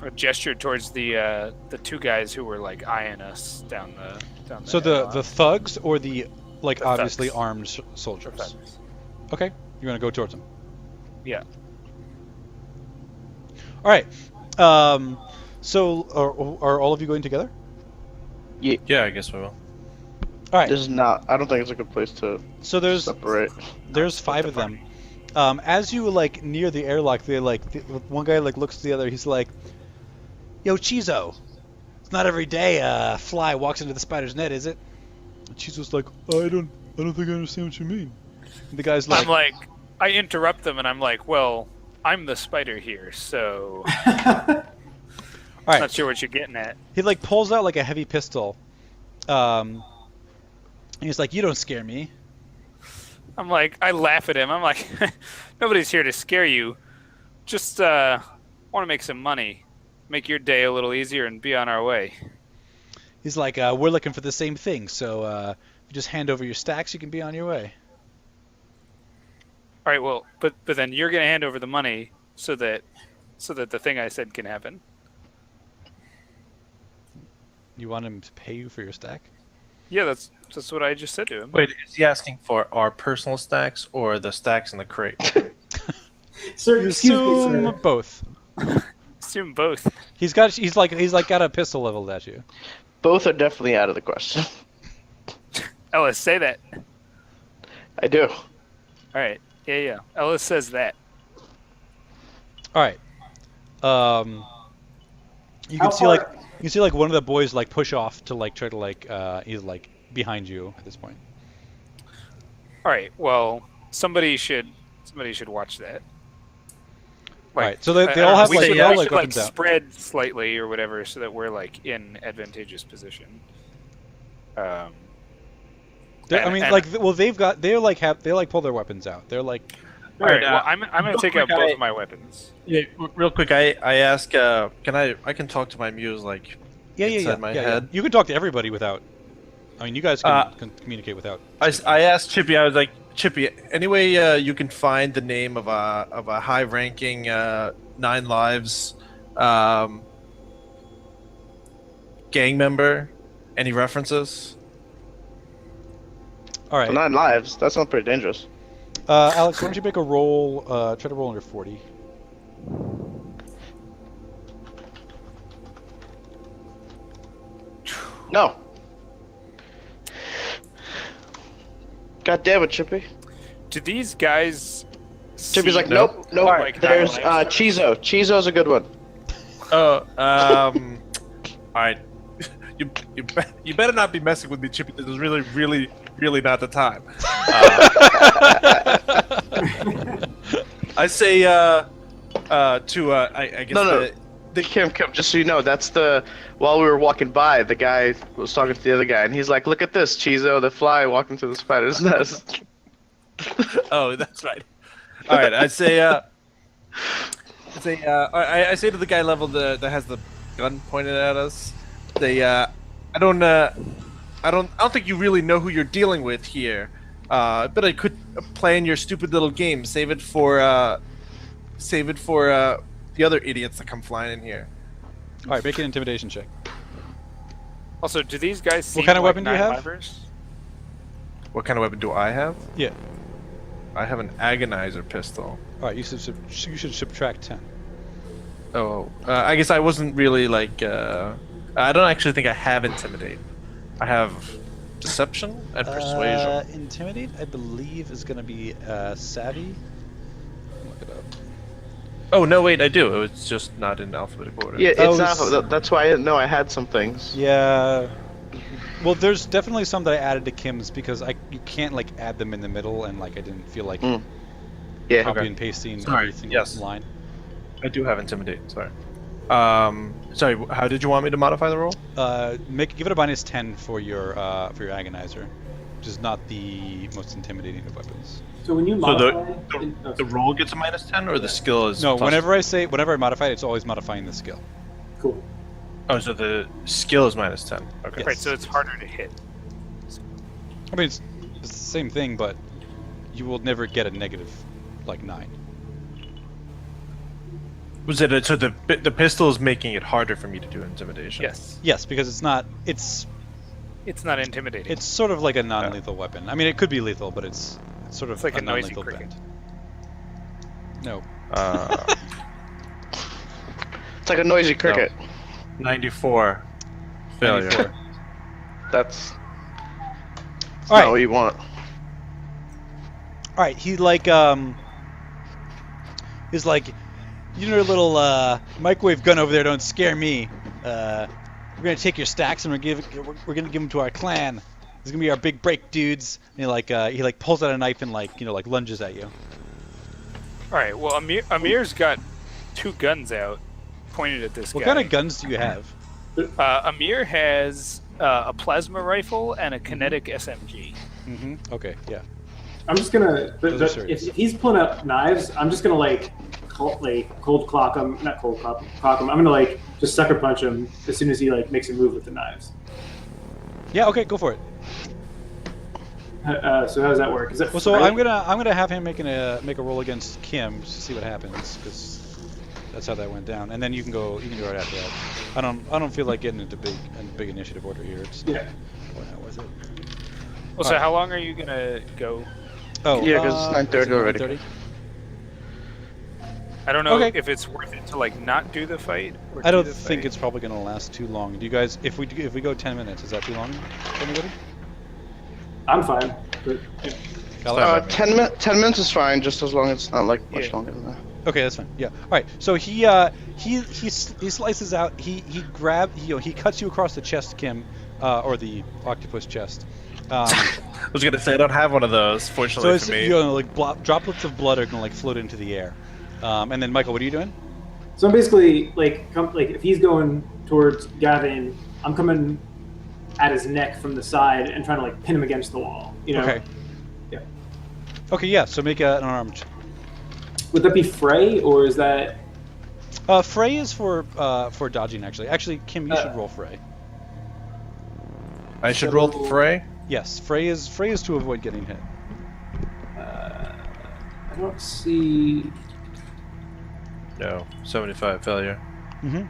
I gestured towards the 2 guys who were like eyeing us down the. So the thugs or the like The obviously thugs. armed soldiers? thugs. Okay, you're gonna go towards them. Yeah. All right. So are all of you going together? Yeah, I guess we will. All right. This is not. I don't think it's a good place to So there's separate. 5 of them. As you like near the airlock, they one guy like looks to the other. He's like, "Yo, Chizo, it's not every day a fly walks into the spider's net, is it?" And Chizo's like, I don't think I understand what you mean." And the guy's like, I'm like, I interrupt them and I'm like, well, I'm the spider here, so "All right." not sure what you're getting at. He like pulls out like a heavy pistol. And he's like, "You don't scare me." I'm like, I laugh at him. I'm like, nobody's here to scare you. Just want to make some money, make your day a little easier, and be on our way. He's like, "We're looking for the same thing, so if you just hand over your stacks, you can be on your way." All right, well, but then you're gonna hand over the money so that the thing I said can happen. You want him to pay you for your stack? Yeah, that's what I just said to him. Wait, is he asking for our personal stacks or the stacks in the crate? Sir, excuse me, Assume sir. both. Assume both. He's got got a pistol leveled at you. Both are definitely out of the question. Ellis, say that. I do. All right. Yeah. Ellis says that. All right. You How can see far- one of the boys like push off to like try to like he's like behind you at this point. All right. Well, somebody should watch that. All right. So they I all don't have know, like we they all should, like like weapons out. spread slightly or whatever, so that we're like in advantageous position. I and- mean, and- like, well, they pull their weapons out. They're like, All right. Alright, Well, I'm gonna real take out quick, both of my weapons. Yeah, real quick, I ask, I can talk to my muse like inside my head. You can talk to everybody without. I mean, you guys can communicate without. I asked Chippy. I was like, Chippy, any way you can find the name of a high-ranking 9 Lives gang member? Any references? All right, 9 lives. That sounds pretty dangerous. Alex, why don't you make a roll? Try to roll under 40. No. God damn it, Chippy. Do these guys? Chippy's see- like, nope. Like There's nine lives? Chizo. Chizo's a good one. Oh, all right. You better not be messing with me, Chippy. This is really not the time. I say I guess No. Kim, just so you know, that's while we were walking by, the guy was talking to the other guy, and he's like, look at this, Chizo, the fly walking through the spider's nest. Oh, that's right. All right, I say I say to the guy level that has the gun pointed at us. I don't think you really know who you're dealing with here. But I could play in your stupid little game. Save it for the other idiots that come flying in here. All right, make an intimidation check. Also, do these guys seem kind of like weapon do you have? 9-livers? What kind of weapon do I have? Yeah. I have an agonizer pistol. All right, you should subtract 10. Oh, I guess I wasn't really like. I don't actually think I have intimidate. I have deception and persuasion. Intimidate, I believe, is going to be savvy. Look it up. Oh no, wait, I do. It's just not in alphabetical order. Yeah, it's Oh, not. That's why I didn't know I had some things. Yeah. Well, there's definitely some that I added to Kim's because you can't like add them in the middle, and like I didn't feel like Yeah. copy Okay. and pasting Sorry, every single yes. line. I do have intimidate. Sorry. Sorry. How did you want me to modify the roll? Give it a -10 for your agonizer, which is not the most intimidating of weapons. So when you So modify, the roll gets a -10, or the skill is No, plus- whenever I modify it, it's always modifying the skill. cool. Oh, so the skill is -10. Okay. Yes. Right, so it's harder to hit. I mean, it's the same thing, but you will never get a negative, like 9. Was it so the pistol is making it harder for me to do intimidation? Yes. Yes, because it's not. It's It's not intimidating. it's sort of like a non-lethal weapon. I mean, it could be lethal, but it's sort of It's like a noisy non-lethal cricket. bent. No. It's like a noisy cricket. 94. Failure. 94. That's All not right. what you want. All right. He is like, your little microwave gun over there. Don't scare me. We're gonna take your stacks and we're gonna give them to our clan. This is gonna be our big break, dudes. And he pulls out a knife and lunges at you. All right. Well, Amir's got 2 guns out, pointed at this What guy. kind of guns do you have? Amir has a plasma rifle and a kinetic SMG. Mm-hmm. Okay. Yeah. I'm just gonna. Those are But serious. if he's pulling out knives, I'm just gonna cold clock him. Not cold clock him. I'm gonna just sucker punch him as soon as he makes a move with the knives. Yeah. Okay. Go for it. So how does that work? Is that Well, so right? I'm gonna have him make a roll against Kim just to see what happens, because that's how that went down. And then you can go right after that. I don't feel like getting into big initiative order here. It's Yeah. probably not worth it. Well, so how long are you gonna go? Oh Yeah, 'cause it's 9:30 already. 9:30? I don't know Okay. if it's worth it to not do the fight. Or I do don't the think fight. it's probably gonna last too long. Do you guys? If we go 10 minutes, is that too long for anybody? I'm fine. But, yeah. Alex? 10 minutes is fine, just as long as it's not much Yeah. longer than that. Okay, that's fine. Yeah. All right. So he slices out. He cuts you across the chest, Kim, or the octopus chest. I was gonna say I don't have one of those, So fortunately it's, for me. droplets of blood are gonna float into the air. And then Michael, what are you doing? So I'm basically if he's going towards Gavin, I'm coming at his neck from the side and trying to pin him against the wall. Okay. Yeah. Okay. Yeah. So make an unarmed. Would that be Frey or is that? Frey is for dodging. Actually, Kim, you should roll Frey. I should roll Fray. Yes, Frey is to avoid getting hit. I don't see. No, 75 failure. Mm-hmm.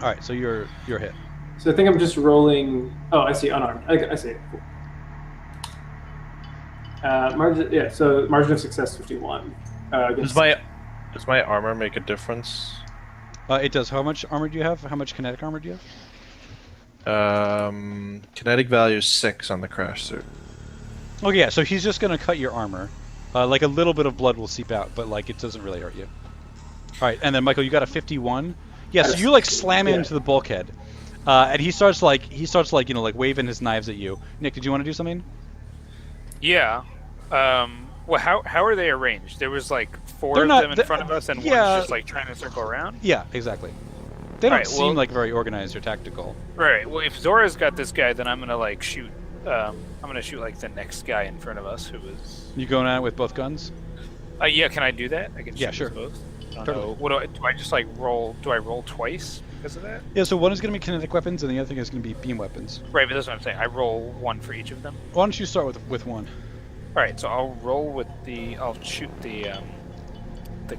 All right. So you're hit. So I think I'm just rolling. Oh, I see unarmed. I see it. Cool. Margin. Yeah. So margin of success 51. Does my armor make a difference? It does. How much armor do you have? How much kinetic armor do you have? Kinetic value is 6 on the crash suit. Okay, yeah. So he's just gonna cut your armor. A little bit of blood will seep out, but it doesn't really hurt you. All right, and then Michael, you got a 51. Yeah. So you slam into the bulkhead, and he starts waving his knives at you. Nick, did you want to do something? Yeah. Well, how are they arranged? There was 4 They're of not- them in the- front of us, and yeah. one's just trying to circle around. Yeah, exactly. They don't Alright, seem well- very organized or tactical. Right. Well, if Zora's got this guy, then I'm gonna shoot. I'm gonna shoot the next guy in front of us who is. You going at it with both guns? Yeah. Can I do that? I can. Yeah, shoot sure. with both. I don't Totally. know. What do I just roll? Do I roll twice because of that? Yeah. So one is gonna be kinetic weapons, and the other thing is gonna be beam weapons. Right, but that's what I'm saying. I roll one for each of them. Why don't you start with one? All right. So I'll roll with the. I'll shoot the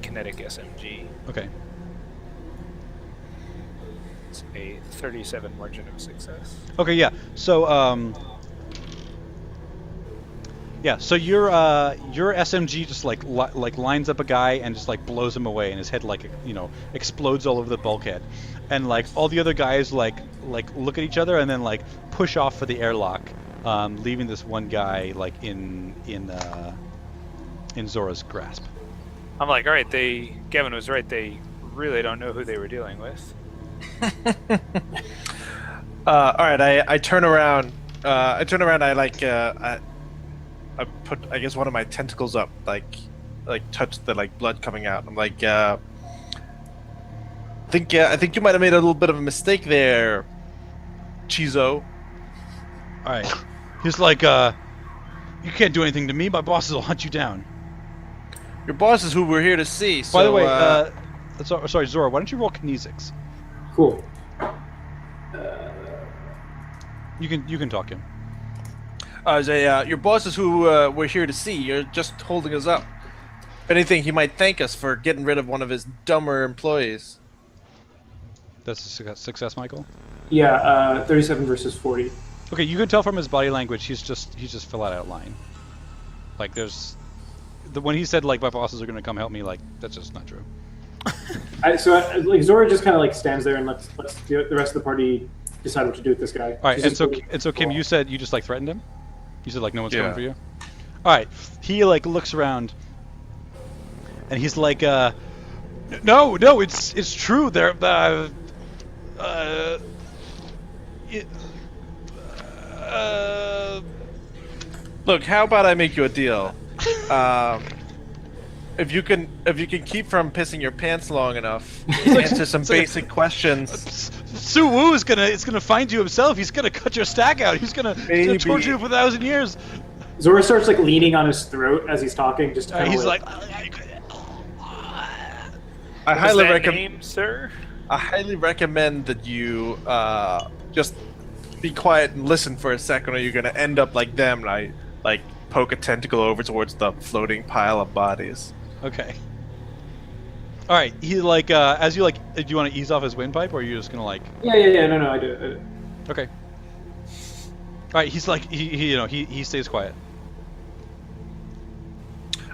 kinetic SMG. Okay. It's a 37 margin of success. Okay. Yeah. So Yeah, so your SMG just lines up a guy and just blows him away, and his head explodes all over the bulkhead, and all the other guys look at each other and then push off for the airlock, leaving this one guy like in Zora's grasp. I'm like, all right, Gavin was right. They really don't know who they were dealing with. All right, I turn around. I put, I guess, one of my tentacles up, like touch the blood coming out. I'm like, I think you might have made a little bit of a mistake there, Chizo. All right. He's like, you can't do anything to me. My bosses will hunt you down. Your boss is who we're here to see. So, By the way, sorry, Zora. Why don't you roll kinesics? Cool. You can talk him. your boss is who we're here to see. You're just holding us up. If anything, he might thank us for getting rid of one of his dumber employees. That's a success, Michael. Yeah, 37 versus 40. Okay, you can tell from his body language he's just flat out lying. Like when he said like my bosses are gonna come help me, like that's just not true. Zora just kind of like stands there and lets the rest of the party decide what to do with this guy. All right, and so Kim, you said you just like threatened him. You said like no one's coming for you. All right, he like looks around, and he's like, no, it's true. They're Look, how about I make you a deal? If you can keep from pissing your pants long enough, answer some basic questions. Su Wu is gonna find you himself. He's gonna cut your stack out. He's gonna torture you for 1,000 years. Zora starts like leaning on his throat as he's talking. Just he's like, I highly recommend, name, sir. I highly recommend that you just be quiet and listen for a second, or you're gonna end up like them, right? Like poke a tentacle over towards the floating pile of bodies. okay. All right. He like as you like, do you want to ease off his windpipe, or are you just gonna like? Yeah. No, I do. Okay. All right. He's like he stays quiet.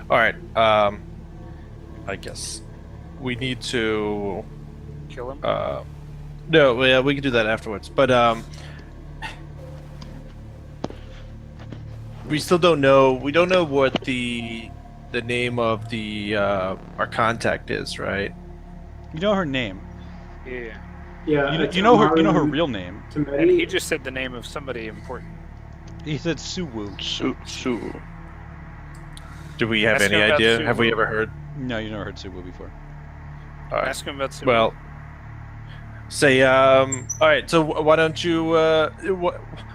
All right. I guess we need to Kill him. No, yeah, we can do that afterwards. But we still don't know. We don't know what the name of the our contact is, right? You know her name. Yeah. Yeah. You know her real name. And he just said the name of somebody important. He said Su Wu. Su. Do we have Ask any him about idea? Suwu. Have we ever heard? No, you never heard Su Wu before. All right. Ask him about Suwu. Well, say, all right. So why don't you?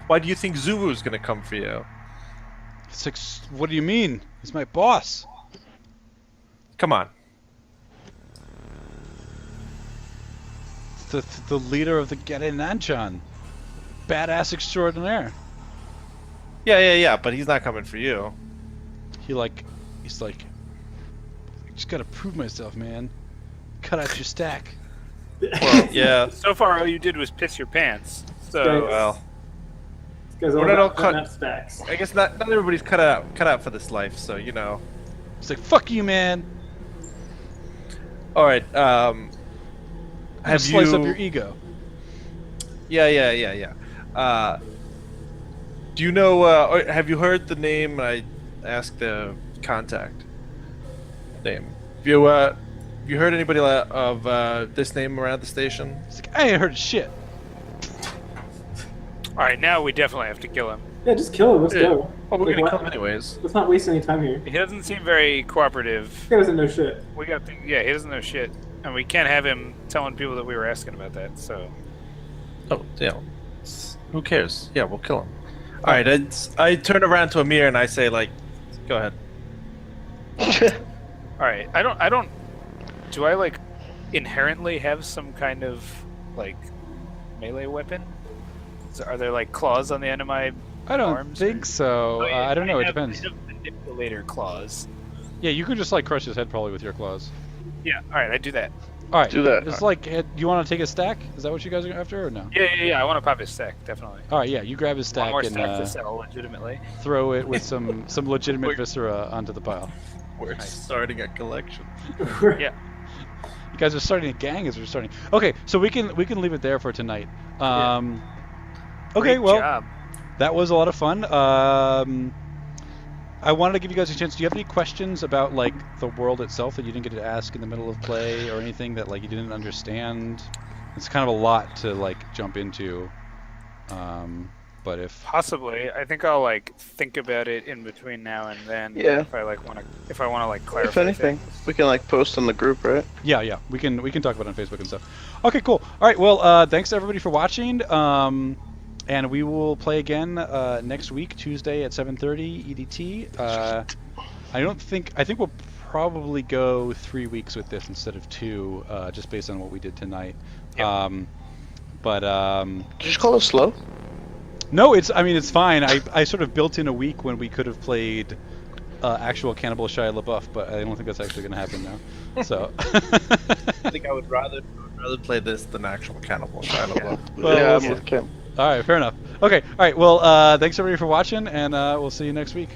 Why do you think Zuwu's gonna come for you? It's like, what do you mean? He's my boss. Come on. The leader of the Geren Nanchan. Badass extraordinaire. Yeah. But he's not coming for you. He's like, I just gotta prove myself, man. Cut out your stack. Well, yeah. So far, all you did was piss your pants. So Well, We're not all cut- stacks. I guess not everybody's cut out for this life. So you know. He's like, fuck you, man. All right. I'm gonna slice up your ego. Yeah. Do you know? Or have you heard the name? I asked the contact name. Have you heard anybody of this name around the station? He's like, I ain't heard shit. all right, now we definitely have to kill him. Yeah, just kill him. Let's go. Oh, we're Like, gonna what- kill him anyways. Let's not waste any time here. He doesn't seem very cooperative. This guy doesn't know shit. He doesn't know shit, and we can't have him telling people that we were asking about that. So Oh, yeah. Who cares? Yeah, we'll kill him. All right. I turn around to Amir and I say, like, go ahead. all right, I don't. Do I like inherently have some kind of like melee weapon? Are there like claws on the end of my I don't arms? think so. Oh, yeah, I don't know. It have- depends. I have manipulator claws. Yeah, you could just like crush his head probably with your claws. Yeah. All right, I do that. All right. Do that. It's like, do you want to take a stack? Is that what you guys are after, or no? Yeah. I want to pop his stack definitely. All right. Yeah, you grab his One stack more and stack to sell legitimately. throw it with some legitimate viscera onto the pile. We're starting a collection. Yeah. You guys are starting a gang as we're starting. Okay, so we can leave it there for tonight. Okay, Great well, job. that was a lot of fun. I wanted to give you guys a chance. Do you have any questions about like the world itself that you didn't get to ask in the middle of play, or anything that like you didn't understand? It's kind of a lot to like jump into. But if Possibly, I think I'll like think about it in between now and then. Yeah. If I want to like clarify. If anything, things. we can like post on the group, right? yeah, we can talk about it on Facebook and stuff. Okay, cool. All right, well, thanks to everybody for watching. And we will play again next week, Tuesday at 7:30 EDT. I think we'll probably go 3 weeks with this instead of 2, just based on what we did tonight. Yep. Did you just call it slow? No, it's fine. I sort of built in a week when we could have played actual Cannibal Shia LaBeouf, but I don't think that's actually going to happen now. So I think I would rather play this than actual Cannibal Shia LaBeouf. Well, yeah, we'll I'm with Kim. all right, fair enough. Okay, all right. Well, thanks everybody for watching, and we'll see you next week.